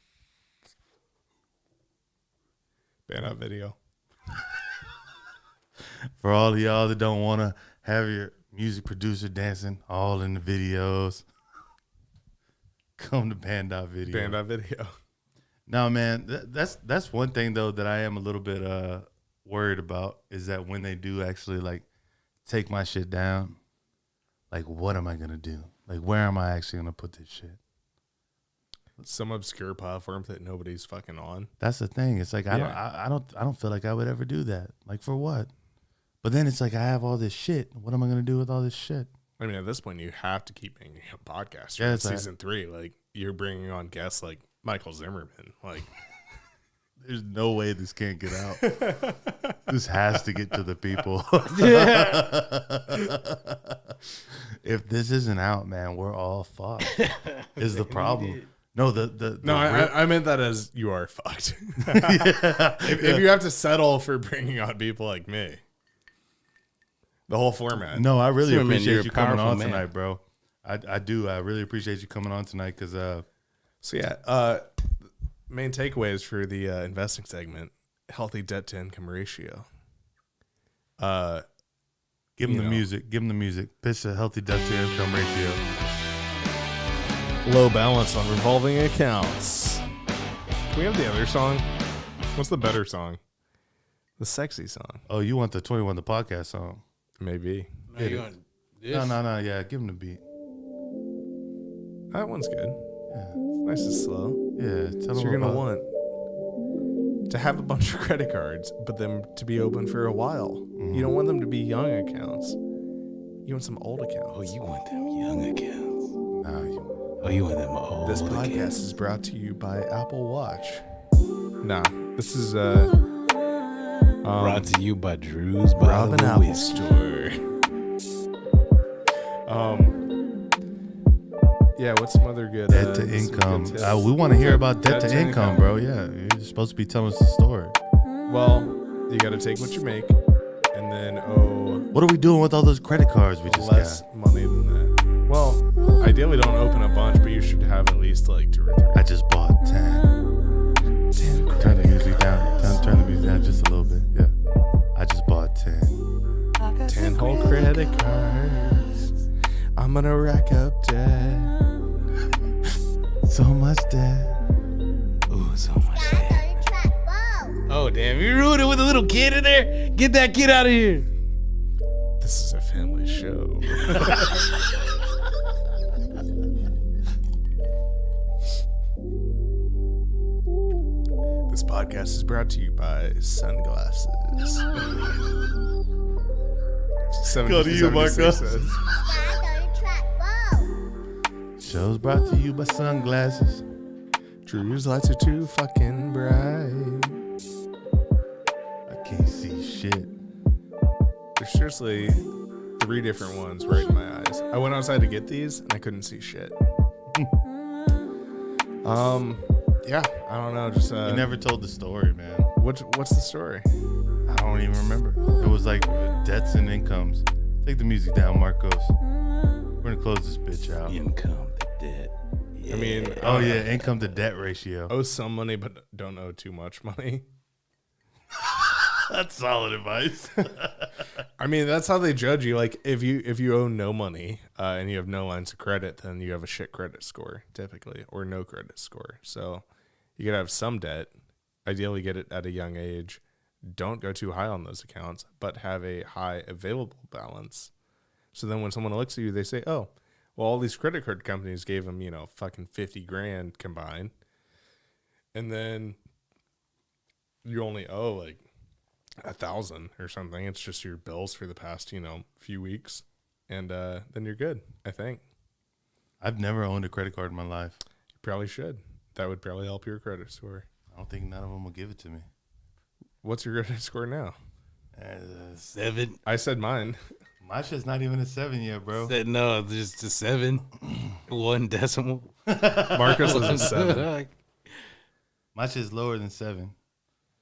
ban that video. For all of y'all that don't want to have your music producer dancing all in the videos, come to Band.video. Ban that video. No, man, that's one thing though that I am a little bit worried about is that when they do actually like take my shit down, like what am I gonna do? Like where am I actually gonna put this shit? Some obscure platform that nobody's fucking on. That's the thing. It's like I don't feel like I would ever do that. Like for what? But then it's like I have all this shit. What am I gonna do with all this shit? I mean, at this point, you have to keep making a podcast. Yeah, You're in it's like- season 3. Like, you're bringing on guests like Michael Zimmerman. Like, There's no way this can't get out. This has to get to the people. If this isn't out, man, we're all fucked. Is the problem? No, no, I meant that as you are fucked. If you have to settle for bringing on people like me, the whole format. No, I really Zimmerman, you're appreciate a you coming powerful on man. tonight, bro. I do. I really appreciate you coming on tonight because So yeah, main takeaways for the investing segment: healthy debt to income ratio. give them You the know. music. Give them the music. Pitch a healthy debt to income ratio. Low balance on revolving accounts. Can we have the other song? What's the better song? The sexy song, Oh, you want the 21 the podcast song? maybe. No, you want this? No. Yeah, give them the beat. That one's good. Yeah, Nice and slow. yeah. Tell So them you're gonna about- want to have a bunch of credit cards, but them to be open for a while. You don't want them to be young accounts. You want some old accounts. Oh, you want them young accounts? Nah, you. Oh, you want them old This podcast accounts? is brought to you by Apple Watch. Nah, this is Brought to you by Drew's by Robin the Apple Whiskey. Store. Yeah, what's some other good Debt to some good income. tips? We want to hear about debt to income, bro. Yeah, you're supposed to be telling us the story. Well, you got to take what you make, and then What are we doing with all those credit cards we just less got? money than that. Well, ideally don't open a bunch, but you should have at least like 2 or 3. I just bought 10. Turn the music down. Turn the music down just a little bit. Yeah. I just bought 10. 10 whole credit cards. I'm gonna rack up debt. So much debt. Ooh, so much debt. Oh, damn. You ruined it with a little kid in there? Get that kid out of here. This is a family show. This podcast is brought to you by sunglasses. Go to you, 76 Marco. cents. Show's brought to you by sunglasses. Drew's lights are too fucking bright. I can't see shit. There's seriously 3 different ones right in my eyes. I went outside to get these and I couldn't see shit. Yeah, I don't know. Just You never told the story, man. what's the story? I don't even remember. It was like debts and incomes. Take the music down, Marcos. We're gonna close this bitch out. Income, the debt. I mean, Oh yeah, income to debt ratio. owe some money, but don't owe too much money. That's solid advice. I mean, that's how they judge you. Like, if you owe no money and you have no lines of credit, then you have a shit credit score typically, or no credit score. So you gotta have some debt. Ideally, get it at a young age. Don't go too high on those accounts, but have a high available balance. So then when someone looks at you, they say, "Oh, well, all these credit card companies gave them, fucking 50 grand combined, and then you only owe like 1,000 or something. It's just your bills for the past, few weeks, and then you're good. I think I've never owned a credit card in my life. you probably should. That would probably help your credit score. I don't think none of them will give it to me. What's your credit score now? 7. I said mine. My shit's not even a 7 yet, bro. No, just a 7. 1 decimal. Marcus was a 7. My shit's lower than 7,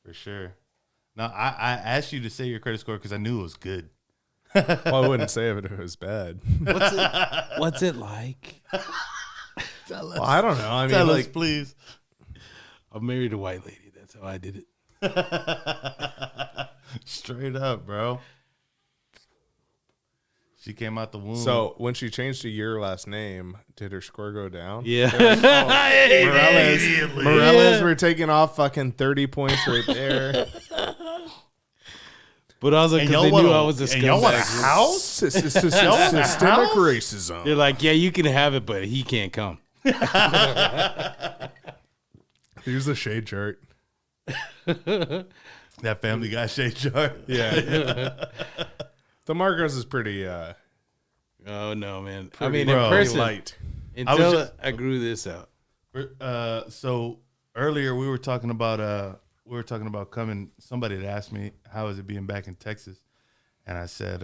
for sure. Now, I asked you to say your credit score because I knew it was good. Well, I wouldn't say if it was bad. What's it like? Tell us. Well, I don't know. I mean, Tell us, like, please. I married a white lady. That's how I did it. Straight up, bro. She came out the womb. so when she changed to your last name, did her score go down? Yeah. Morales, we're taking off fucking 30 points right there. But also And because they y'all knew want I was a and y'all want a scumbag. house? Systemic racism. They're like, yeah, you can have it, but he can't come. Here's the shade chart. That Family Guy shade chart. Yeah. The Marcos is pretty Oh no, man. I pretty mean, bro. in person, light. until I grew this out. So earlier we were talking about coming. Somebody had asked me how is it being back in Texas, and I said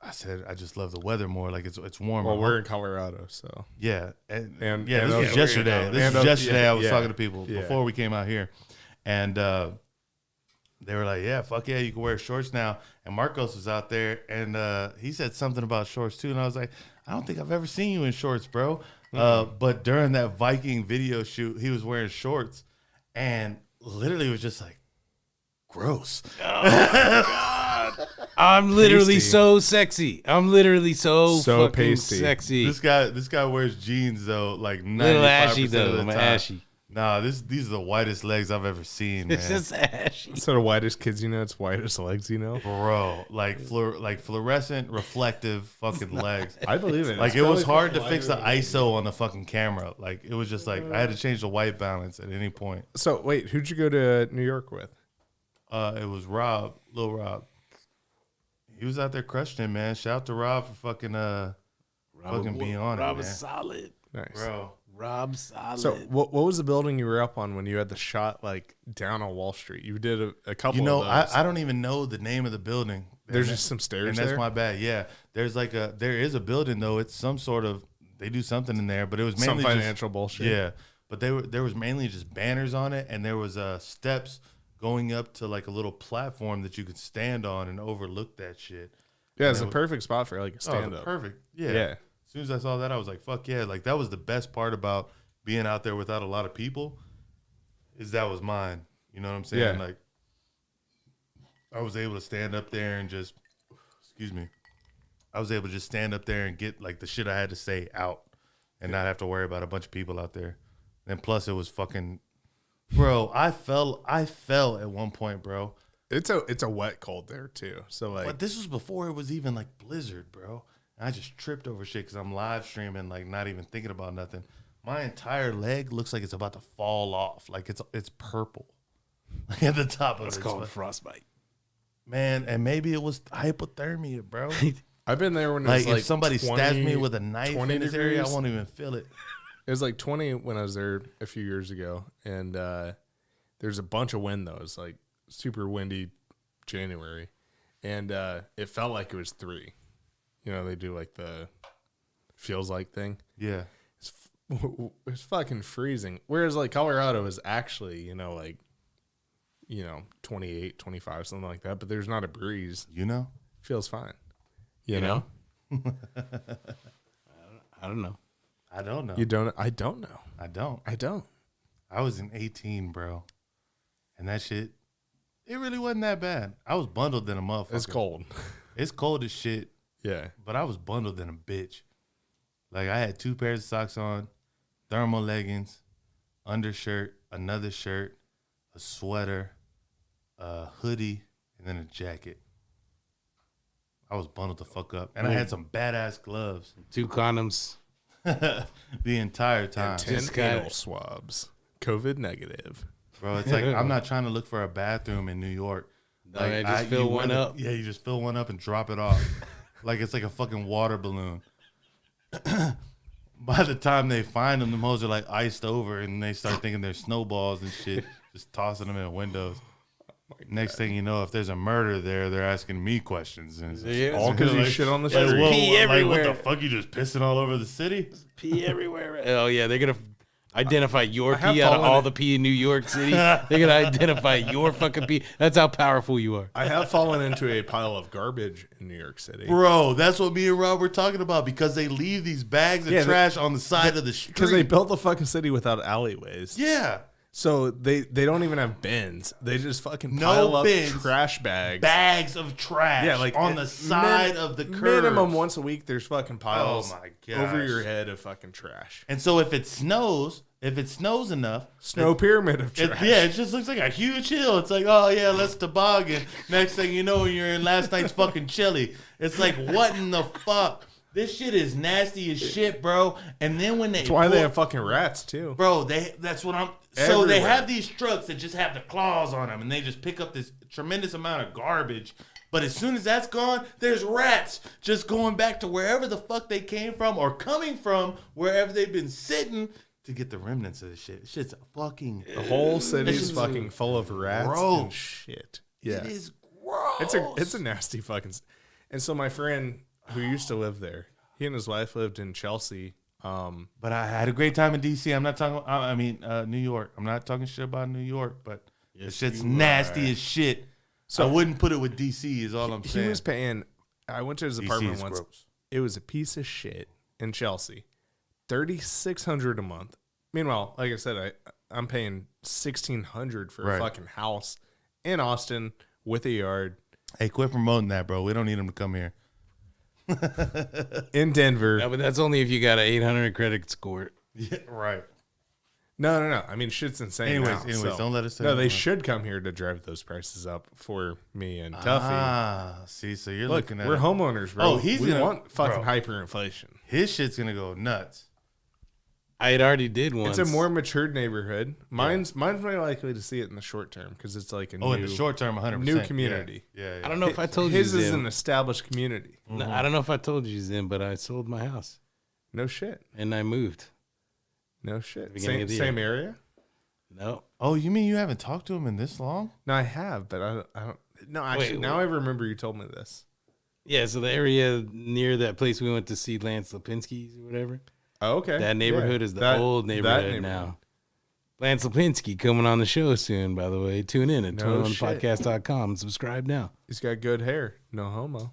I just love the weather more. Like it's warmer. Well, we're in Colorado, so yeah, and And- yeah. and This was yesterday. This was yesterday. I was talking to people yeah. before we came out here, and they were like, "Yeah, fuck yeah, you can wear shorts now." And Marcos was out there, and he said something about shorts too, and I was like, "I don't think I've ever seen you in shorts, bro." But during that Viking video shoot, he was wearing shorts, and literally was just like, gross. I'm literally Pasty. so sexy. I'm literally so fucking pasty. sexy. This guy wears jeans though, like 95% Little ashy of the though. time. I'm ashy. Nah, these are the whitest legs I've ever seen, man. It's just ashy. So the whitest kids it's whitest legs, Bro, like fluorescent, reflective fucking legs. I believe it. Like it was hard to fix the ISO on the fucking camera. Like it was just like I had to change the white balance at any point. So wait, who'd you go to New York with? It was Rob, Lil Rob. He was out there crushing it, man. Shout out to Rob for fucking being on Rob it, is man. solid. Nice. Bro. Rob solid. So what was the building you were up on when you had the shot like down on Wall Street? You did a couple You know, of those. I don't even know the name of the building. There's And just some stairs and that's there? my bad. Yeah, there is a building though. It's some sort of they do something in there, but it was Some mainly financial bullshit. Yeah, but there was mainly just banners on it, and there was steps going up to like a little platform that you could stand on and overlook that shit. Yeah, it's And a it perfect spot for like a Oh, stand up. perfect. Yeah. Yeah. As soon as I saw that, I was like, fuck yeah. Like that was the best part about being out there without a lot of people is that was mine. You know what I'm saying? Yeah. Like I was able to stand up there and just, excuse me. I was able to just stand up there and get like the shit I had to say out and not have to worry about a bunch of people out there. And plus it was fucking, bro, I fell at one point, bro. It's a wet cold there too. So like But this was before it was even like blizzard, bro. And I just tripped over shit because I'm live streaming, like not even thinking about nothing. My entire leg looks like it's about to fall off. Like it's purple. Like at the top of It's it. called frostbite. Man, and maybe it was hypothermia, bro. I've been there when it Like was if like somebody 20 stabs me with a knife 20 in this area, I degrees. won't even feel it. It was like 20 when I was there a few years ago, and there's a bunch of wind though. It's like super windy January, and it felt like it was 3. You know, they do like the feels like thing. Yeah. It's fucking freezing. Whereas like Colorado is actually, 28, 25, something like that. But there's not a breeze. You know? Feels fine. You know? I don't know. I don't know. You don't? I don't know. I don't. I don't. I was in 18, bro. And that shit, it really wasn't that bad. I was bundled in a motherfucker. It's cold. It's cold as shit, Yeah. but I was bundled in a bitch. Like, I had 2 pairs of socks on, thermal leggings, undershirt, another shirt, a sweater, a hoodie, and then a jacket. I was bundled the fuck up. And I had some badass gloves 2 condoms. the entire time. 10 got anal it. swabs. COVID negative. Bro, it's like I'm not trying to look for a bathroom in New York. No, I just fill one up. Yeah, you just fill one up and drop it off. Like it's like a fucking water balloon. By the time they find them, the hoes are like iced over and they start thinking they're snowballs and shit, just tossing them in windows. Next thing you know, if there's a murder there, they're asking me questions. And it's Yeah. All because you shit on the like, street. Pee everywhere. what the fuck? You just pissing all over the city? Pee everywhere. Oh, yeah. They're going to identify your have pee out of fallen all in- the pee in New York City. They're going to identify your fucking pee. That's how powerful you are. I have fallen into a pile of garbage in New York City. Bro, that's what me and Rob were talking about because they leave these bags of Yeah, trash on the side of the street. Because they built the fucking city without alleyways. yeah. So they don't even have bins. They just fucking No pile up bins. trash bags. Bags of trash Yeah, like on the side of the curb. Minimum once a week, there's fucking piles Oh my over gosh. your head of fucking trash. And so if it snows enough, Snow pyramid of it, trash. yeah, it just looks like a huge hill. It's like, oh yeah, let's toboggan. Next thing you know, you're in last night's fucking chili. It's like, what in the fuck? This shit is nasty as shit, bro. And then when That's why they have fucking rats too. bro, that's what I'm. So they Everywhere. have these trucks that just have the claws on them, and they just pick up this tremendous amount of garbage. But as soon as that's gone, there's rats just going back to wherever the fuck they came from or coming from, wherever they've been sitting to get the remnants of the shit. Shit's fucking. The whole city's This is fucking full of rats gross. and shit. Yeah, It is gross. it's a nasty fucking. And so my friend who used to live there, he and his wife lived in Chelsea. But I had a great time in D.C. I'm not talking. I mean, New York. I'm not talking shit about New York, but the shit's nasty as shit. So I wouldn't put it with D.C. Is all I'm He saying. was paying. I went to his DC apartment is once. gross. It was a piece of shit in Chelsea, $3,600 a month. Meanwhile, like I said, I'm paying $1,600 for Right. a fucking house in Austin with a yard Hey, quit promoting that, bro. We don't need him to come here. in Denver. Yeah, but that's only if you got an 800 credit score. Yeah, right. No. I mean, shit's insane. Anyways, now, so- don't let us say No, they that. should come here to drive those prices up for me and Tuffy. Ah, see, so you're Look, looking at we're it. homeowners, bro. Oh, he's we gonna- want fucking bro. hyperinflation. His shit's gonna go nuts. I had already did once. It's a more matured neighborhood. Mine's more likely to see it in the short term because it's like a Oh, new, in the short term, 100%. new community. Yeah. I don't know if I told you, His is Zim. an established community. No, I don't know if I told you, Zim, but I sold my house No shit. and I moved. No shit. Beginning Same, of the same year. area? No, Oh, you mean you haven't talked to him in this long? No, I have, but I don't. No, actually, Wait, now I remember you told me this. yeah. So the area near that place we went to see Lance Lipinski's or whatever. Oh, okay. That neighborhood Yeah, is the that- old that neighborhood now. Lance Lipinski coming on the show soon, by the way. Tune in at No shit. 21podcast.com and subscribe now. He's got good hair. No homo.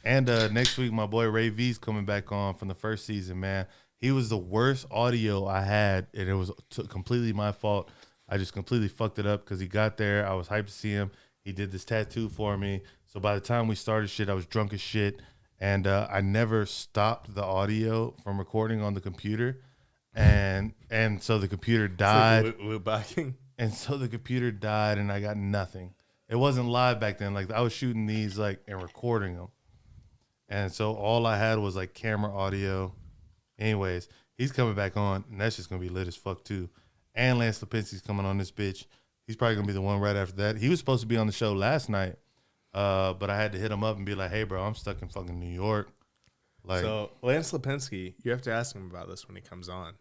And next week, my boy Ray V's coming back on from the first season, man. He was the worst audio I had, and it was completely my fault. I just completely fucked it up because he got there. I was hyped to see him. He did this tattoo for me. So by the time we started shit, I was drunk as shit. And I never stopped the audio from recording on the computer. And so the computer died. It's like loop backing. And so the computer died, and I got nothing. It wasn't live back then. Like, I was shooting these, like, and recording them. And so all I had was, like, camera audio. Anyways, he's coming back on, and that's just going to be lit as fuck, too. And Lance Lipinski's coming on this bitch. He's probably going to be the one right after that. He was supposed to be on the show last night, but I had to hit him up and be like, hey, bro, I'm stuck in fucking New York. Like, So Lance Lipinski, you have to ask him about this when he comes on.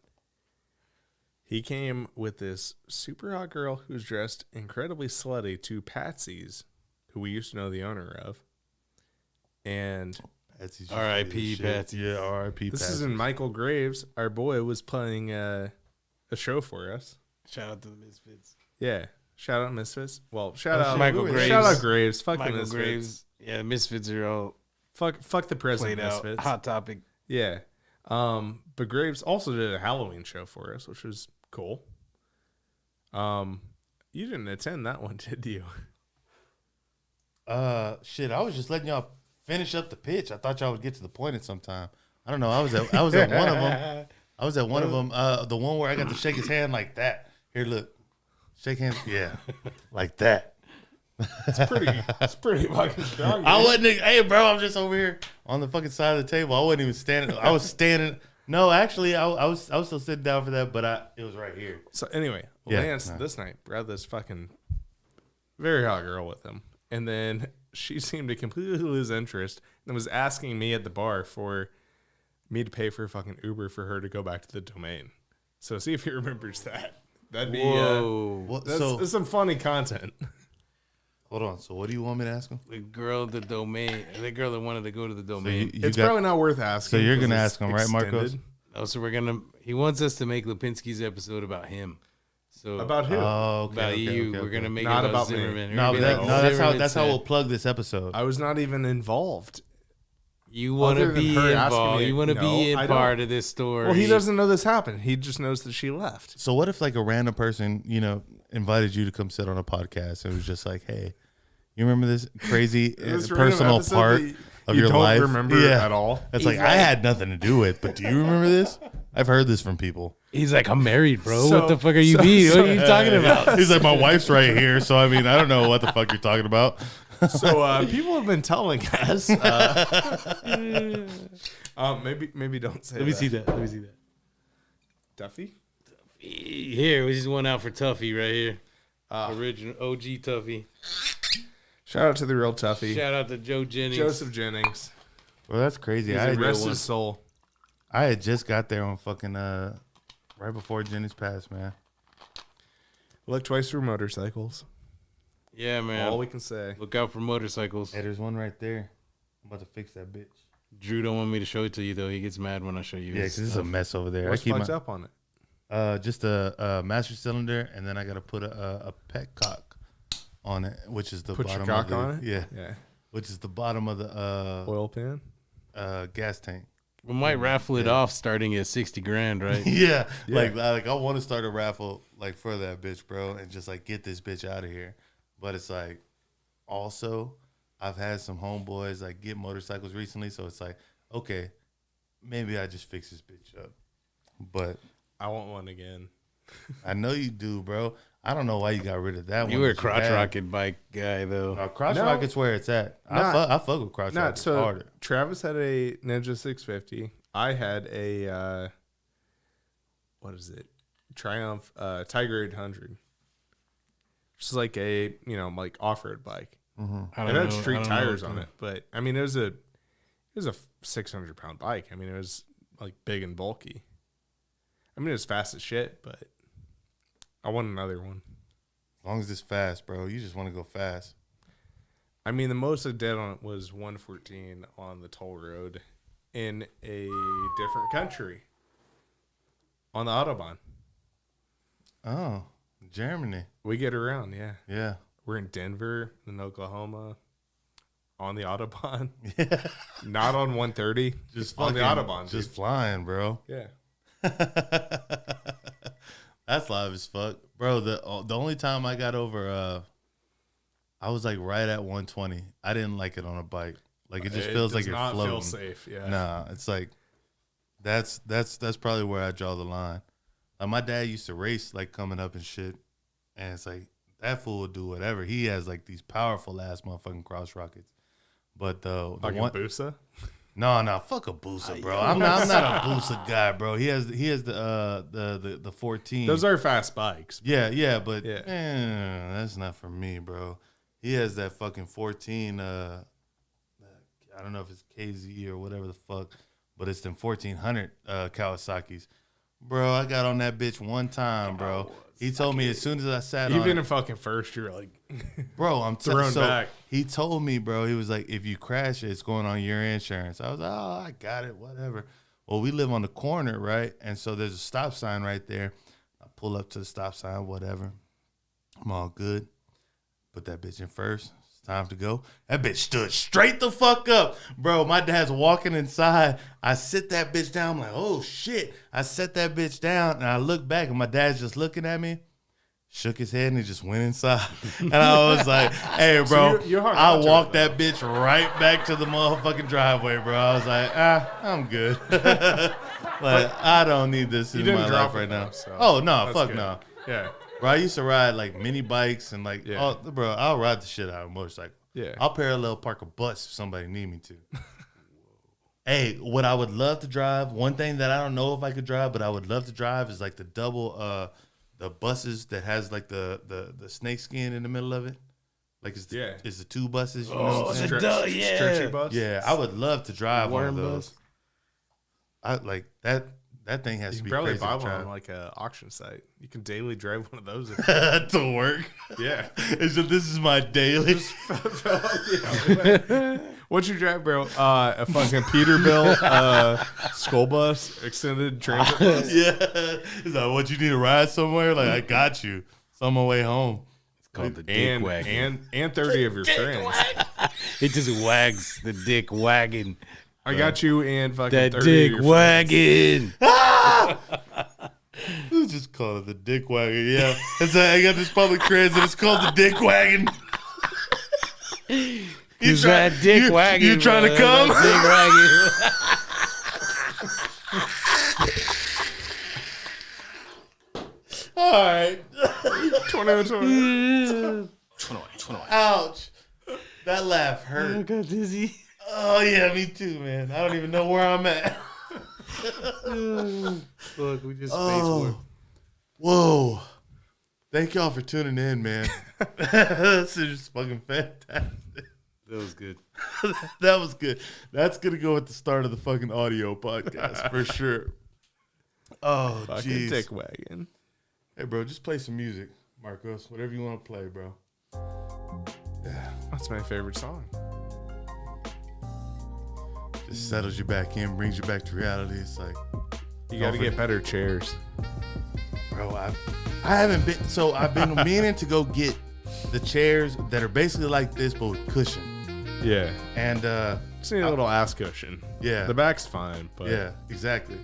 He came with this super hot girl who's dressed incredibly slutty to Patsy's, who we used to know the owner of. And Patsy's just R.I.P. shit. Patsy. Yeah, R.I.P. this Patsy. is in Michael Graves. Our boy was playing a show for us. Shout out to the Misfits. Yeah. Shout out Misfits. Well, shout out Michael Graves. Shout out Graves. Fuck the Michael Misfits. Graves. Yeah, the Misfits are all Fuck the present played out. Misfits. Hot Topic. Yeah. But Graves also did a Halloween show for us, which was cool. You didn't attend that one, did you? Shit, I was just letting y'all finish up the pitch. I thought y'all would get to the point at some time. I don't know. I was at one of them. I was at one of them. The one where I got to shake his hand like that. Here, look, shake hands. Yeah, like that. It's pretty fucking strong. I wasn't. Hey, bro, I'm just over here on the fucking side of the table. I wasn't even standing. I was standing. No, actually, I was still sitting down for that, but it was right here. So anyway, Lance this night brought this fucking very hot girl with him, and then she seemed to completely lose interest and was asking me at the bar for me to pay for a fucking Uber for her to go back to the Domain. So see if he remembers that. That'd be that's some funny content. Hold on. So what do you want me to ask him? The girl that wanted to go to the Domain. So it's probably not worth asking. So you're gonna ask him, right, Marcos? Oh, so he wants us to make Lipinski's episode about him. So about who? Oh, okay, about okay, you. okay, We're gonna make not it about Zimmermann. me. No, that's how we'll plug this episode. I was not even involved. You want to be involved. You want to be in part of this story. Well, he doesn't know this happened. He just knows that she left. So what if like a random person, invited you to come sit on a podcast and it was just like, hey, you remember this crazy personal part of your life? You don't remember at all? It's like, I had nothing to do with, but do you remember this? I've heard this from people. He's like, I'm married, bro. What the fuck are you being? What are you talking about? He's like, my wife's right here. So, I mean, I don't know what the fuck you're talking about. So people have been telling us. Maybe don't say Let me see that. Duffy? Here, we just went out for Tuffy right here. Original OG Tuffy. Shout out to the real Tuffy. Shout out to Joseph Jennings. Well, that's crazy. Rest his soul. I had just got there on fucking right before Jennings passed, man. Look twice through motorcycles. Yeah, man. All we can say. Look out for motorcycles. Hey, there's one right there. I'm about to fix that bitch. Drew don't want me to show it to you, though. He gets mad when I show you. Yeah, because this is a mess over there. What's fucked up on it? Just a master cylinder, and then I got to put a petcock on it, which is the put bottom your cock of the, on it? Yeah. Which is the bottom of the oil pan? Gas tank. We might raffle it off starting at $60,000, right? yeah. Like I want to start a raffle like for that bitch, bro, and just like get this bitch out of here. But it's like, also, I've had some homeboys like get motorcycles recently, so it's like, okay, maybe I just fix this bitch up. But I want one again. I know you do, bro. I don't know why you got rid of that one. You were a crotch rocket bike guy, though. Crotch rocket's where it's at. I fuck with crotch rockets harder. Travis had a Ninja 650. I had a, what is it? Triumph Tiger 800. Just like a, like off-road bike. Mm-hmm. It had street tires on it, but I mean, it was a 600-pound bike. I mean, it was like big and bulky. I mean, it was fast as shit, but I want another one. As long as it's fast, bro. You just want to go fast. I mean, the most I did on it was 114 on the toll road in a different country on the Autobahn. Oh, Germany. We get around, yeah. Yeah. We're in Denver, in Oklahoma, on the Autobahn. Yeah. Not on 130, just on the Autobahn. Just flying, bro. Yeah. That's live as fuck. Bro, the only time I got over, I was like right at 120. I didn't like it on a bike. Like it just feels like you're floating. Feel safe, yeah. Nah, it's like that's probably where I draw the line. Like my dad used to race like coming up and shit, and it's like that fool would do whatever. He has like these powerful ass motherfucking cross rockets, but the like one Busa? No, fuck a Busa, bro. I'm not a Busa guy, bro. He has the 14. Those are fast bikes. Yeah, but that's not for me, bro. He has that fucking 14. I don't know if it's KZ or whatever the fuck, but it's them 1400 Kawasaki's. Bro, I got on that bitch one time, bro. He told me as soon as I sat on it. Even in fucking first, you're like, bro, I'm thrown back. He told me, bro, he was like, if you crash it, it's going on your insurance. I was like, oh, I got it, whatever. Well, we live on the corner, right? And so there's a stop sign right there. I pull up to the stop sign, whatever. I'm all good. Put that bitch in first. It's time to go. That bitch stood straight the fuck up. Bro, my dad's walking inside. I sit that bitch down. I'm like, oh, shit. I set that bitch down, and I look back, and my dad's just looking at me. Shook his head and he just went inside. And I was like, hey, bro, So you're hard I on to walked it, that bitch right back to the motherfucking driveway, bro. I was like, I'm good. Like, I don't need this in my life right now. So Oh, no, that's fuck good. no. Yeah. Bro, I used to ride like mini bikes and like, Yeah. bro, I'll ride the shit out of a motorcycle. Yeah. I'll parallel park a bus if somebody need me to. Hey, what I would love to drive, one thing that I don't know if I could drive, but I would love to drive is like the double, the buses that has like the snake skin in the middle of it. Like it's the two buses. You know what I'm saying? Stretchy bus. Yeah, I would love to drive one of Worm those. bus. I like that. That thing has You to can be probably crazy buy to one drive. on like an auction site. You can daily drive one of those. To work. Yeah. Is that this is my daily? What's your drive, bro? A fucking Peterbilt school bus, extended transit bus. Yeah. It's like, what, you need to ride somewhere? Like, I got you. It's on my way home. It's called the dick wagon. And 30 of your friends. It just wags the dick wagon. I got you and fucking That 30 dick of your friends. wagon. Let's just call it the dick wagon. Yeah. It's like, I got this public transit. It's called the dick wagon. Is that dick wagon? You trying to bro. come? That dick wagon. All right. 2020. Ouch. That laugh I hurt. got dizzy. Oh, yeah, me too, man. I don't even know where I'm at. Look, we just space Oh. warped. Whoa. Thank y'all for tuning in, man. This is just fucking fantastic. That was good. That was good. That's going to go at the start of the fucking audio podcast for sure. Oh, Fucking jeez. dick wagon. Hey, bro, just play some music, Marcos. Whatever you want to play, bro. That's my favorite song. Just settles you back in, brings you back to reality. It's like, You got to get better chairs. bro, I haven't been. So I've been meaning to go get the chairs that are basically like this, but with cushion. Yeah. And Just need a little ass cushion. yeah, The back's fine, but yeah, exactly.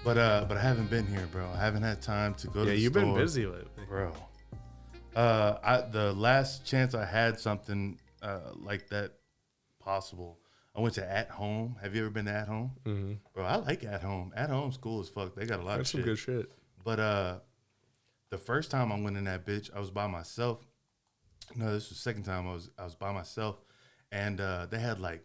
But I haven't been here, bro. I haven't had time to go to the you've store. been busy lately. Bro. The last chance I had something like that possible, I went to At Home. Have you ever been to At Home? Mm-hmm. Bro, I like At Home. At Home's cool as fuck. They got a lot That's of some shit. good shit. But the first time I went in that bitch, I was by myself. No, this was the second time I was by myself, and they had like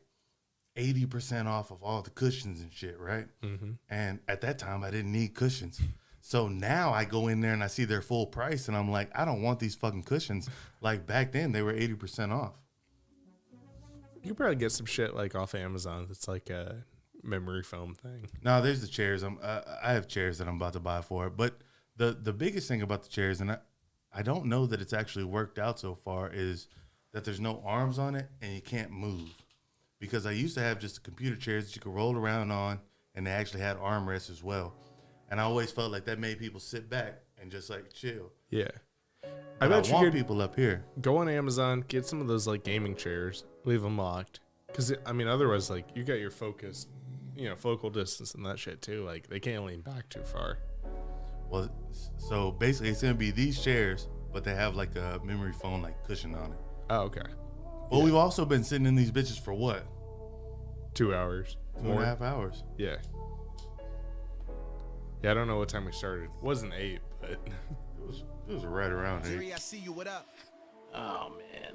80% off of all the cushions and shit, right? Mm-hmm. And at that time, I didn't need cushions. So now I go in there and I see their full price, and I'm like, I don't want these fucking cushions. Like back then, they were 80% off. You could probably get some shit like off Amazon. It's like a memory foam thing. No, there's the chairs. I have chairs that I'm about to buy for it. But the biggest thing about the chairs, and I don't know that it's actually worked out so far, is that there's no arms on it and you can't move. Because I used to have just the computer chairs that you could roll around on, and they actually had armrests as well. And I always felt like that made people sit back and just like chill. Yeah. But I bet you want could people up here. go on Amazon, get some of those like gaming chairs, leave them locked. Because, I mean, otherwise, like, you got your focus, focal distance and that shit too. Like, they can't lean back too far. Well, so basically it's going to be these chairs, but they have like a memory foam like cushion on it. Oh, okay. But we've also been sitting in these bitches for what? 2 hours. 2.5 hours. Yeah. Yeah, I don't know what time we started. It wasn't 8, but It was right around here. I see you. What up? Oh man.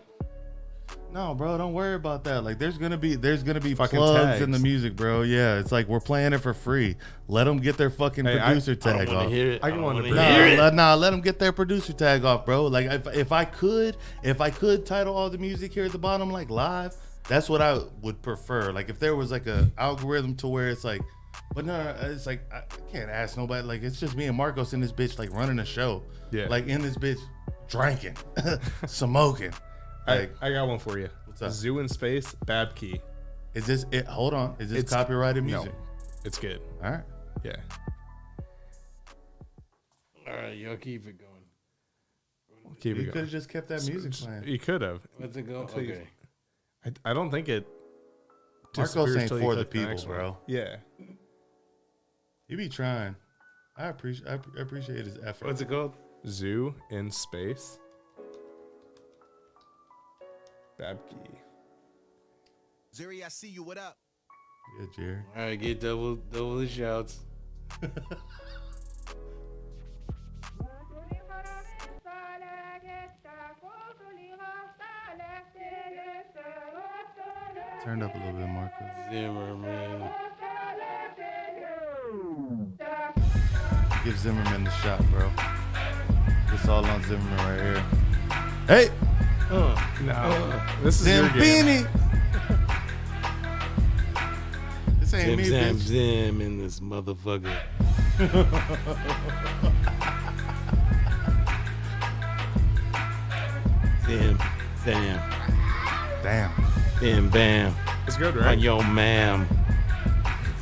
No, bro, don't worry about that. Like, there's gonna be Fucking plugs in tags. the music, bro. Yeah, it's like we're playing it for free. Let them get their fucking Hey, producer I tag don't want off. to hear it. I can want to wanna bring hear it. Let them get their producer tag off, bro. Like, if I could title all the music here at the bottom like live, that's what I would prefer. Like, if there was like a algorithm to where it's like, but no, it's like I can't ask nobody. Like, it's just me and Marcos in this bitch like running a show. Yeah. Like in this bitch drinking, smoking. Like, I got one for you. What's up? Zoo in Space, Bad Key. is this it? Hold on, is this It's- copyrighted No, music? it's good. All right. Yeah. All right, y'all keep it going. Keep You it could going. have just kept that music playing. You could have. What's it go? Until you- Okay. I don't think it. Marcos disappears ain't till you for the click people, next one. bro. Yeah. He be trying. I appreciate his effort. What's it called? Zoo in space. Babke. Jerry, I see you. What up? Yeah, Jerry. All right, get double the shouts. Turned up a little bit, Marcos. Zimmermann. Give Zimmerman the shot, bro. It's all on Zimmerman right here. Hey, No. This is your game. Zimbini. This ain't Zim, me, zam, bitch. zim in this motherfucker. Zim, zam, Damn. bam, bam. It's good, On right? your ma'am.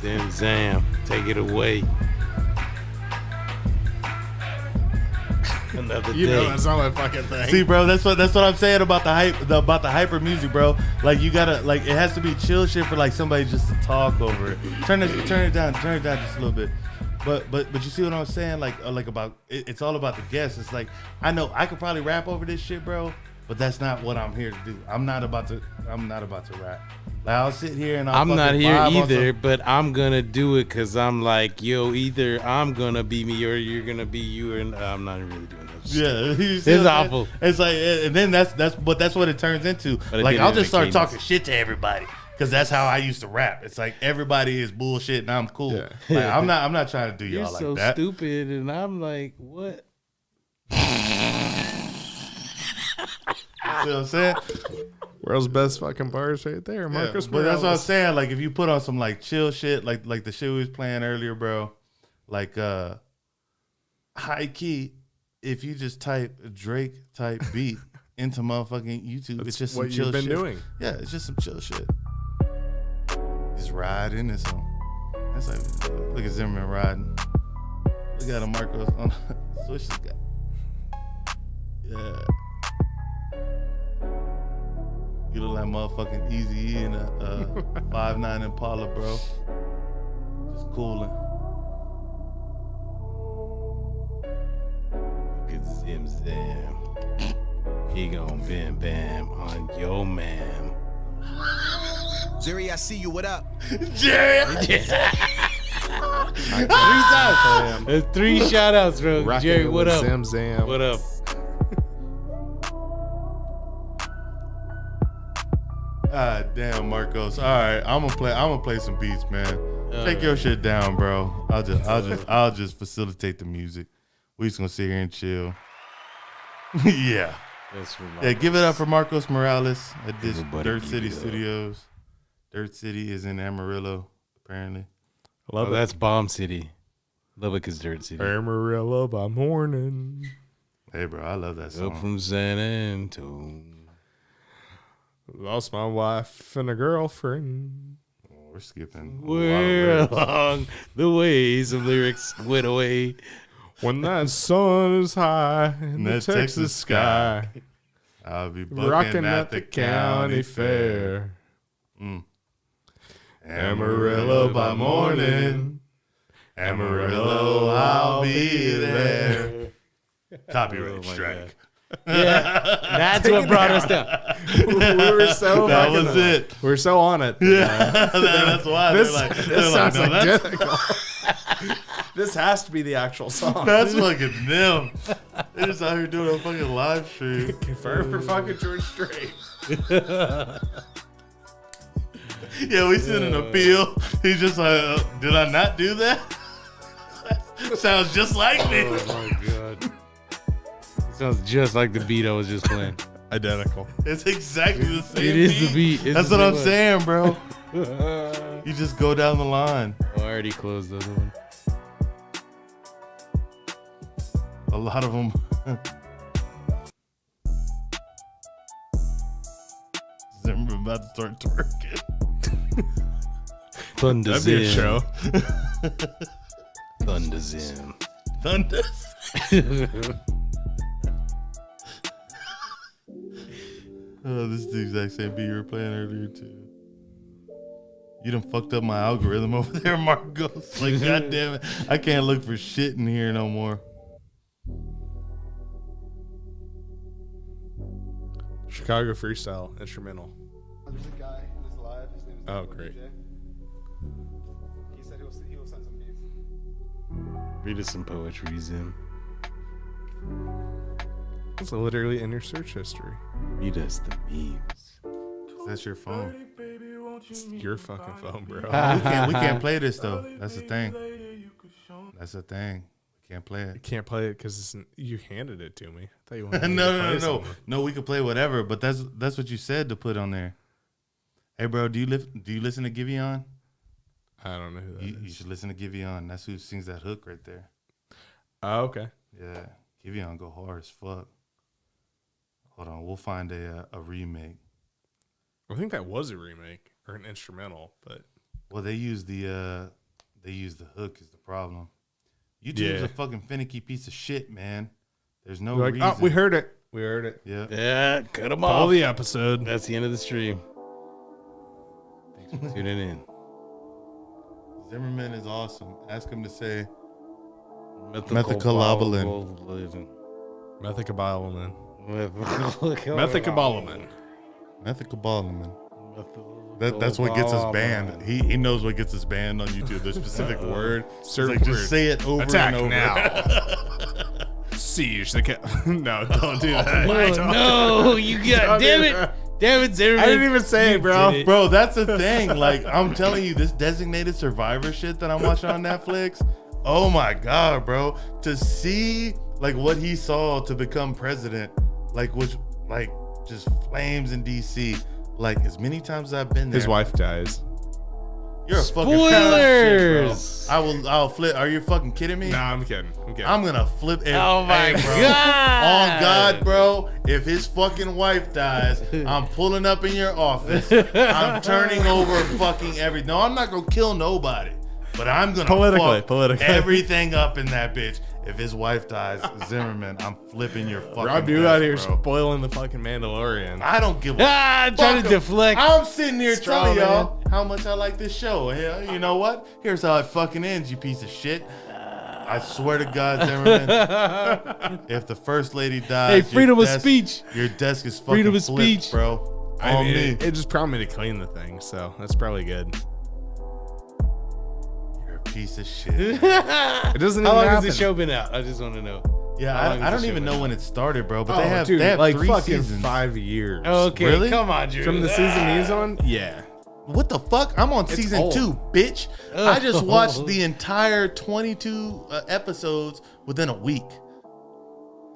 Zim, zam. Take it away. Another You day. know that's not my fucking thing. See, bro, that's what I'm saying about the hyper music, bro. Like you gotta like it has to be chill shit for like somebody just to talk over it. Turn it down just a little bit. But you see what I'm saying? Like about it's all about the guests. It's like I know I could probably rap over this shit, bro. But that's not what I'm here to do. I'm not about to rap. Like I'll sit here and I'm not here vibe on either, some- but I'm gonna do it because I'm like, yo, either I'm gonna be me or you're gonna be you, and I'm not really doing that. Yeah, you see It's what I'm awful. saying? It's like, and then that's what it turns into. But it Like did I'll it in just start the talking cadence. shit to everybody because that's how I used to rap. It's like everybody is bullshit and I'm cool. Yeah. Like, I'm not trying to do You're y'all like so that. stupid, and I'm like, what? You know what I'm saying? World's best fucking bars right there, Yeah, Marcus. but that's what I'm Morales. saying. Like if you put on some like chill shit, like the shit we was playing earlier, bro. Like high key, if you just type Drake type beat into motherfucking YouTube, That's it's just what some chill you've been shit. doing. Yeah, it's just some chill shit. Just ride in this one. That's like look at Zimmerman riding. Look at him, Marcos on switch this guy. Yeah. You look like motherfucking Easy in a 5'9" Impala, bro. Just cooling. Look at Zim Zam. He gon' bam bam on yo man. Jerry, I see you. What up? Jerry! There's 3 shout outs, bro. Rocking Jerry, it what with up? Zam Zam. What up? Ah, damn, Marcos. All right, I'm gonna play some beats, man. Take your shit down, bro. I'll just facilitate the music. We just gonna sit here and chill. Yeah. That's Yeah, give it up for Marcos Morales at this Everybody Dirt give City it up. Studios. Dirt City is in Amarillo, apparently. Love Oh, it. that's Bomb City. Lubbock is Dirt City. Amarillo by morning. Hey, bro, I love that Up song. from San Antonio. Lost my wife and a girlfriend. We're skipping. a lot of Where lyrics. along the way some lyrics went away. When that sun is high in the That Texas Texas sky, I'll be rocking at the county fair. Amarillo by morning. Amarillo, I'll be there. Copyright Oh my strike. Yeah, that's what brought us down. We were so That fucking- was it. We're so on it. Yeah, that's why This, they're like, this sounds no, that's, identical. This has to be the actual song. that's fucking them. They're just out here doing a fucking live stream. Confirmed for fucking George Strait. Yeah, we sent an appeal. He's just like, did I not do that? Sounds just like me. Oh my god. Sounds just like the beat I was just playing. Identical. It's exactly the same. It is the beat. It's That's the what I'm same saying, bro. one. You just go down the line. Oh, I already closed the other one. A lot of them. Zimmerman about to start twerking. Thunder That'd be a Zim. show. Thunder Zim. Thunder. Oh, this is the exact same beat you were playing earlier too. You done fucked up my algorithm over there, Marcos. Like, God damn it. I can't look for shit in here no more. Chicago freestyle instrumental. There's a guy who's live. His name is Oh, great. DJ. He said he will send some beats. Read us some poetry, Zim. It's literally in your search history. Read us the memes. That's your phone. It's your fucking phone, bro. We can't play this though. That's the thing. That's the thing. We can't play You it. can't play it because you handed it to me. I thought you wanted No, me to play no. something. No, we could play whatever, but that's what you said to put on there. Hey, bro, do you listen to Giveon? I don't know who that You is. should listen to Giveon. That's who sings that hook right there. Oh, okay. Yeah, Giveon go hard as fuck. Hold on, we'll find a remake. I think that was a remake or an instrumental, but Well, they use the hook is the problem. YouTube's Yeah. a fucking finicky piece of shit, man. There's no they're like, reason. oh, we heard it. We heard it. Yeah. Yeah, cut them All off. the episode. That's the end of the stream. Thanks for tuning in. Zimmerman is awesome. Ask him to say Methacobalamin. Methacobalamin. Methacobalamin. Methacobalamin. Methacobalamin. That's what gets us banned. He knows what gets us banned on YouTube. The specific word. It's Certain like, word. just say it over Attack and over. now. Siege the cat. No, don't do that. Oh, no, you got. Don't do Damn it. that. Damn it, Zimmerman. I didn't even say You it, bro. did it. Bro, that's the thing. Like, I'm telling you, this designated survivor shit that I'm watching on Netflix. Oh my God, bro. To see like what he saw to become president, like which like just flames in DC. Like as many times as I've been there. His wife dies. You're a fucking piece of shit, Spoilers. bro. I'll flip. Are you fucking kidding me? Nah, I'm kidding. I'm gonna flip it. Oh my bro. God. On God, bro. If his fucking wife dies, I'm pulling up in your office. I'm turning over fucking everything. No, I'm not gonna kill nobody. But I'm gonna fuck everything up in that bitch. If his wife dies, Zimmerman, I'm flipping your fucking Rob, you out here desk, bro. spoiling the fucking Mandalorian. I don't give a I'm trying to fuck. deflect. I'm sitting here Straw telling man. y'all how much I like this show. Hell, you know what? Here's how it fucking ends, you piece of shit. I swear to God, Zimmerman, if the first lady dies, Hey, freedom your of desk- speech. Your desk is fucking Freedom of flipped, speech. bro. I On mean, me. it just prompted me to clean the thing, so that's probably good. You're a piece of shit. It doesn't How even long happen. has the show been out? I just want to know. Yeah, How long I has don't the show even been know out? when it started, bro. But Oh, they have dude, like like 3 fucking seasons. 5 years. Okay, Really? come on, Drew. From the season he's on? Yeah. What the fuck? I'm on season old. 2, bitch. I just Oh. watched the entire 22 episodes within a week.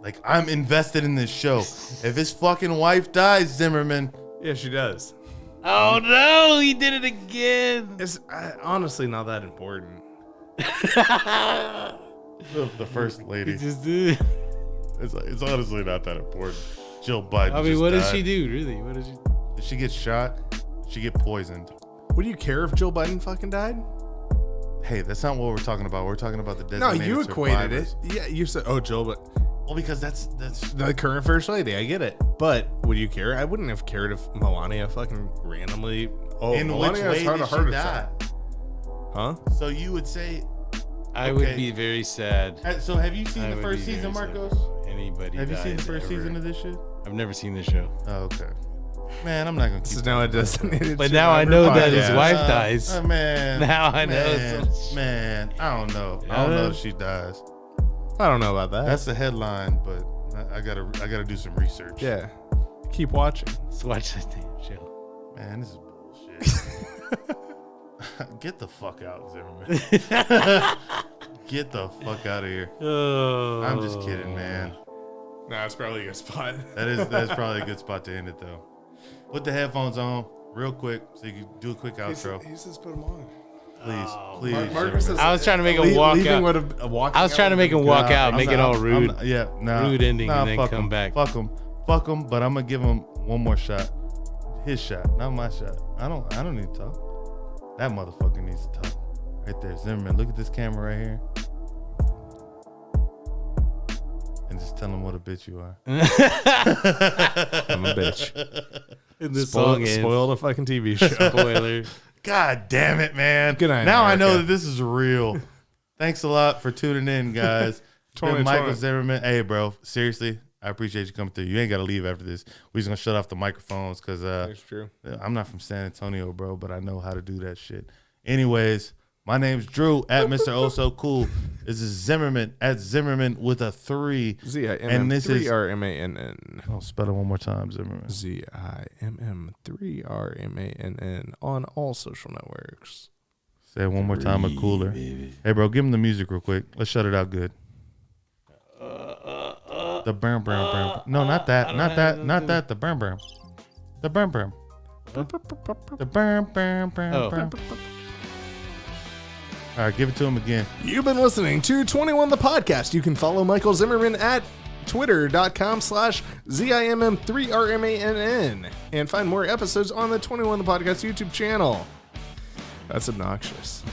Like, I'm invested in this show. If his fucking wife dies, Zimmerman, Yeah, she does. Oh no, he did it again. It's honestly not that important. the first lady, He just did. it's honestly not that important. Jill Biden. I mean, just what does died. she do? Really? What does she? If she gets shot, she get poisoned. Would you care if Joe Biden fucking died? Hey, that's not what we're talking about. We're talking about the No, designated you equated survivors. it. Yeah, you said, oh, Joe, but Well, because that's the current first lady. I get it. But would you care? I wouldn't have cared if Melania fucking randomly. Oh, in which Melania way had did a she heart die? attack. Huh? So you would say. I Okay. would be very sad. So have you seen I the would first be season, very sad Marcos? if Anybody? Have you seen the dies first ever. season of this shit? I've never seen the show. Oh, okay. Man, I'm not gonna This keep. is now a designated. But now I survivor know that his podcast. wife dies. Man. Now I know Man, some shit. man, I don't know. I don't know if she dies. I don't know about that. That's the headline, but I gotta do some research. yeah. Keep watching. Let's watch that damn show. Man, this is bullshit. Get the fuck out, Zimmerman. Get the fuck out of here. Oh, I'm just kidding, man. Nah, it's probably a good spot. That's probably a good spot to end it though. Put the headphones on real quick so you can do a quick outro. He says put them on. Please. Marcus Zimmerman. I was trying to make him walk leaving out. would have walking I was trying to out make him would walk out, I'm make it not- all I'm rude. not- yeah, nah, Rude ending and then fuck come 'em. back. Fuck him, but I'm gonna give him one more shot. His shot, not my shot. I don't need to talk. That motherfucker needs to talk. Right there, Zimmerman. Look at this camera right here. and just tell them what a bitch you are. I'm a bitch. And this Spoil, song ends. spoil the fucking TV show. Spoiler. God damn it, man. Good night, now I know America. that this is real. Thanks a lot for tuning in, guys. It's been 2020. Michael Zimmerman. Hey, bro, seriously, I appreciate you coming through. You ain't got to leave after this. We're just going to shut off the microphones because That's true. I'm not from San Antonio, bro, but I know how to do that shit. Anyways, my name's Drew at Mr. Oh So Cool. This is Zimmerman at Zimmerman with a 3. Z-I-M-M And this is 3-R-M-A-N-N. I'll spell it one more time, Zimmerman. Z-I-M-M 3-R-M-A-N-N on all social networks. Say it one more time, a cooler. Hey, bro, give him the music real quick. Let's shut it out good. The burn, burn, burn. No, not that. Not that. Not that. The burn, burn. The burn, burn. The burn, burn, burn, Oh. burn. All right, give it to him again. You've been listening to 21 the Podcast. You can follow Michael Zimmerman at twitter.com/ZIMM3RMANN and find more episodes on the 21 the Podcast YouTube channel. That's obnoxious.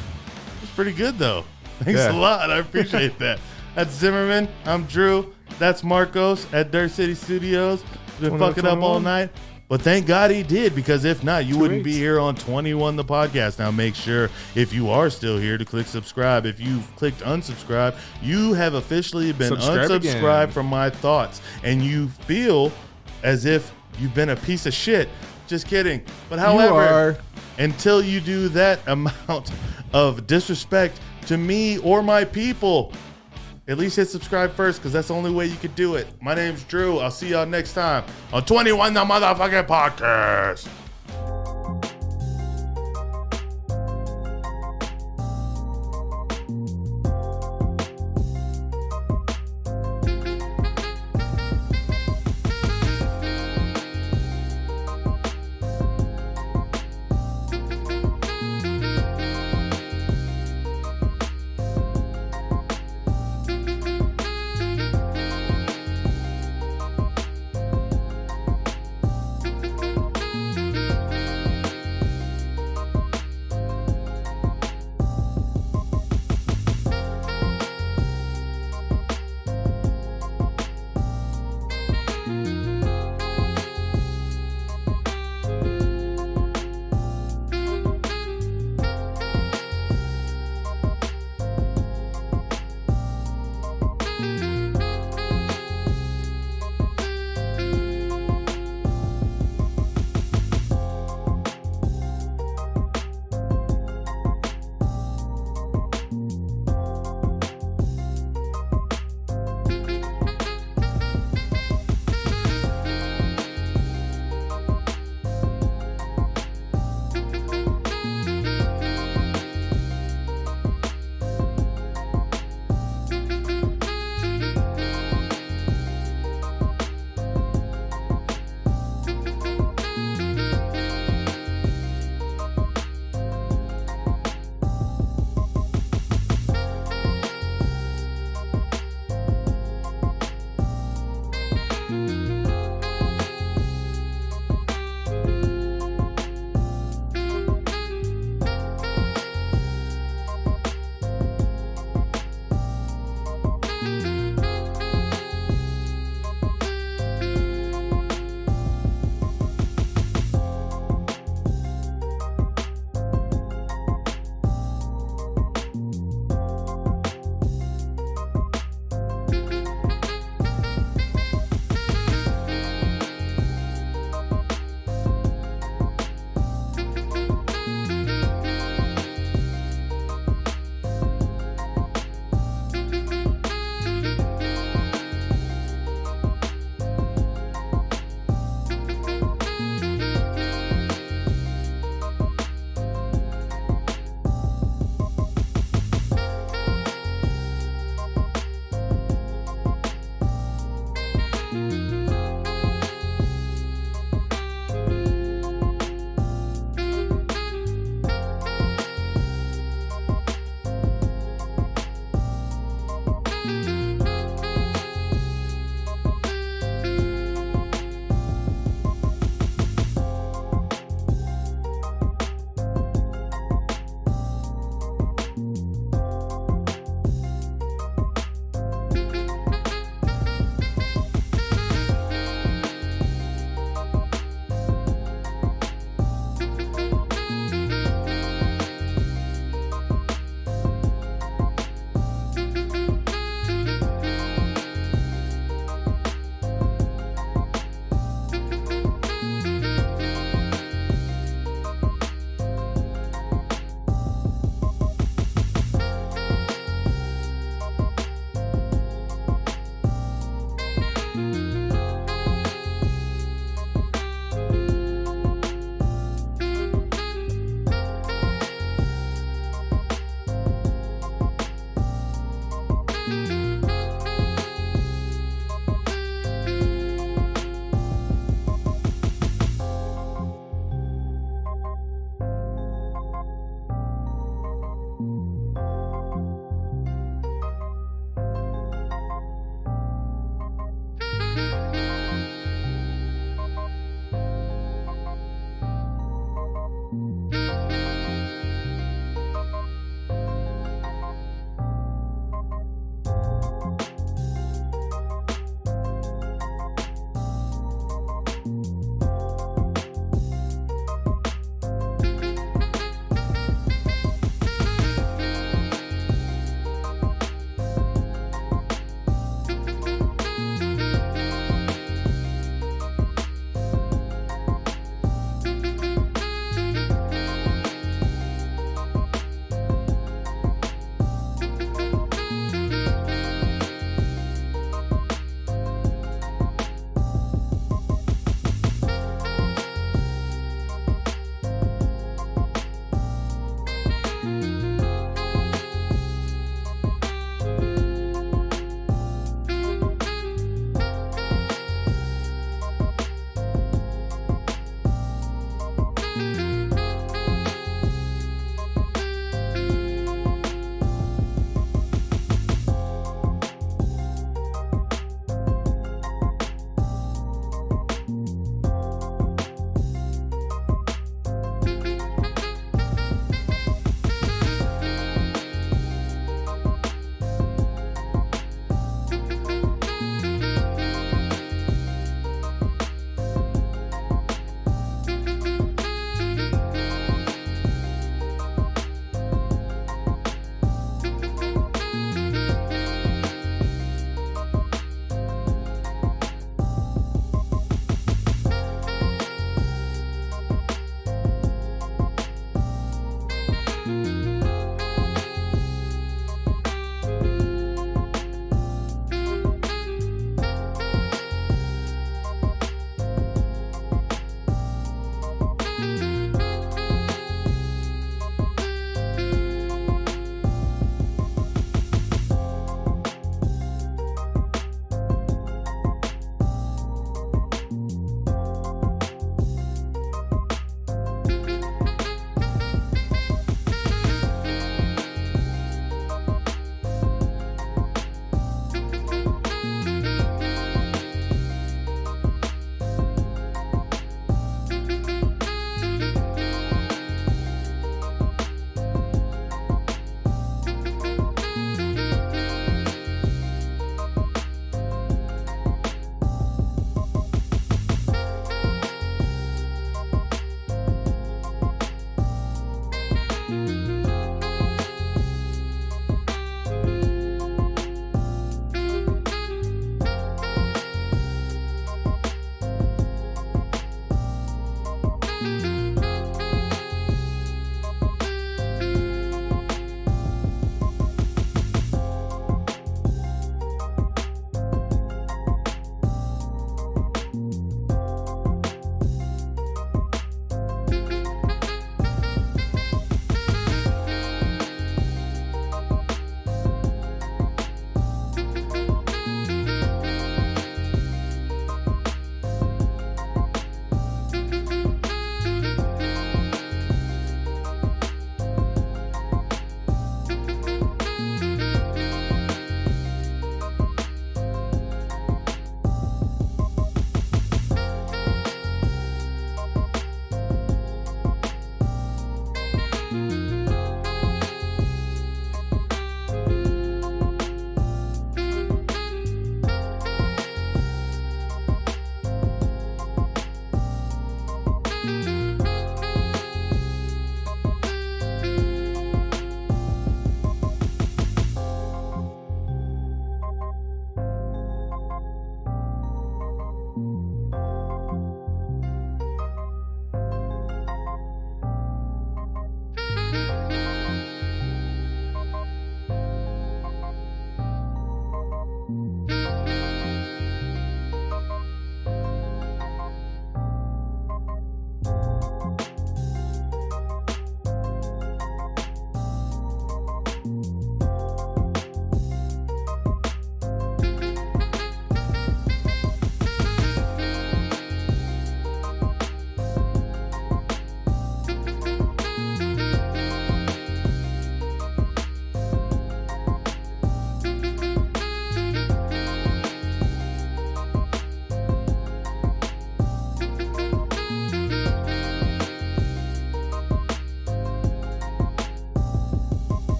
It's pretty good, though. Thanks Yeah. a lot. I appreciate that. That's Zimmerman. I'm Drew. That's Marcos at Dirt City Studios. Been fucking up all 21. night. But thank God he did, because if not, you wouldn't be 2/8. here on 21 the Podcast. Now make sure, if you are still here, to click subscribe. If you've clicked unsubscribe, you have officially been Subscribe unsubscribed again. from my thoughts. And you feel as if you've been a piece of shit. Just kidding. But however, are. until you do that amount of disrespect to me or my people, at least hit subscribe first, because that's the only way you could do it. My name's Drew. I'll see y'all next time on 21 the motherfucking Podcast.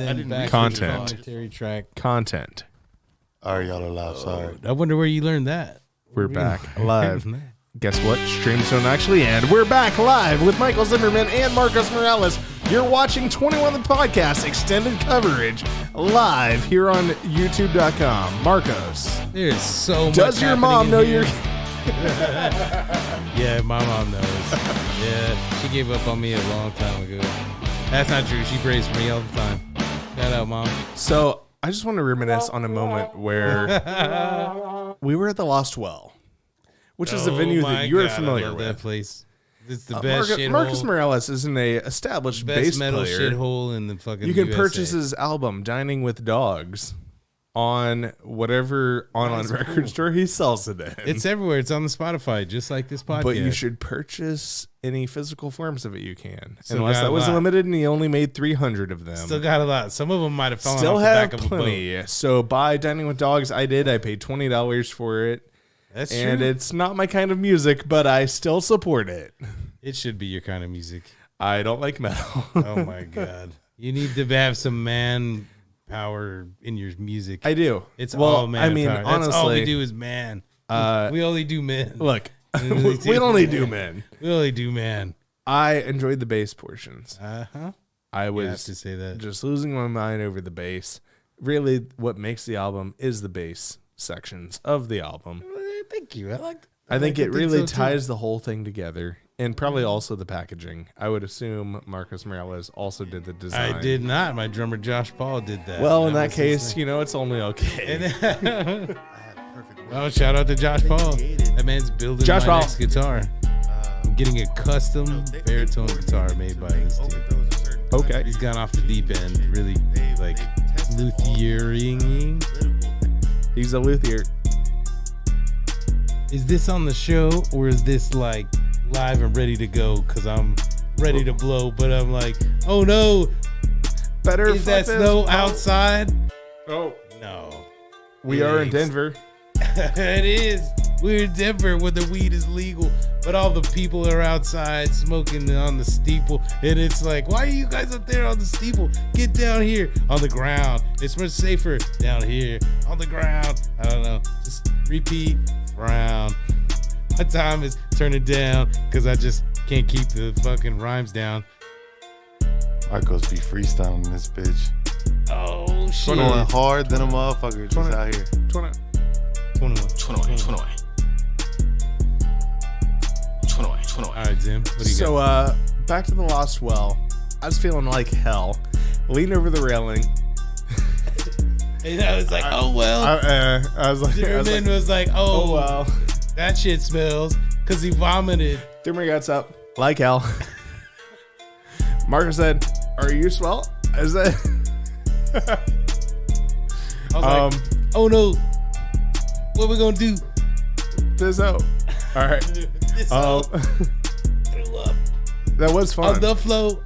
and then didn't back to Content. the commentary track. Content. All right, y'all are loud. Sorry. I wonder where you learned that. We're back live. Guess what? Streams don't actually end. We're back live with Michael Zimmerman and Marcos Morales. You're watching 21 The Podcast extended coverage live here on YouTube.com. Marcos, There's so much. does your happening mom in know here. you're... Yeah, my mom knows. Yeah, she gave up on me a long time ago. That's not true. She prays for me all the time. Shout out, Mom. So I just want to reminisce on a moment where we were at the Lost Well, which is a venue my that you're God, I familiar love with. that place. It's the best shithole. Marcus Morales is an established Best bass metal player. shithole in the fucking You can USA. purchase his album "Dining with Dogs" on whatever online record store he sells it in. It's everywhere. It's on the Spotify, just like this podcast. but you should purchase any physical forms of it you can, Still unless got that a was lot. limited and he only made 300 of them. Still got a lot. Some of them might have fallen Still off the have back of a boat. plenty. So buy "Dining with Dogs." I did. I paid $20 for it. That's And true. it's not my kind of music, but I still support it. It should be your kind of music. I don't like metal. Oh my God. You need to have some man power in your music. I do. It's well, all man I mean, power. honestly, That's all we do is man. We only do men. Look, We only we only do men. We only do man. I enjoyed the bass portions. Uh-huh. I You have was to say that. just losing my mind over the bass. Really, what makes the album is the bass sections of the album. Thank you. I think like it to really so, too. ties the whole thing together, and probably also the packaging. I would assume Marcos Morales also did the design. I did not. My drummer Josh Paul did that. Well, in that was his case, thing. you know, it's only okay. Oh, shout out to Josh Paul. That man's building Josh my Paul. next guitar. I'm getting a custom baritone guitar made by this dude. Okay. He's gone off the deep end, really like luthiering. He's a luthier. Is this on the show or is this like live and ready to go? Because I'm ready to blow, but I'm like, oh no, Better is that fuck snow this. outside? Oh, No. we are in Denver. It is. We're in Denver where the weed is legal, but all the people are outside smoking on the steeple. And it's like, why are you guys up there on the steeple? Get down here on the ground. It's much safer down here on the ground. I don't know. Just repeat, frown. My time is turning down because I just can't keep the fucking rhymes down. Marcos be freestyling in this bitch. Oh, shit. Going hard than a motherfucker just out here. 20. 21. All right, Zim. What do you So, got? back to the Lost Well. I was feeling like hell. Leaned over the railing. And I was like, oh, well. I was like, Zimmerman was like, oh well. that shit smells because he vomited. Threw my guts up like hell. Marcus said, "Are you swell?" I said, I was like, oh no, what we gonna do? "This out." All right. This Um, threw up that was fun. on the flow.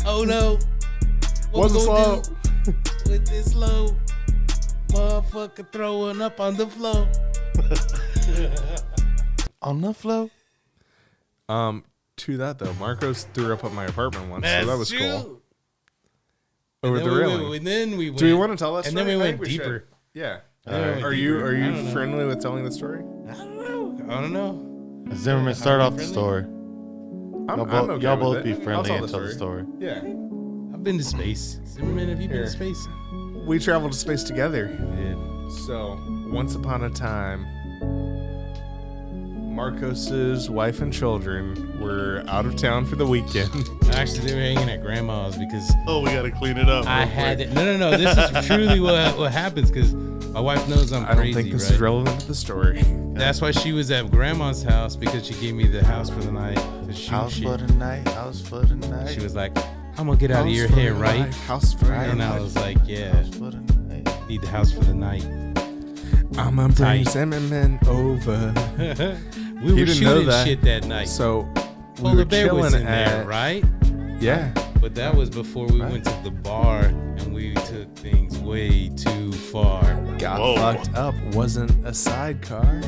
Oh no, what Wasn't we gonna slow. do with this slow motherfucker throwing up on the flow? On the flow. To that though, Marcos threw up at my apartment once, That's so that was true. cool. Over And the then railing. and then we went. Do we want to tell that And story? then we I went think we should. deeper. Yeah. Then we went Are deeper. you I don't know. friendly with telling the story? I don't know. Zimmerman, start off the Friendly? story. I'm Y'all okay with both it. be I'll friendly and tell the story. Yeah. I've been to space. Zimmerman, have you been Here. to space? We traveled to space together. Yeah. So, once upon a time, Marcos's wife and children were out of town for the weekend. Actually, they were hanging at grandma's because Oh, we gotta clean it up. I had it. No. This is truly what happens because my wife knows I'm I don't crazy. think this right? is relevant to the story. That's why she was at grandma's house because she gave me the house for the night. To shoot House shit. for the night. House for the night. She was like, "I'm gonna get out of your hair, right?" House for And I was like, "Yeah, House for the night. need the house for the night." I'm gonna bring Tight. Zimmerman over. We were didn't know shooting that. shit that night. So, we Polar were Bear was chilling in there, at, right? Yeah. But that was before we went to the bar and we took things way too far. Got Whoa. fucked up. Wasn't a sidecar.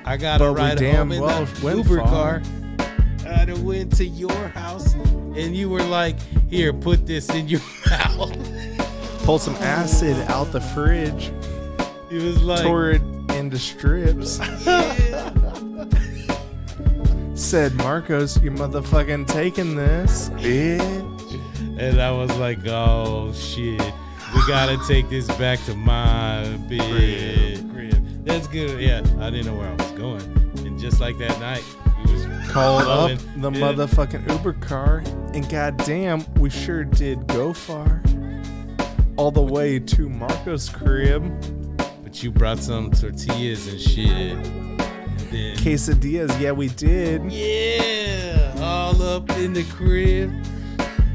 I got a But we ride damn home in well the went Uber far. car. I done went to your house and you were like, "Here, put this in your mouth." Pulled some acid out the fridge, It was like, tore it into strips. Said, Marcos, you motherfucking taking this, bitch. and I was like, "Oh shit, we gotta take this back to my crib." That's good. Yeah, I didn't know where I was going, and just like that night, we was Called up rolling, the and- motherfucking Uber car, and goddamn, we sure did go far. All the way to Marco's crib. But you brought some tortillas and shit. And then, Quesadillas, yeah, we did. yeah, all up in the crib.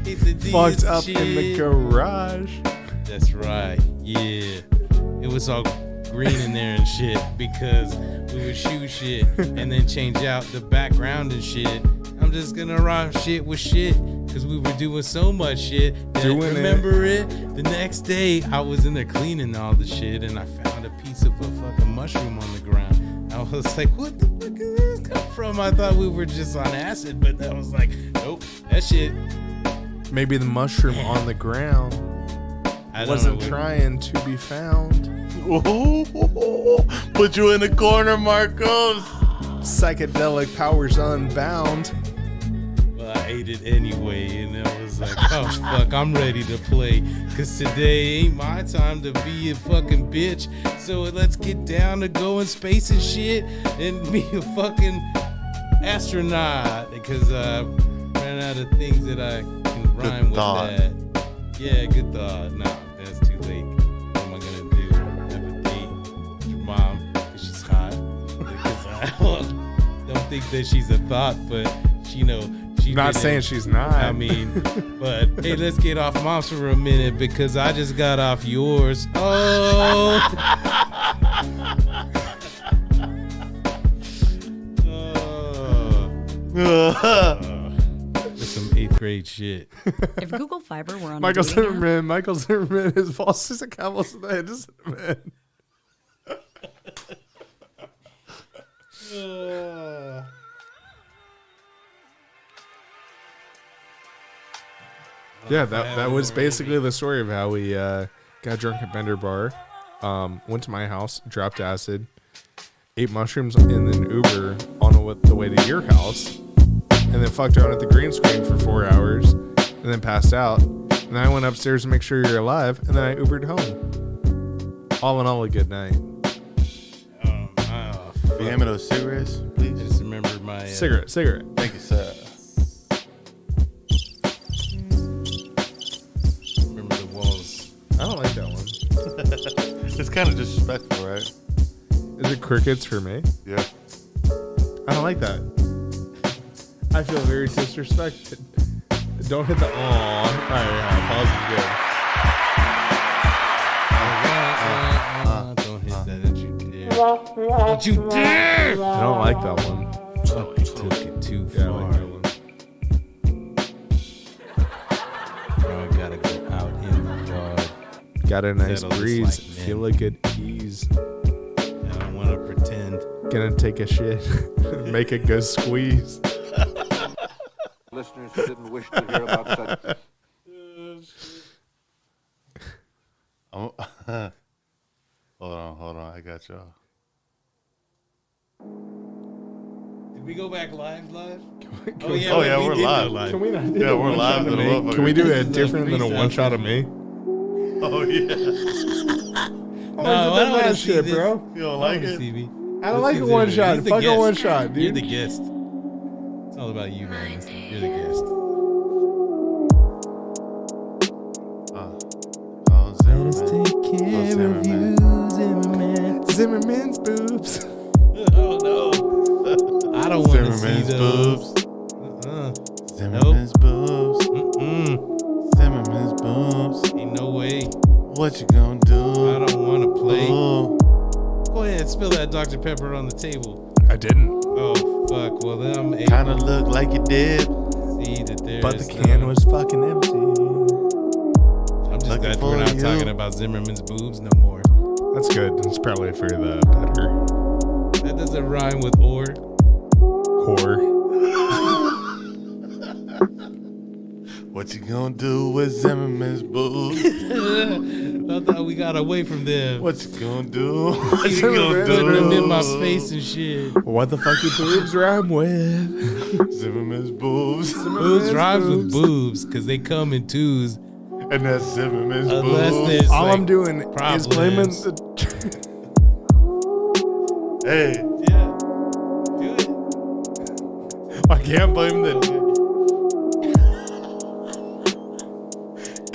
Quesadillas Fucked and up shit. in the garage. That's right. Yeah. It was all green in there and shit because we would shoot shit and then change out the background and shit. I'm just gonna rhyme shit with shit because we were doing so much shit. That remember it? The next day I was in there cleaning all the shit and I found a piece of a fucking mushroom on the ground. I was like, what the fuck is this come from? I thought we were just on acid, but I was like, nope, that shit. Maybe the mushroom on the ground I don't wasn't know. trying to be found. Put you in the corner, Marcos. Psychedelic powers unbound. Well, I ate it anyway, and I was like, oh, fuck, I'm ready to play. Because today ain't my time to be a fucking bitch. So let's get down to go in space and shit and be a fucking astronaut. Because I ran out of things that I can rhyme with thought. that. Yeah, good thought. No, that's too late. What am I going to do? Have a date with your mom because she's hot? Because I don't think that she's a thought, but she Not didn't- saying she's not. I mean, but hey, let's get off mom's for a minute because I just got off yours. Oh. With some 8th grade shit. If Google Fiber were on Michael a dating app, Zimmermann. Michael Zimmermann. His boss is a cowboy. Zimmermann. Yeah, that was basically the story of how we got drunk at Bender Bar, went to my house, dropped acid, ate mushrooms in an Uber on the way to your house, and then fucked around at the green screen for 4 hours, and then passed out. And then I went upstairs to make sure you're alive, and then I Ubered home. All in all, a good night. Can you hand me those cigarettes, I please? just remembered my Cigarette. Thank you, sir. remember the walls. I don't like that one. It's kind of disrespectful, right? Is it crickets for me? Yeah. I don't like that. I feel very disrespected. Don't hit the aw. All right, yeah, pause Don't hit that. Don't you dare. Don't you dare. is good. I don't like that one. Oh, I took it too Yeah, I far. like that one. Bro, I gotta go out in the yard. Got a nice Settle this breeze. like men. Feel like at ease. I don't want to pretend. Gonna take a shit. Make a good squeeze. Listeners who didn't wish to hear about such. Hold on. I got y'all. Did we go back live? Can Oh we- yeah, Oh, yeah, we we're did go live. live. Can we not do Yeah, a we're one live shot to of the me? motherfucker. Can we do This it is like different than a freestyle one shot of shit. me? Oh, yeah. Oh, No, I don't wanna that see shit, this. bro. You don't like it? TV. I don't like a one shot. Fuck a one shot, dude. You're the guest. It's all about you, man. You're the guest. Oh, Let us Zimmerman. take care of you, Zimmerman. Zimmerman's boobs. Oh no, I don't want to see Zimmerman's those. boobs. Uh-uh. Zimmerman's boobs. Mm-mm. Zimmerman's boobs. Ain't no way. What you gonna do? I don't want to play. Oh. Go ahead, spill that Dr. Pepper on the table. I didn't. Oh fuck. Well, then I'm able Kinda look like you did. to see that there's. But the can was fucking empty. I'm just looking glad for we're not you. talking about Zimmerman's boobs no more. That's good. It's probably for the better. That doesn't rhyme with or. Whore. What you gonna do with Zimmerman's boobs? I thought we got away from them. What you gonna do? What you gonna Putting them in my do? face and shit. What the fuck do boobs rhyme with? Zimmerman's boobs. Boobs rhymes with boobs because they come in twos. And that's Zimmerman's Unless boobs. there's All like, I'm doing is blaming problems. Hey, Yeah. Do it. I can't blame the.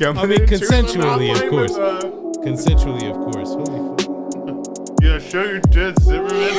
I mean, consensually, of course. Consensually, of course. Holy fuck. Yeah, show your tits, Zimmerman.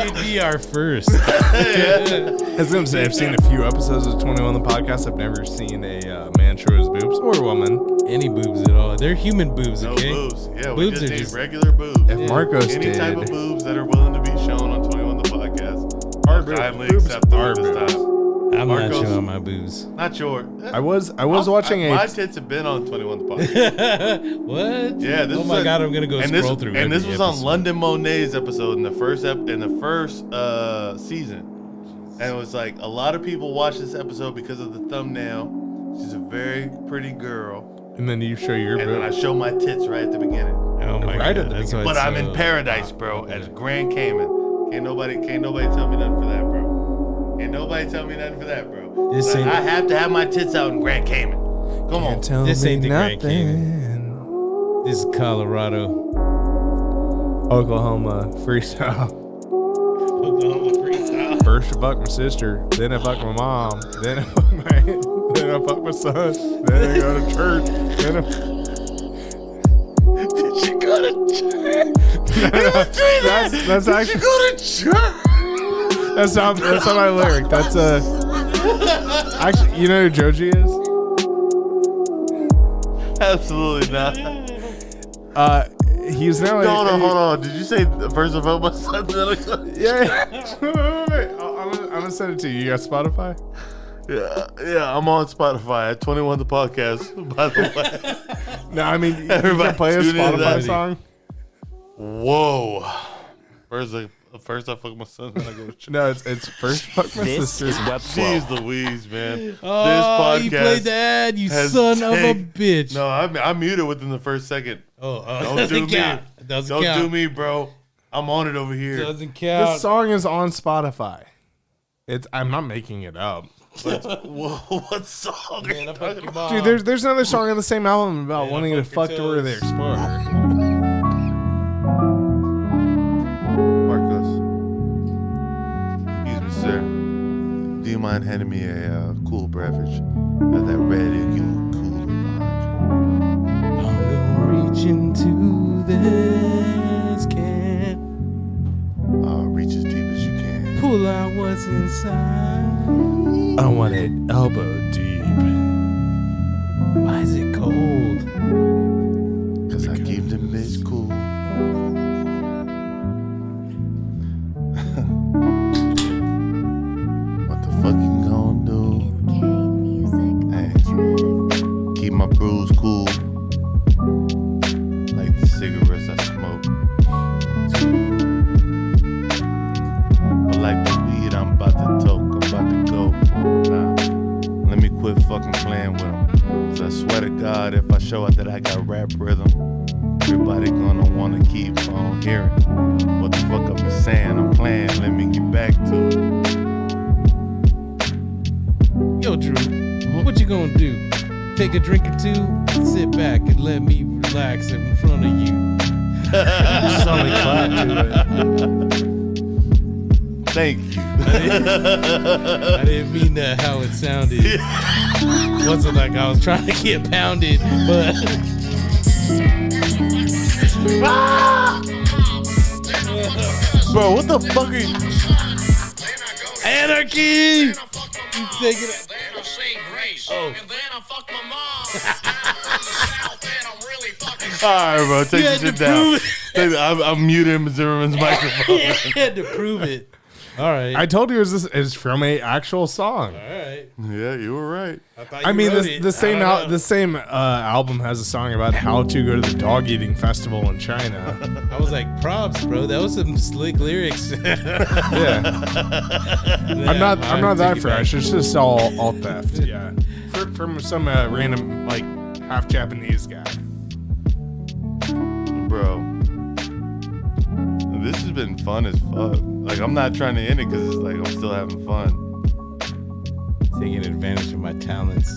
You'd be our first. I was gonna say I've seen a few episodes of 21 the podcast. I've never seen a man show his boobs or a woman. Any boobs at all. They're human boobs, No okay? boobs. Yeah, we Boobs just are need just- regular boobs. If Marcos Any did, type of boobs that are willing to be shown on 21 the podcast Our are boobs- kindly boobs accepted are at this boobs. time. I'm not Marcos. showing my boobs. Not your. I was watching My tits have been on 21 the podcast. What? Yeah, this oh was my a- god, I'm gonna go and scroll this, through. And this every was on episode. London Monet's episode in the first season, and it was like a lot of people watch this episode because of the thumbnail. She's a very pretty girl, and then you show your and then I boobs. show my tits right at the beginning. Oh my Right god, at the that's why But it's I'm so- in paradise, bro, at Grand Cayman. Can't nobody tell me nothing for that, bro. Can't nobody tell me nothing for that, bro. This Like, ain't- I have to have my tits out in Grand Cayman. Come on. Tell This me ain't the Grand nothing. This is Colorado. Oklahoma freestyle. Oklahoma freestyle. First I fuck my sister, then I fuck my mom, then I fuck then I fuck my son, then I go to church, then I. Did you go to church? That's actually Go to church. that's not my lyric. That's actually, you know who Joji is? Absolutely not. He's now. Hold on. Did you say first of all my son? Yeah. Wait. I'm gonna send it to you. You got Spotify? Yeah. I'm on Spotify at 21 the podcast. By the way, No, I mean you Everybody can play a tune in to Spotify that. song. whoa. First I fuck my son, then I go to church. No, it's first fuck my sister. Jeez Louise, man. Oh, you played the ad, you has son of a take- bitch. No, I muted within the first second. Don't Don't do me. count. Doesn't Don't count. do me, bro. I'm on it over here. Doesn't This count. song is on Spotify. I'm not making it up. Whoa, what song? Man, I fuck your mom. Dude, there's another song on the same album about Man, wanting I to fuck fuck your to where they toes. explore. Marcos. Excuse me, sir. Do you mind handing me a cool beverage? Got that red igloo cooler behind I'm gonna reach into this can, you. Reach as deep as you can. pull out what's inside. I want it elbow deep. Why is it cold? Cause I keep the bitch cool. What the fuck you gonna do? Hey, keep my bruise cool. Like the cigarettes I smoke. But like the weed I'm about to toke, I'm about to go. Nah, let me quit fucking playing with them. Cause I swear to God, if I show out that I got rap rhythm, everybody gonna wanna keep on hearing what the fuck I be saying. I'm playing, let me get back to it. Yo, Drew, what you gonna do? Take a drink or two, sit back and let me relax in front of you. Just only clap to Thank you. I didn't mean that how it sounded. Wasn't like I was trying to get pounded, but Bro, what the fuck are you? anarchy. You take it. Oh, Alright, bro, take you the had to shit down. prove it. I'm muting Zimmerman's microphone. You had to prove it. All right. I told you it's from a actual song. All right. Yeah, you were right. I mean, the same album has a song about how to go to the dog eating festival in China. I was like, props, bro. That was some slick lyrics. Yeah, I'm not that fresh. It's just all theft. Yeah, from some random like half Japanese guy. Bro, this has been fun as fuck. Like, I'm not trying to end it because it's like I'm still having fun. Taking advantage of my talents.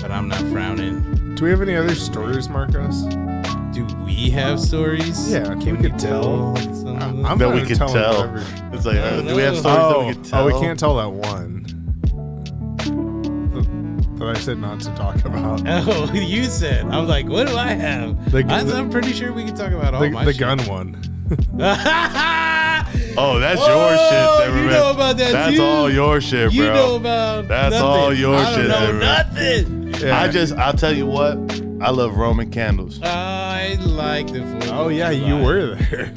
But I'm not frowning. Do we have any other stories, Marcos? Do we have stories? Yeah, can we tell? some of them? I'm That gonna we could tell tell. whatever. It's like, I don't do we have know. stories that we could tell? Oh, we can't tell that one that I said not to talk about. Oh, you said. I'm like, what do I have? I'm pretty sure we can talk about all my The shit. gun one. Oh, that's your shit, Zimmerman. You know about that That's too. all your shit, bro. You know about That's nothing. all your I shit, don't know Zimmerman. nothing. Yeah. I'll tell you what, I love Roman candles. I like the food. Oh yeah, you were there.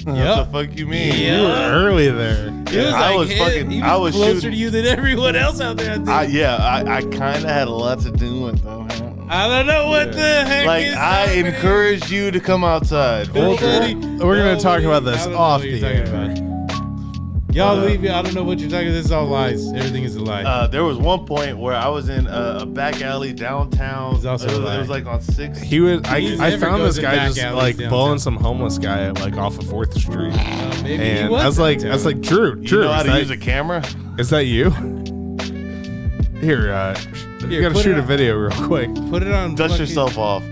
What the fuck you mean? Yeah. You were early there. It was I like was fucking- he I was was closer shooting- to you than everyone else out there. I think. I kind of had a lot to do with them. I don't know what the heck Like, is I happening. encouraged you to come outside. Nobody- We're gonna talk about this I don't know off what you're the talking air. about. Y'all leave me. I don't know what you're talking about. This is all lies. Everything is a lie. There was one point where I was in a back alley downtown. It's also a lie. It was like on 6th. He was. He I never found goes this in guy back just alleys like downtown. bullying some homeless guy like off of 4th Street. Maybe he And was I was like, Drew, You know how to is use a camera? that you? Here, you Here, gotta put shoot it a on. video real quick. Put it on. Dust fucking yourself off.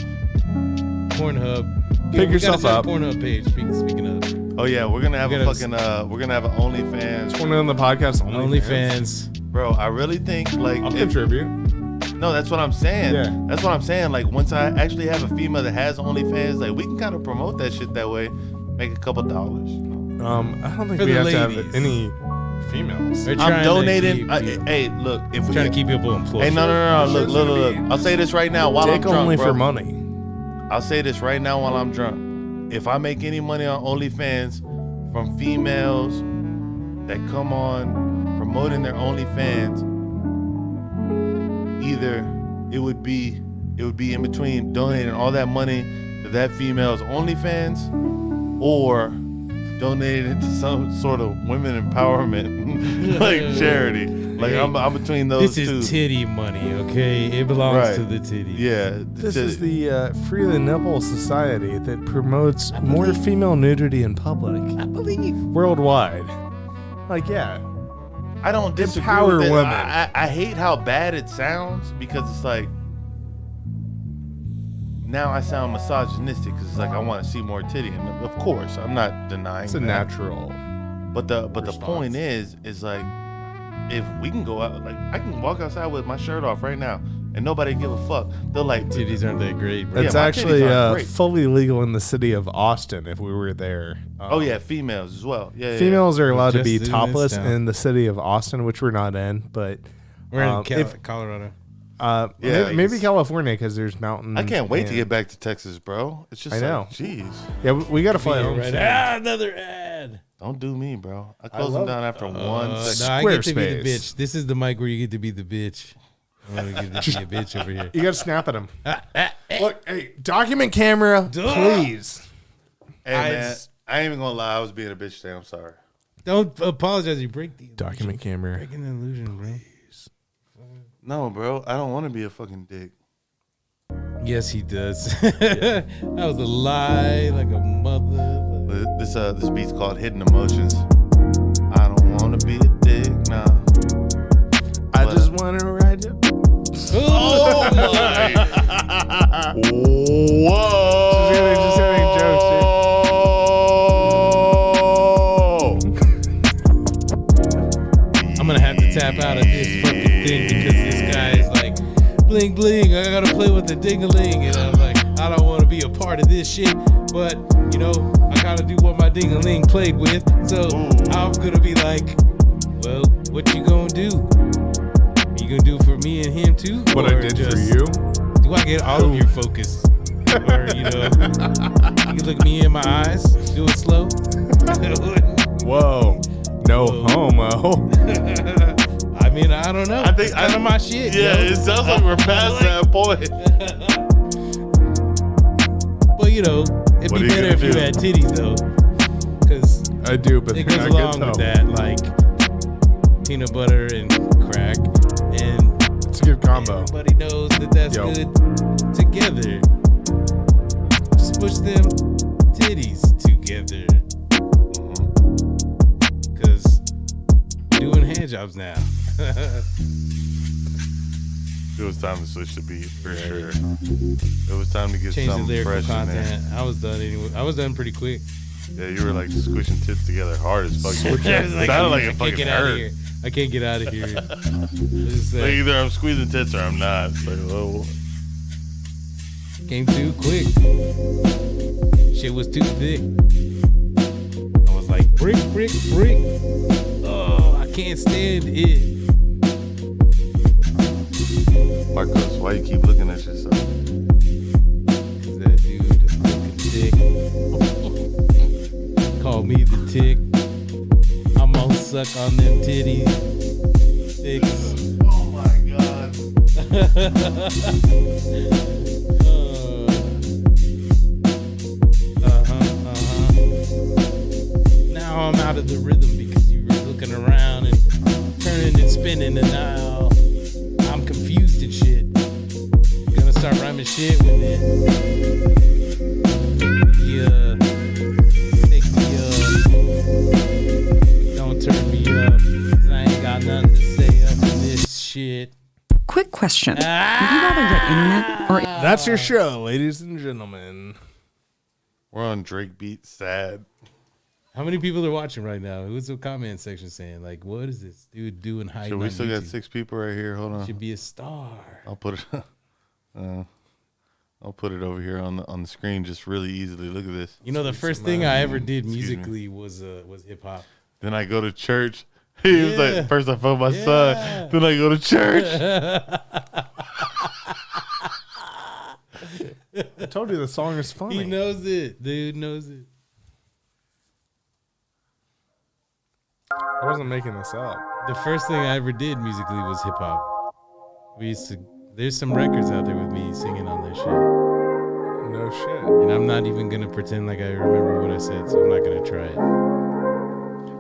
Pornhub. Pick We yourself gotta up. set a Pornhub page. Speaking of Oh yeah, we're gonna have We a gotta- fucking we're gonna have an OnlyFans. One on the podcast. OnlyFans. Bro, I really think like I'll if- contribute. no, that's what I'm saying. Yeah. That's what I'm saying. Like once I actually have a female that has OnlyFans, like we can kind of promote that shit that way, make a couple dollars. I don't think For we the have to ladies. have any females. They're I'm trying donating. To keep, Hey, look, if we trying to keep people employed. Hey, no. Look. I'll say this right now while I'm Dick drunk, only bro. for money. I'll say this right now while I'm drunk. If I make any money on OnlyFans from females that come on promoting their OnlyFans, either it would be in between donating all that money to that female's OnlyFans or donating it to some sort of women empowerment like charity. Like Hey, I'm between those This two. is titty money, okay? It belongs Right. to the titty. Yeah, This is the Free the Nipple Society that promotes more female nudity in public. I believe. Worldwide. Like, yeah. I don't disagree Empower with it. women. I hate how bad it sounds because it's like now I sound misogynistic because it's like I want to see more titty, and of course I'm not denying It's a that. natural. But the response. point is like if we can go out, like I can walk outside with my shirt off right now and nobody give a fuck. They're like, Titties aren't that great, bro. It's my actually titties aren't great. fully legal in the city of Austin if we were there. oh yeah, females as well. Yeah, Females are allowed to Just be doing topless this now. in the city of Austin, which we're not in, but We're in if- Colorado. Yeah, maybe California because there's mountains. I can't wait to and- get back to Texas, bro. It's just I know. jeez. Yeah, we got to fly home. Right. soon. Another ad. Don't do me, bro. I close them down after 1 No, second. I get to be the Squarespace. bitch. This is the mic where you get to be the bitch. I want to get to be a bitch over here. You got to snap at him. Look, hey, document camera, please. Hey I man, s- I ain't even gonna lie. I was being a bitch today. I'm sorry. Don't apologize. You break the Document camera. breaking the illusion, bro. No, bro. I don't want to be a fucking dick. Yes, he does. That was a lie, like a mother. This beat's called Hidden Emotions. I don't want to be a dick, nah. I But- just want to ride you. Oh my! Whoa! Just having I'm gonna have to tap out of this fucking thing because this guy is like, bling bling. I gotta play with the ding-a-ling, and I'm like, I don't want to be a part of this shit, but you know, I gotta do what my ding-a-ling played with. So I'm gonna be like, well, what you gonna do? You gonna do it for me and him too? What I Or did for just- you. Do I get all of your focus? Or, you know, you can look me in my eyes, do it slow. Whoa. No homo. I mean, I don't know. I think It's kind of my shit. Yeah, yo. it sounds like we're past that point. But you know, it'd What be are you better gonna if you do? had titties though, because I do, but it they're goes not along good with toe. that, like peanut butter and crack, and It's a good combo. everybody knows that that's Yo. good together. Just push them titties together, because we're doing hand jobs now. It was time to switch the beat for sure. It was time to get Change the something lyrical fresh in content. I was done anyway. I was done pretty quick. there. Yeah, you were like squishing tits together hard as fuck. I was It sounded like I it can't fucking get out of hurt. here. I can't get out of here. Just, Like either I'm squeezing tits or I'm not. It's like, oh, came too quick. Shit was too thick. I was like, brick, brick, brick. Oh, I can't stand it. Marcos, why you keep looking at yourself? Cause that dude is looking thick. Call me the tick. I'm gonna suck on them titties. Ticks. Oh my god. Now I'm out of the rhythm because you were looking around and turning and spinning, and now I'm confused and shit. Gonna start rhyming shit with it. Yeah, take me up. Don't turn me up, 'cause I ain't got nothing to say up in this shit. Quick question. Would you rather get internet or That's your show, ladies and gentlemen. We're on Drake Beat Sad. How many people are watching right now? Who's the comment section saying? Like, what is this dude doing hiding So we on still got YouTube? 6 people right here. Hold on. Should be a star. I'll put it. I'll put it over here on the screen just really easily. Look at this. You know, the first thing I ever did Excuse me. musically was hip hop. Then I go to church. He was Yeah. like, first I found my Yeah. son. Then I go to church. I told you the song is funny. He knows it. Dude knows it. I wasn't making this up. The first thing I ever did musically was hip hop. We used to. There's some records out there with me singing on that shit, No shit. and I'm not even gonna pretend like I remember what I said, so I'm not gonna try it.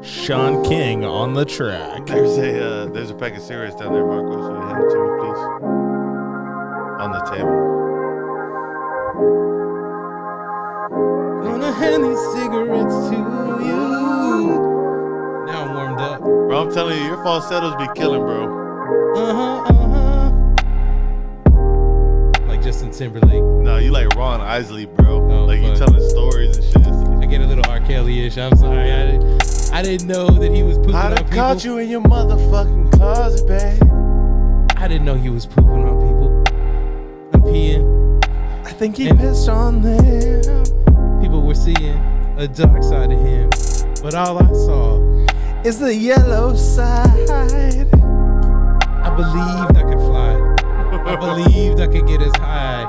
Sean King on the track. There's a pack of cigarettes down there, Marcos. Will you hand it to me, please? On the table. Gonna hand these cigarettes to you. Now I'm warmed up. Bro, I'm telling you, your falsettos be killing, bro. Like Justin Timberlake. No, you like Ron Isley, bro. Oh, like you fuck. telling stories and shit. I get a little R. Kelly-ish. I'm sorry. I didn't know that he was pooping I'd on have people. caught you in your motherfucking closet, babe. I didn't know he was pooping on people. I'm peeing. I think he And- pissed on them. People were seeing a dark side of him, but all I saw, Is the yellow side. I believed I could fly. I believed I could get as high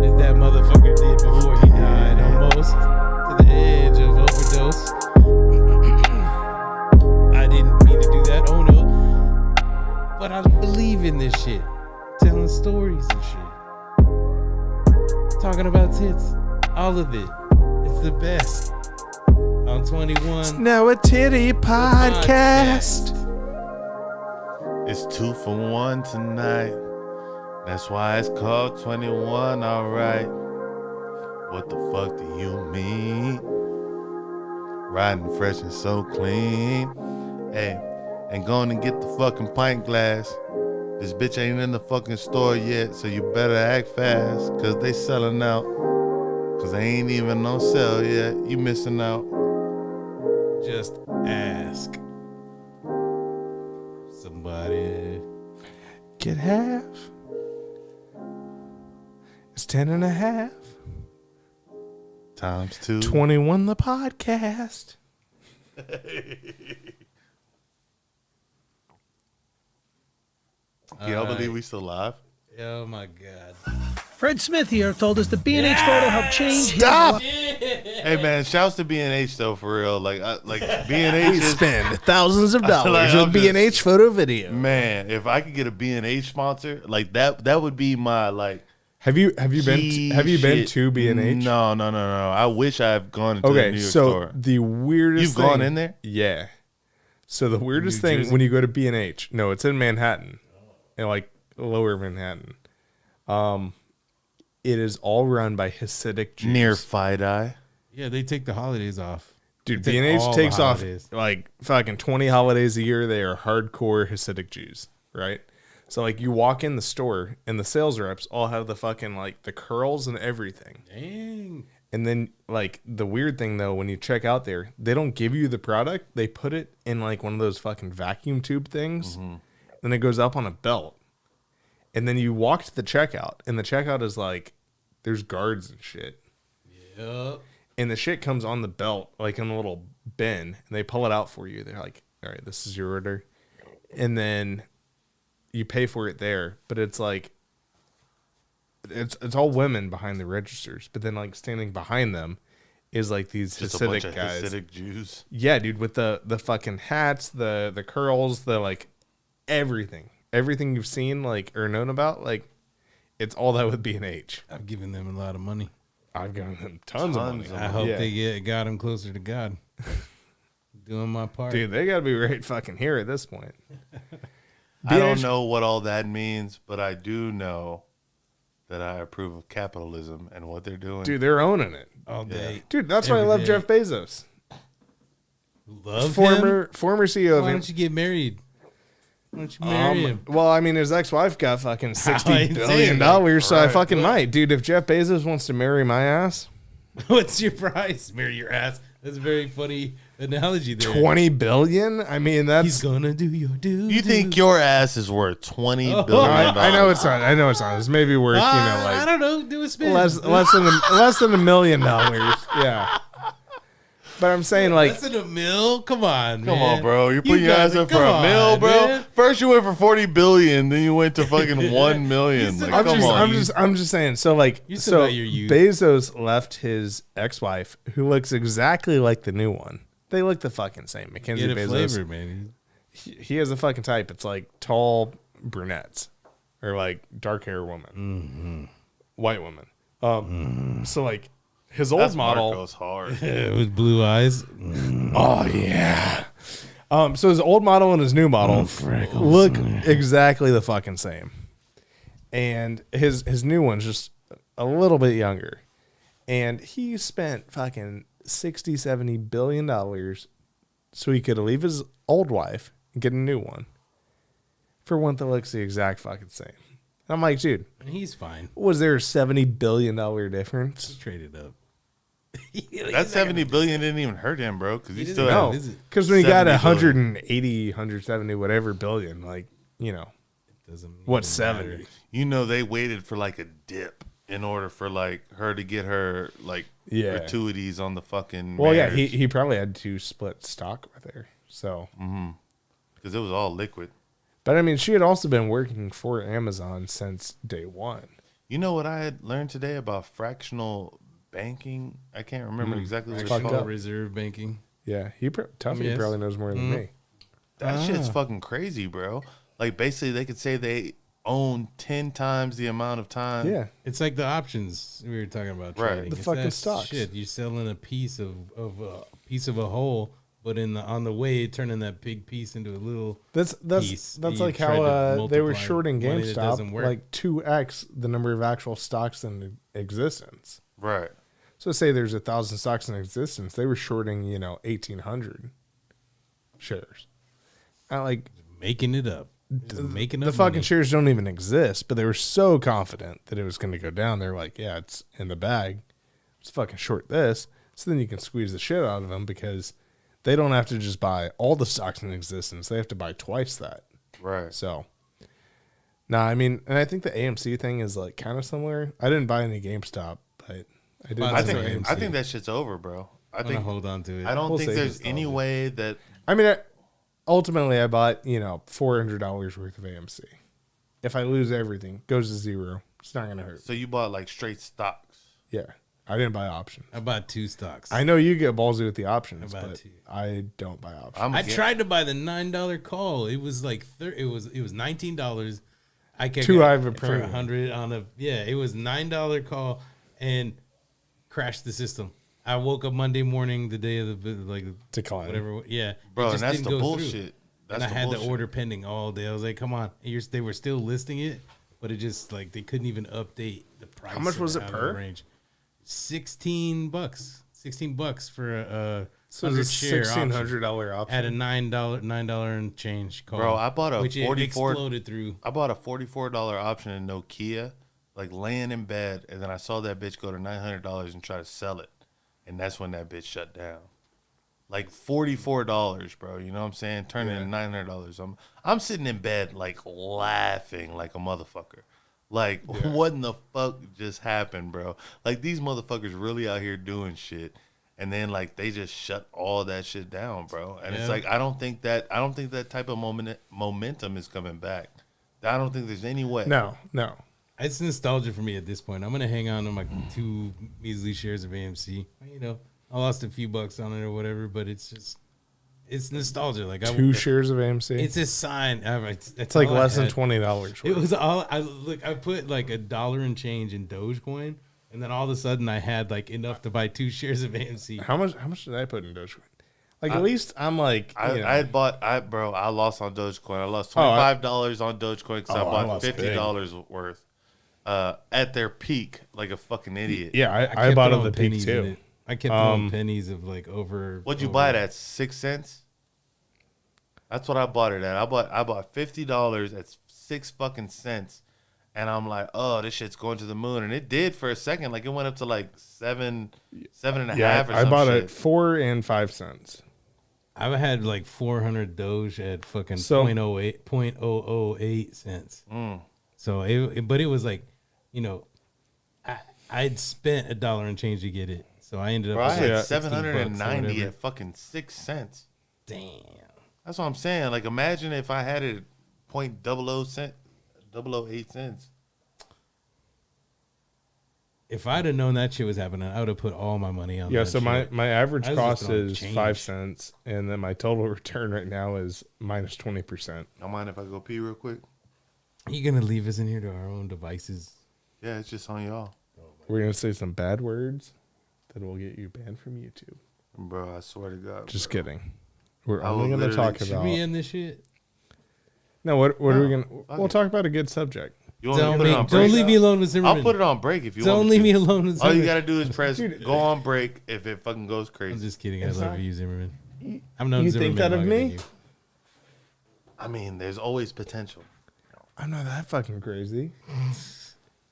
as that motherfucker did before he died, almost to the edge of overdose. I didn't mean to do that, oh no. But I believe in this shit. Telling stories and shit. Talking about tits. All of it. It's the best. On 21. Now a titty podcast. It's 2 for 1 tonight. That's why it's called 21, alright. What the fuck do you mean? Riding fresh and so clean. Hey, and going and get the fucking pint glass. This bitch ain't in the fucking store yet, so you better act fast, cause they selling out. Cause they ain't even on sale yet. You missing out. Just ask somebody. Get half. It's 10 and a half. Times 2. 21 the podcast. Can y'all believe we still live? Oh my god. Fred Smith here told us that B&H Photo helped change his Stop. life. Hey man, shouts to B&H though, for real. Like B&H We is, spend thousands of dollars Like, on I'm just- B&H photo video. man. If I could get a B&H sponsor, like that would be my like. Have you been shit. to B&H? No. I wish I've gone into the Okay, New York so store. the weirdest You've thing, gone in there? Yeah. So the weirdest New thing Jersey? when you go to B&H, no, it's in Manhattan, in like lower Manhattan. It is all run by Hasidic Jews. Near Fidei. Yeah, they take the holidays off. Dude, They take B&H all takes the off holidays. like fucking 20 holidays a year. They are hardcore Hasidic Jews, right? So like you walk in the store and the sales reps all have the fucking like the curls and everything. Dang. And then like the weird thing though, when you check out there, they don't give you the product. They put it in like one of those fucking vacuum tube things. Then it goes up on a belt. And then you walk to the checkout and the checkout is like, there's guards and shit. Yup. And the shit comes on the belt, like in a little bin, and they pull it out for you. They're like, all right, this is your order. And then you pay for it there. But it's like, it's all women behind the registers. But then like standing behind them is like these Just a bunch Hasidic of guys. Hasidic Jews. Yeah, dude, with the fucking hats, the curls, the like everything. Everything you've seen like or known about, like it's all that with B&H. I've given them a lot of money. I've given them tons of money. I hope Yeah. they got him closer to God. Doing my part. Dude, they gotta be right fucking here at this point. I don't B&H know what all that means, but I do know that I approve of capitalism and what they're doing. Dude, they're owning it. all day. Dude, that's why I Every love day. Jeff Bezos. Love Former him? CEO of Why him. don't you get married? Why don't you marry him? Well, I mean, his ex-wife got fucking I $60 ain't billion saying that. so I fucking might. Dude, if Jeff Bezos wants to marry my ass, What's your price? Marry your ass. That's a very funny analogy there. 20 billion? I mean, that's He's gonna do your do. You think your ass is worth $20 billion? I know it's not. I know it's not. It's maybe worth, I like don't know. Do a spin. less than $1 million. Yeah. But I'm saying like Less than a mil. Come on, Come man. on, bro. You're putting your guys ass are- up for come a on, mil, bro. man. First you went for 40 billion, then you went to fucking 1 million. said- Like, come on. I'm just saying. So like, You still so got your youth. Bezos left his ex-wife, who looks exactly like the new one. They look the fucking same. Mackenzie Get a Bezos. flavor, man. He has a fucking type. It's like tall brunettes or like dark hair woman, white woman. So like his old That's model. Marco's hard. With blue eyes. Oh yeah. So his old model and his new model look exactly the fucking same, and his new one's just a little bit younger, and he spent fucking $60-70 billion so he could leave his old wife and get a new one for one that looks the exact fucking same. And I'm like, dude, He's fine. was there a $70 billion difference? Trade it up. That 70 billion didn't even hurt him, bro, because he didn't still know. had Is it? Because when you got 70 180, 170, whatever billion, like, you know, Doesn't what, even 70? matter. You know, they waited for like a dip in order for like her to get her like Yeah. gratuities on the fucking. Well, yeah, marriage. he probably had to split stock with her. So, because it was all liquid. but I mean, she had also been working for Amazon since day one. You know what I had learned today about fractional banking? I can't remember exactly what it's fucked called. up. Reserve banking. Yeah, Tuffy Yes. probably knows more than me. That shit's fucking crazy, bro. Like basically, they could say they own 10 times the amount of time. Yeah, It's like the options we were talking about. Right. Trading. The It's fucking that stocks. Shit, you're selling a piece of a whole, but on the way, turning that big piece into a little. that's Piece. that's You like tried how to they were multiply shorting money that doesn't GameStop, work. like 2x the number of actual stocks in existence. Right. So say there's 1,000 stocks in existence, they were shorting 1,800 shares. I like Making it up. Just making up the fucking money. shares don't even exist, but they were so confident that it was going to go down. They're like, yeah, it's in the bag. Let's fucking short this. So then you can squeeze the shit out of them because they don't have to just buy all the stocks in existence. They have to buy twice that. Right. So, nah, I mean, and I think the AMC thing is like kind of similar. I didn't buy any GameStop, but I did. Well, buy I That's some what think AMC. I think that shit's over, bro. I I'm gonna think hold on to it. I don't We'll think see. there's any way that I mean, ultimately, I bought $400 worth of AMC. If I lose everything, goes to zero. It's not gonna hurt. so you bought like straight stocks. Yeah, I didn't buy options. I bought 2 stocks. I know you get ballsy with the options, I bought but 2. I don't buy options. I tried to buy the $9 call. It was like it was $19. I kept Too high getting of a for premium. 100 on a it was $9 call and crashed the system. I woke up Monday morning, the day of the Decline. whatever. Yeah, Bro, it and just that's didn't the go bullshit. through. That's And I the had bullshit. the order pending all day. I was like, come on. And they were still listing it, but it just like they couldn't even update the price. How much was it out of per? the range. $16. $16 for a So it was a share $1,600 option. at a $9 and change call. Bro, I bought a which it 44 exploded through. I bought a $44 option in Nokia, like laying in bed, and then I saw that bitch go to $900 and try to sell it, and that's when that bitch shut down. Like $44, bro. You know what I'm saying? Turning into $900. I'm sitting in bed like laughing like a motherfucker. Like, what in the fuck just happened, bro? Like, these motherfuckers really out here doing shit, and then like they just shut all that shit down, bro. And it's like I don't think that type of momentum is coming back. I don't think there's any way. No. It's nostalgia for me at this point. I'm gonna hang on to my 2 measly shares of AMC. You know, I lost a few bucks on it or whatever, but it's nostalgia. Like 2 shares of AMC. It's a sign. It's like less than $20. It was all I put like $1 and change in Dogecoin, and then all of a sudden I had like enough to buy 2 shares of AMC. How much did I put in Dogecoin? Like at least I'm like I lost on Dogecoin. I lost $25 on Dogecoin because I bought $50 worth at their peak, like a fucking idiot. Yeah, I bought at the peak pennies too. I kept throwing pennies of like over. What'd you buy it at? 6 cents? That's what I bought it at. I bought $50 at 6 fucking cents, and I'm like, oh, this shit's going to the moon, and it did for a second. Like it went up to like seven and a half or something. I bought it at 4 and 5 cents. I've had like 400 Doge at fucking So- 0.008 cents. So but it was like, you know, I'd spent $1 and change to get it. So I ended up Bro, I with had like 16 bucks or 790 whatever. at fucking 6 cents. Damn. That's what I'm saying. Like, imagine if I had it at 0.008 cents. If I'd have known that shit was happening, I would have put all my money on Yeah, that so shit. my average I was cost just throwing is change. 5 cents, and then my total return right now is minus 20%. Don't mind if I go pee real quick? You gonna leave us in here to our own devices? Yeah, it's just on y'all. We're gonna say some bad words that will get you banned from YouTube. Bro, I swear to God. Just bro. kidding. We're I only will gonna talk literally- Should about. we end this shit? No, what are we gonna? fuck We'll it. talk about a good subject. You want me to Don't, put it on break? don't leave me alone with Zimmerman. I'll put it on break if you Don't want leave me me to. alone with All Zimmerman. you gotta do is press go on break if it fucking goes I'm crazy. just kidding. I It's love not- you, Zimmerman. I've known you Zimmerman think that of longer than me? you. I mean, there's always potential. I'm not that fucking crazy.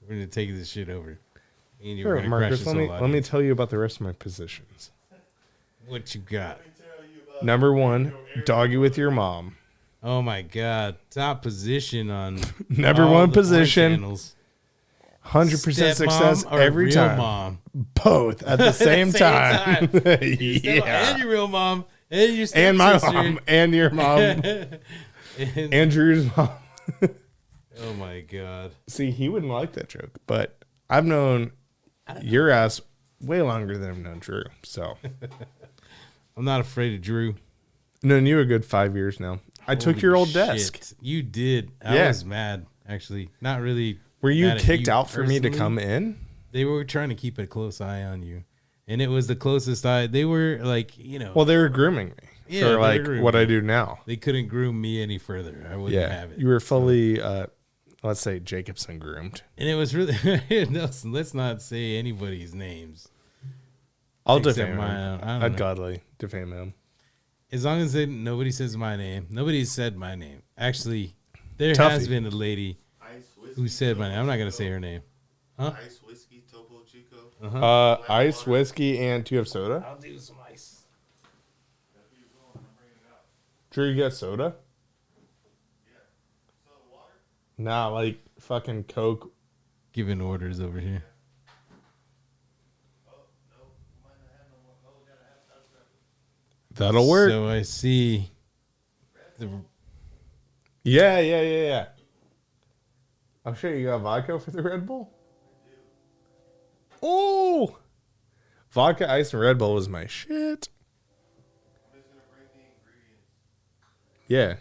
We're gonna take this shit over. And you're Sure, gonna Marcus. crash Let me tell you about the rest of my positions. what you got. Number 1, doggy with your mom. Oh my god, top position on Number all 1 the porn position. channels. 100% success Stepmom or every real time. Mom. Both at the same time. Yeah. And your real mom and your And my stepsister. mom and your mom and, and Drew's mom. oh my god. See, he wouldn't like that joke, but I've known your ass way longer than I've known Drew. So, I'm not afraid of Drew. known you a good 5 years now. I took Holy your old shit. desk. You did. I Yeah. was mad, actually. Not really. Were you mad at kicked out for me to personally. come in? They were trying to keep a close eye on you. And it was the closest eye. They were like, you know, Well, they were grooming me Yeah, they for were like grooming what I you. do now. they couldn't groom me any further. I wouldn't have it. You were fully, let's say, Jacobson groomed. And it was really, let's not say anybody's names. I'll Except defame mine. him. I don't I'd know. godly defame him. As long as nobody says my name. Nobody said my name. Actually, there Tuffy. has been a lady who said my name. I'm not going to say her name. Ice whiskey, Topo Chico. Ice, whiskey, and 2 have soda. I'll do some ice. Drew, you got soda? Nah, like fucking Coke. Giving orders over here. That'll work. So I see. Yeah. I'll show you. You got vodka for the Red Bull? Oh, Vodka, ice, and Red Bull was my shit. Yeah.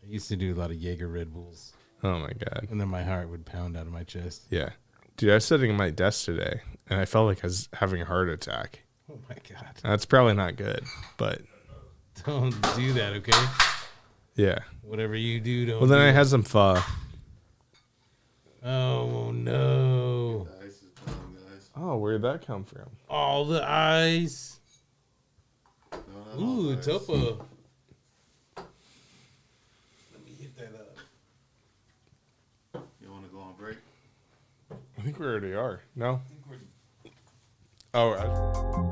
I used to do a lot of Jaeger Red Bulls, Oh my god. and then my heart would pound out of my chest. Yeah. Dude, I was sitting at my desk today, and I felt like I was having a heart attack. Oh my god! That's probably not good, but Don't do that, okay? yeah. Whatever you do, don't. Well, then do I it. had some pho. Oh no! Oh, where'd that come from? All the ice. Ooh, Topo. Let me hit that up. You want to go on break? I think we already are. No? Oh,